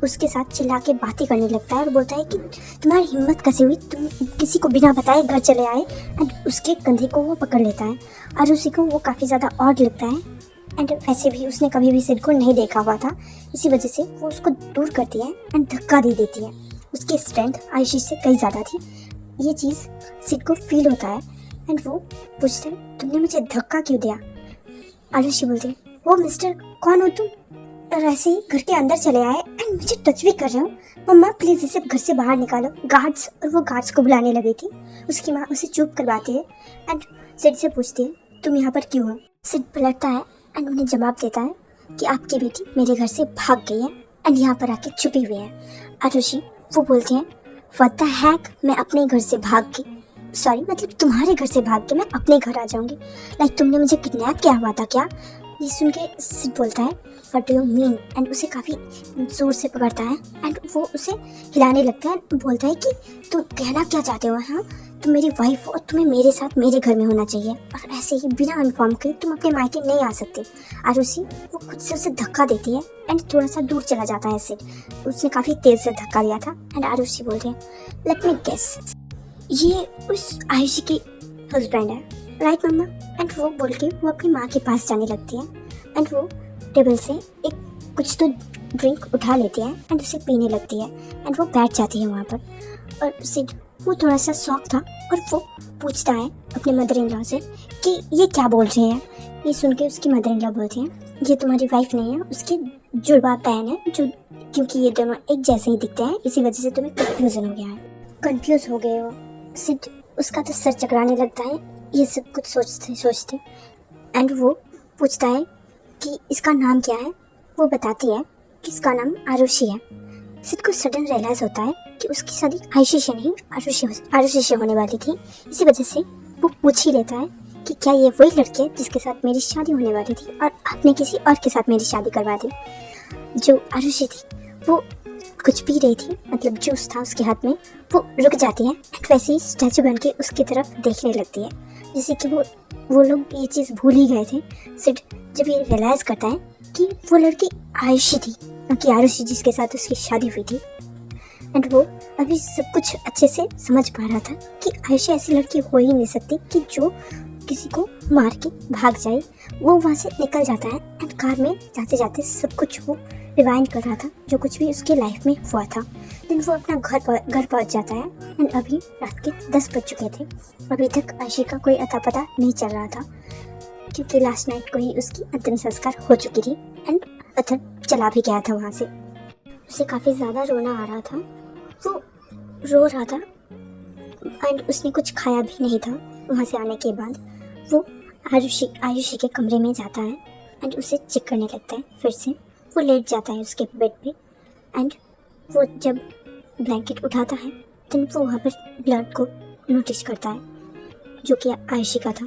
उसके साथ चिल्ला के बातें करने लगता है और बोलता है कि तुम्हारी हिम्मत कैसे हुई, तुम किसी को बिना बताए घर चले आए। एंड उसके कंधे को वो पकड़ लेता है। आरुषि को वो काफ़ी ज़्यादा ऑड लगता है एंड वैसे भी उसने कभी भी सिड को नहीं देखा हुआ था, इसी वजह से वो उसको दूर करती है एंड धक्का दे देती है। उसकी स्ट्रेंथ आयशी से कई ज़्यादा थी। ये चीज़ सिड को फील होता है एंड वो पूछते हैं तुमने मुझे धक्का क्यों दिया। आयशी बोलती है वो मिस्टर कौन हो तुम, और ऐसे ही घर के अंदर चले आए एंड मुझे टच भी कर रहे हो। मम्मा प्लीज़ इसे घर से बाहर निकालो, गार्ड्स। और वो गार्ड्स को बुलाने लगी थी। उसकी माँ उसे चुप करवाती है एंड सिड से पूछती है तुम यहाँ पर क्यों हो। सिड पलटता है एंड उन्हें जवाब देता है कि आपकी बेटी मेरे घर से भाग गई है एंड यहाँ पर आके छुपी हुई है। आरुषि वो बोलते हैं व्हाट द हेक, मैं अपने घर से भाग के, सॉरी मतलब तुम्हारे घर से भाग के मैं अपने घर आ जाऊंगी, लाइक तुमने मुझे किडनैप किया हुआ था क्या। ये सुन के सिड बोलता है what do you mean and उसे काफ़ी जोर से पकड़ता है एंड वो उसे हिलाने लगता है। बोलता है कि तुम कहना क्या चाहते हो, हाँ तुम मेरी वाइफ हो और तुम्हें मेरे साथ मेरे घर में होना चाहिए और ऐसे ही बिना इन्फॉर्म के तुम अपने मायके नहीं आ सकते। आरुषि वो खुद से उसे धक्का देती है एंड थोड़ा सा दूर चला जाता है सिड। उसने काफ़ी तेज़ से धक्का दिया था एंड आरुषि बोल रही है लेट मी गेस ये उस आयशी की हस्बैंड है, राइट मम्मा। एंड वो बोल के वो अपनी माँ के पास जाने लगती है एंड वो टेबल से एक कुछ तो ड्रिंक उठा लेती है एंड उसे पीने लगती है एंड वो बैठ जाती है वहाँ पर। और सिड वो थोड़ा सा शॉक था और वो पूछता है अपने मदर इन लॉ से कि ये क्या बोल रहे हैं। ये सुन के उसकी मदर इन लॉ बोलती हैं ये तुम्हारी वाइफ नहीं है, उसकी जुड़वा बहन है, जो क्योंकि ये दोनों एक जैसे ही दिखते हैं इसी वजह से तुम्हें कन्फ्यूजन हो गया है। कंफ्यूज हो गए हो। सिड उसका तो सर चकराने लगता है ये सब कुछ सोचते सोचते। एंड वो पूछता है कि इसका नाम क्या है। वो बताती है कि इसका नाम आरुषि है। सिड को सडन रियलाइज होता है कि उसकी शादी आयुषी से नहीं आरुषि से होने वाली थी। इसी वजह से वो पूछ ही लेता है कि क्या ये वही लड़की है जिसके साथ मेरी शादी होने वाली थी और आपने किसी और के साथ मेरी शादी करवा दी। जो आरुषि थी वो कुछ पी रही थी, मतलब जूस था उसके हाथ में। वो रुक जाती है एंड वैसे ही स्टैचू बन के उसकी तरफ देखने लगती है, जैसे कि वो लोग ये चीज़ भूल ही गए थे। सिड जब ये रियलाइज़ करता है कि वो लड़की आयुषी थी, न कि आरुषि जिसके साथ उसकी शादी हुई थी। एंड वो अभी सब कुछ अच्छे से समझ पा रहा था कि आयुषी ऐसी लड़की हो ही नहीं सकती कि जो किसी को मार के भाग जाए। वो वहाँ से निकल जाता है एंड कार में जाते जाते सब कुछ वो रिवाइंड कर रहा था जो कुछ भी उसके लाइफ में हुआ था। देन वो अपना घर पहुँच जाता है एंड अभी रात के 10 बज चुके थे। अभी तक आयुषी का कोई अता पता नहीं चल रहा था क्योंकि लास्ट नाइट को ही उसकी अंतिम संस्कार हो चुकी थी एंड अथर चला भी गया था वहाँ से। उसे काफ़ी ज़्यादा रोना आ रहा था। वो रो रहा था एंड उसने कुछ खाया भी नहीं था। वहाँ से आने के बाद वो आयुषी के कमरे में जाता है एंड उसे चेक करने लगता है। फिर से वो लेट जाता है उसके बेड पे एंड वो जब ब्लैंकेट उठाता है देन वो वहाँ पर ब्लड को नोटिस करता है जो कि आयुषी का था।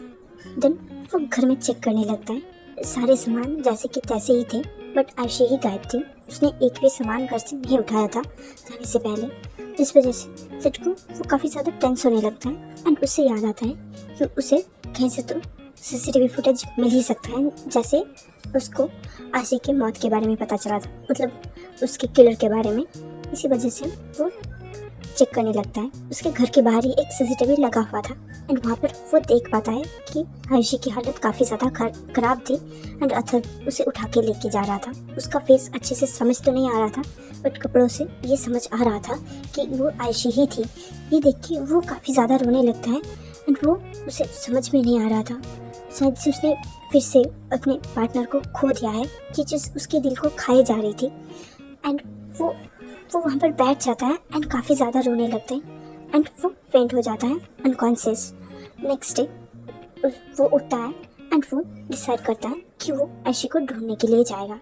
देन वो घर में चेक करने लगता है। सारे सामान जैसे कि तैसे ही थे बट आयुषी ही गायब थी। उसने एक भी सामान घर से नहीं उठाया था जाने से पहले, जिस वजह से सिड को वो काफ़ी ज़्यादा टेंस होने लगता है एंड उससे याद आता है कि उसे कहीं से तो सीसीटीवी फुटेज मिल ही सकता है, जैसे उसको आशी की मौत के बारे में पता चला था, मतलब उसके किलर के बारे में। इसी वजह से वो चेक करने लगता है। उसके घर के बाहर ही एक सीसीटीवी लगा हुआ था एंड वहाँ पर वो देख पाता है कि आयुषी की हालत काफ़ी ज़्यादा खराब थी एंड अथर उसे उठा के लेके जा रहा था। उसका फेस अच्छे से समझ तो नहीं आ रहा था बट कपड़ों से ये समझ आ रहा था कि वो आयुषी ही थी। ये देख के वो काफ़ी ज़्यादा रोने लगता है एंड वो उसे समझ में नहीं आ रहा था। शायद से उसने फिर से अपने पार्टनर को खो दिया है। ये चीज़ उसके दिल को खाए जा रही थी एंड वो वहाँ पर बैठ जाता है एंड काफ़ी ज़्यादा रोने लगते हैं एंड वो फेंट हो जाता है अनकॉन्शियस। नेक्स्ट डे वो उठता है एंड वो डिसाइड करता है कि वो आयुषी को ढूंढने के लिए जाएगा।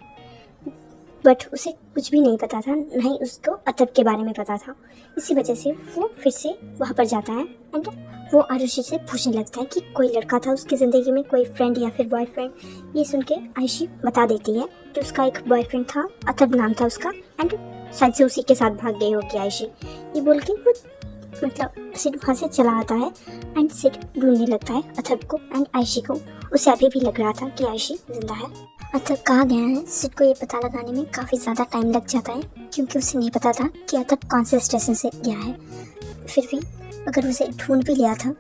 बट उसे कुछ भी नहीं पता था, ना ही उसको अतब के बारे में पता था। इसी वजह से वो फिर से वहाँ पर जाता है एंड वो आरुषि से पूछने लगता है कि कोई लड़का था उसकी ज़िंदगी में, कोई फ्रेंड या फिर बॉयफ्रेंड। ये सुन के आयुषि बता देती है कि उसका एक बॉयफ्रेंड था, अतब नाम था उसका, एंड शायद से उसी के साथ भाग गई होगी आयुषि। ये बोल के वो मतलब सिड वहाँ से चला आता है एंड सिड ढूंढने लगता है अथर्व को एंड आयुषी को। उसे अभी भी लग रहा था कि आयुषी जिंदा है। अथर्व कहाँ गया है, सिड को ये पता लगाने में काफ़ी ज़्यादा टाइम लग जाता है क्योंकि उसे नहीं पता था कि अथर्व कौन से स्टेशन से गया है। फिर भी अगर उसे ढूंढ भी लिया था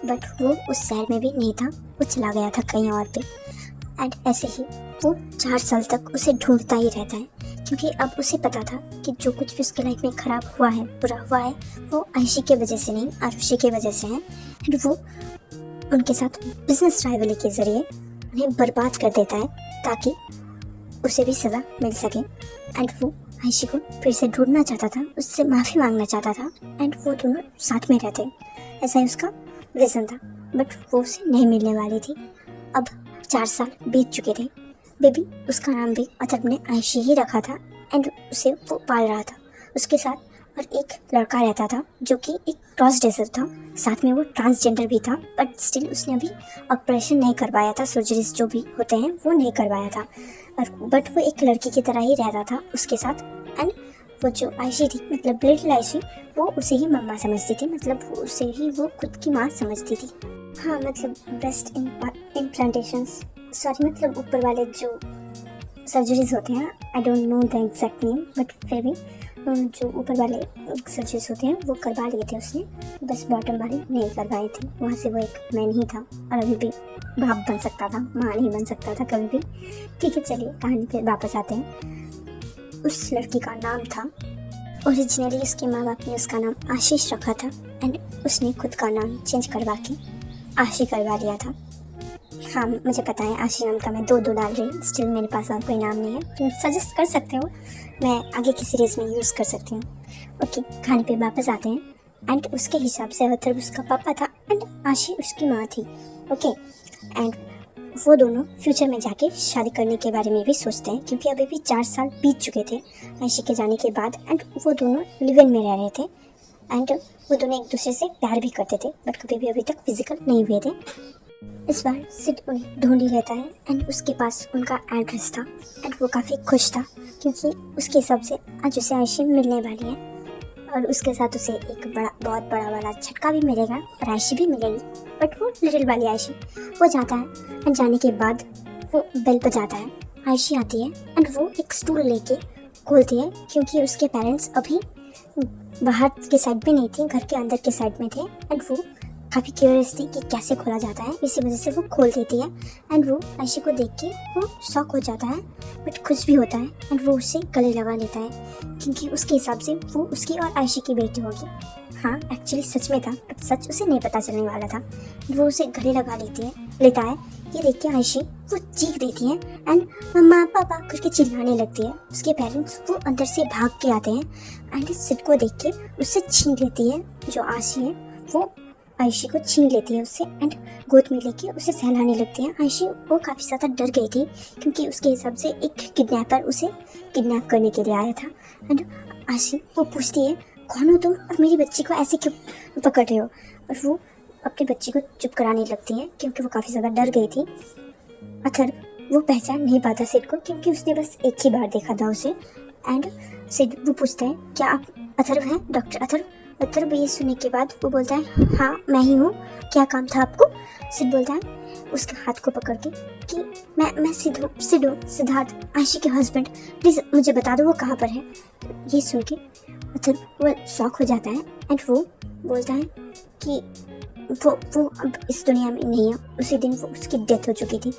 बट वो उस शहर में भी नहीं था, वो चला गया था कहीं और पे। एंड ऐसे ही वो 4 साल तक उसे ढूंढता ही रहता है क्योंकि अब उसे पता था कि जो कुछ भी उसके लाइफ में ख़राब हुआ है, बुरा हुआ है, वो आयुषी के वजह से नहीं, आरुषि की वजह से है। एंड वो उनके साथ बिजनेस राइवली के ज़रिए उन्हें बर्बाद कर देता है ताकि उसे भी सज़ा मिल सके। एंड वो आयुषी को फिर से ढूंढना चाहता था, उससे माफ़ी मांगना चाहता था एंड वो दोनों साथ में रहते, ऐसा ही उसका विज़न था। बट वो उसे नहीं मिलने वाली थी। अब 4 साल बीत चुके थे। बेबी उसका नाम भी अथर्व ने आयुषी ही रखा था एंड उसे वो पाल रहा था। उसके साथ और एक लड़का रहता था जो कि एक क्रॉस ड्रेसर था, साथ में वो ट्रांसजेंडर भी था। बट स्टिल उसने अभी ऑपरेशन नहीं करवाया था, सर्जरीज जो भी होते हैं वो नहीं करवाया था। और बट वो एक लड़की की तरह ही रहता था उसके साथ। एंड वो जो आयुषी थी, मतलब लिटिल आयुषी, वो उसे ही मम्मा समझती थी, मतलब उसे ही वो खुद की माँ समझती थी। हाँ, मतलब ब्रेस्ट इम्प्लांटेशंस, सॉरी मतलब ऊपर वाले जो सर्जरीज होते हैं, I don't know the exact name, but फिर भी जो ऊपर वाले सर्जरीज होते हैं वो करवा लिए थे उसने, बस बॉटम वाले नहीं करवाए थे। वहाँ से वो एक मैन ही था और अभी भी बाप बन सकता था, माँ नहीं बन सकता था कभी भी। ठीक है, चलिए कहानी पे वापस आते हैं। उस लड़की का नाम था, ओरिजिनली उसके माँ बाप ने उसका नाम आशीष रखा था एंड उसने खुद का नाम चेंज करवा के आशी करवा लिया था। हाँ, मुझे पता है आशी नाम का मैं दो डाल रही हूँ, स्टिल मेरे पास और कोई नाम नहीं है। तुम सजेस्ट कर सकते हो, मैं आगे की सीरीज में यूज़ कर सकती हूँ। ओके, कहानी पे वापस आते हैं। एंड उसके हिसाब से अथर्व उसका पापा था एंड आशी उसकी माँ थी। ओके, एंड वो दोनों फ्यूचर में जाके शादी करने के बारे में भी सोचते हैं, क्योंकि अभी भी 4 साल बीत चुके थे आशी के जाने के बाद। एंड वो दोनों लिव इन में रह रहे थे एंड वो दोनों एक दूसरे से प्यार भी करते थे, बट कभी भी अभी तक फिजिकल नहीं हुए थे। इस बार सिड उन्हें ढूंढ ही लेता है एंड उसके पास उनका एड्रेस था एंड वो काफ़ी खुश था, क्योंकि उसके हिसाब से आज उसे आयशी मिलने वाली है और उसके साथ उसे एक बहुत बड़ा वाला झटका भी मिलेगा और आयशी भी मिलेगी, बट वो लिटिल वाली आयशी। वो जाता है एंड जाने के बाद वो बेल बजाता है, आयशी आती है एंड वो एक स्टूल लेके खोलती है, क्योंकि उसके पेरेंट्स अभी बाहर के साइड में नहीं थे, घर के अंदर के साइड में थे एंड वो काफ़ी क्यूरियस थी कि कैसे खोला जाता है। इसी वजह से वो खोल देती है एंड वो आयशी को देख के वो शॉक हो जाता है, बट खुश भी होता है एंड वो उससे गले लगा लेता है, क्योंकि उसके हिसाब से वो उसकी और आयशी की बेटी होगी। हाँ, एक्चुअली सच में था, बट सच उसे नहीं पता चलने वाला था। वो उसे गले लगा लेता है। ये देख के आयशी वो चीख देती है एंड मम्मा पापा करके चिल्लाने लगती है। उसके पेरेंट्स वो अंदर से भाग के आते हैं एंड सिड को देख के उससे छीन लेती है। जो आशी है वो आयशी को छीन लेती है उससे एंड गोद में लेके उसे सहलाने लगती है। आयशी वो काफ़ी ज़्यादा डर गई थी, क्योंकि उसके हिसाब से एक किडनैपर उसे किडनैप करने के लिए आया था। एंड आयशी वो पूछती है कौन हो तुम और मेरी बच्ची को ऐसे क्यों पकड़ रहे हो, और वो अपनी बच्ची को चुप कराने लगती है, क्योंकि वो काफ़ी ज़्यादा डर गई थी। अथर्व वो पहचान नहीं पाता सिड को, क्योंकि उसने बस एक ही बार देखा था उसे। एंड सिड वो पूछता है क्या आप अथर्व हैं, डॉक्टर अथर्व? अथर्व ये सुनने के बाद वो बोलता है हाँ मैं ही हूँ, क्या काम था आपको? सिड बोलता है उसके हाथ को पकड़ के कि मैं सिद्धार्थ आयशी के हस्बैंड, प्लीज़ मुझे बता दो वो कहाँ पर है। ये सुन के अथर्व वो शॉक हो जाता है एंड वो बोलता है कि वो अब इस दुनिया में नहीं है, उसी दिन वो उसकी डेथ हो चुकी थी।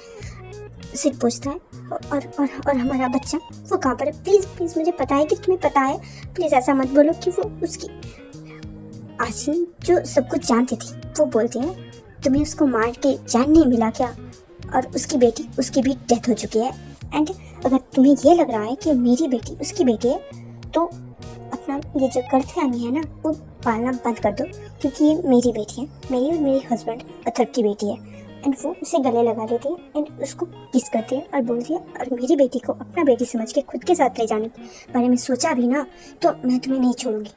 सिड पूछता है और हमारा बच्चा वो कहाँ पर है? प्लीज़ मुझे पता है कि तुम्हें पता है, प्लीज़ ऐसा मत बोलो कि वो उसकी आशी जो सब कुछ जानती थी वो बोलती है तुम्हें उसको मार के जान नहीं मिला क्या, और उसकी भी डेथ हो चुकी है। एंड अगर तुम्हें ये लग रहा है कि मेरी बेटी उसकी बेटी है, तो अपना ये जो गलतफहमी है ना वो पालना बंद कर दो, क्योंकि ये मेरी बेटी है, मेरी और मेरे हस्बैंड अथर्व की बेटी है। एंड वो उसे गले लगा लेती है एंड उसको किस करती है और बोलती है और मेरी बेटी को अपना बेटी समझ के खुद के साथ ले जाने के बारे में सोचा भी ना तो मैं तुम्हें नहीं छोड़ूंगी।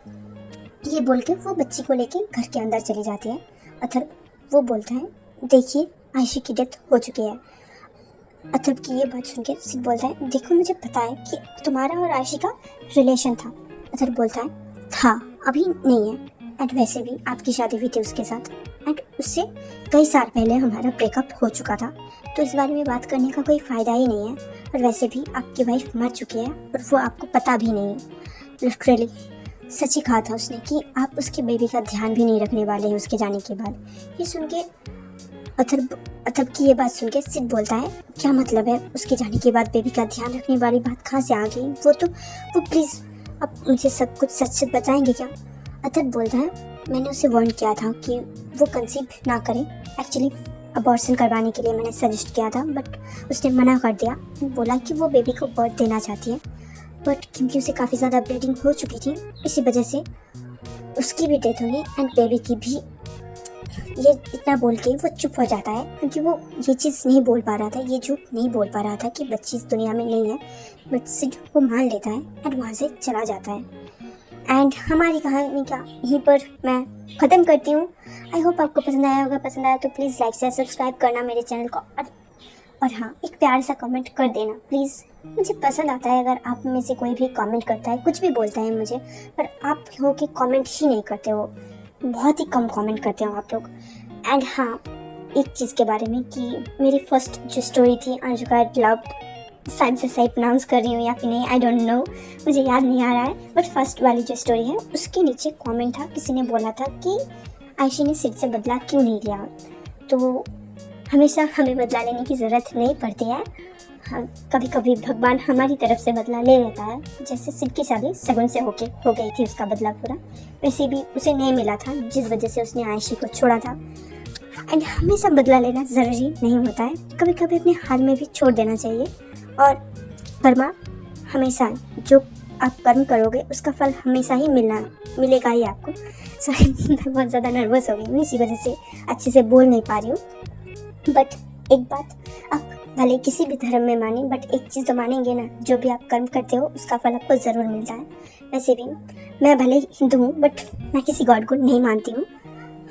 ये बोल के वो बच्ची को लेके घर के अंदर चली जाती है। अथर्व वो बोलता है देखिए आयशी की डेथ हो चुकी है। अथर्व की ये बात सुन के सिड बोलता है देखो मुझे पता है कि तुम्हारा और आयशी का रिलेशन था। अथर्व बोलता है था, अभी नहीं है, एंड वैसे भी आपकी शादी हुई थी उसके साथ एंड उससे कई साल पहले हमारा ब्रेकअप हो चुका था, तो इस बारे में बात करने का कोई फ़ायदा ही नहीं है। और वैसे भी आपकी वाइफ मर चुकी है और वो आपको पता भी नहीं है। लिटरली सच ही कहा था उसने कि आप उसके बेबी का ध्यान भी नहीं रखने वाले हैं उसके जाने के बाद। ये सुन के अथर्व की ये बात सुन के सिड बोलता है क्या मतलब है उसके जाने के बाद बेबी का ध्यान रखने वाली बात कहाँ से आ गई? वो प्लीज़ अब मुझे सब कुछ सच बताएंगे क्या? अथर्व बोलता है मैंने उसे वार्न किया था कि वो कंसीव ना करे, एक्चुअली अबॉर्शन करवाने के लिए मैंने सजेस्ट किया था, बट उसने मना कर दिया, बोला कि वो बेबी को बर्थ देना चाहती है, बट क्योंकि उसे काफ़ी ज़्यादा ब्लीडिंग हो चुकी थी इसी वजह से उसकी भी डेथ हो गई एंड बेबी की भी। ये इतना बोल के वो चुप हो जाता है, क्योंकि वो ये चीज़ नहीं बोल पा रहा था, ये झूठ नहीं बोल पा रहा था कि बच्ची इस दुनिया में नहीं है, बट सिड वो मान लेता है एंड वहाँ से चला जाता है। एंड हमारी कहानी का यहीं पर मैं ख़त्म करती हूँ। आई होप आपको पसंद आया होगा, पसंद आया तो प्लीज़ लाइक शेयर सब्सक्राइब करना मेरे चैनल को, और हाँ एक प्यार सा कमेंट कर देना प्लीज़। मुझे पसंद आता है अगर आप में से कोई भी कमेंट करता है, कुछ भी बोलता है मुझे, पर आप हो कि कमेंट ही नहीं करते हो, बहुत ही कम कमेंट करते हो आप लोग। एंड हाँ एक चीज़ के बारे में कि मेरी फर्स्ट जो स्टोरी थी अंशु का लव, शायद से सही प्रोनाउंस कर रही हूँ या फिर नहीं, आई डोंट नो, मुझे याद नहीं आ रहा है, बट फर्स्ट वाली जो स्टोरी है उसके नीचे कमेंट था, किसी ने बोला था कि आयशी ने सिड से बदला क्यों नहीं लिया। तो हमेशा हमें बदला लेने की ज़रूरत नहीं पड़ती है, हाँ, कभी कभी भगवान हमारी तरफ से बदला ले लेता है। जैसे सिड की शादी सगुन से हो गई थी, उसका बदला पूरा वैसे भी उसे नहीं मिला था जिस वजह से उसने आयशी को छोड़ा था। एंड हमेशा बदला लेना ज़रूरी नहीं होता है, कभी कभी अपने हाल में भी छोड़ देना चाहिए। और कर्मा हमेशा जो आप कर्म करोगे उसका फल हमेशा ही मिलेगा ही आपको। सॉरी मैं बहुत ज़्यादा नर्वस हो गई हूँ, इसी वजह से अच्छे से बोल नहीं पा रही हूँ। बट एक बात, आप भले किसी भी धर्म में माने, बट एक चीज़ तो मानेंगे ना, जो भी आप कर्म करते हो उसका फल आपको ज़रूर मिलता है। वैसे भी मैं भले हिंदू हूँ बट मैं किसी गॉड को नहीं मानती हूँ।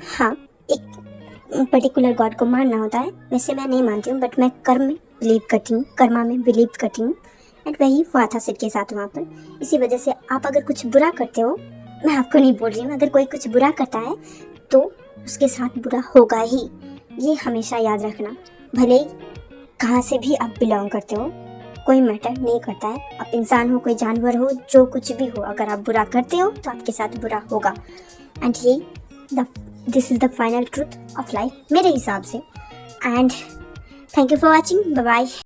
हाँ, एक पर्टिकुलर गॉड को मानना होता है, वैसे मैं नहीं मानती हूँ, बट मैं कर्म में बिलीव करती हूँ, कर्मा में बिलीव करती हूँ। एंड वही हुआ था सिड के साथ वहाँ पर। इसी वजह से आप अगर कुछ बुरा करते हो, मैं आपको नहीं बोल रही हूँ, अगर कोई कुछ बुरा करता है तो उसके साथ बुरा होगा ही, ये हमेशा याद रखना। भले ही कहाँ से भी आप बिलोंग करते हो, कोई मैटर नहीं करता है। आप इंसान हो, कोई जानवर हो, जो कुछ भी हो, अगर आप बुरा करते हो तो आपके साथ बुरा होगा। And this is the final truth of life मेरे हिसाब से। And thank you for watching, bye bye.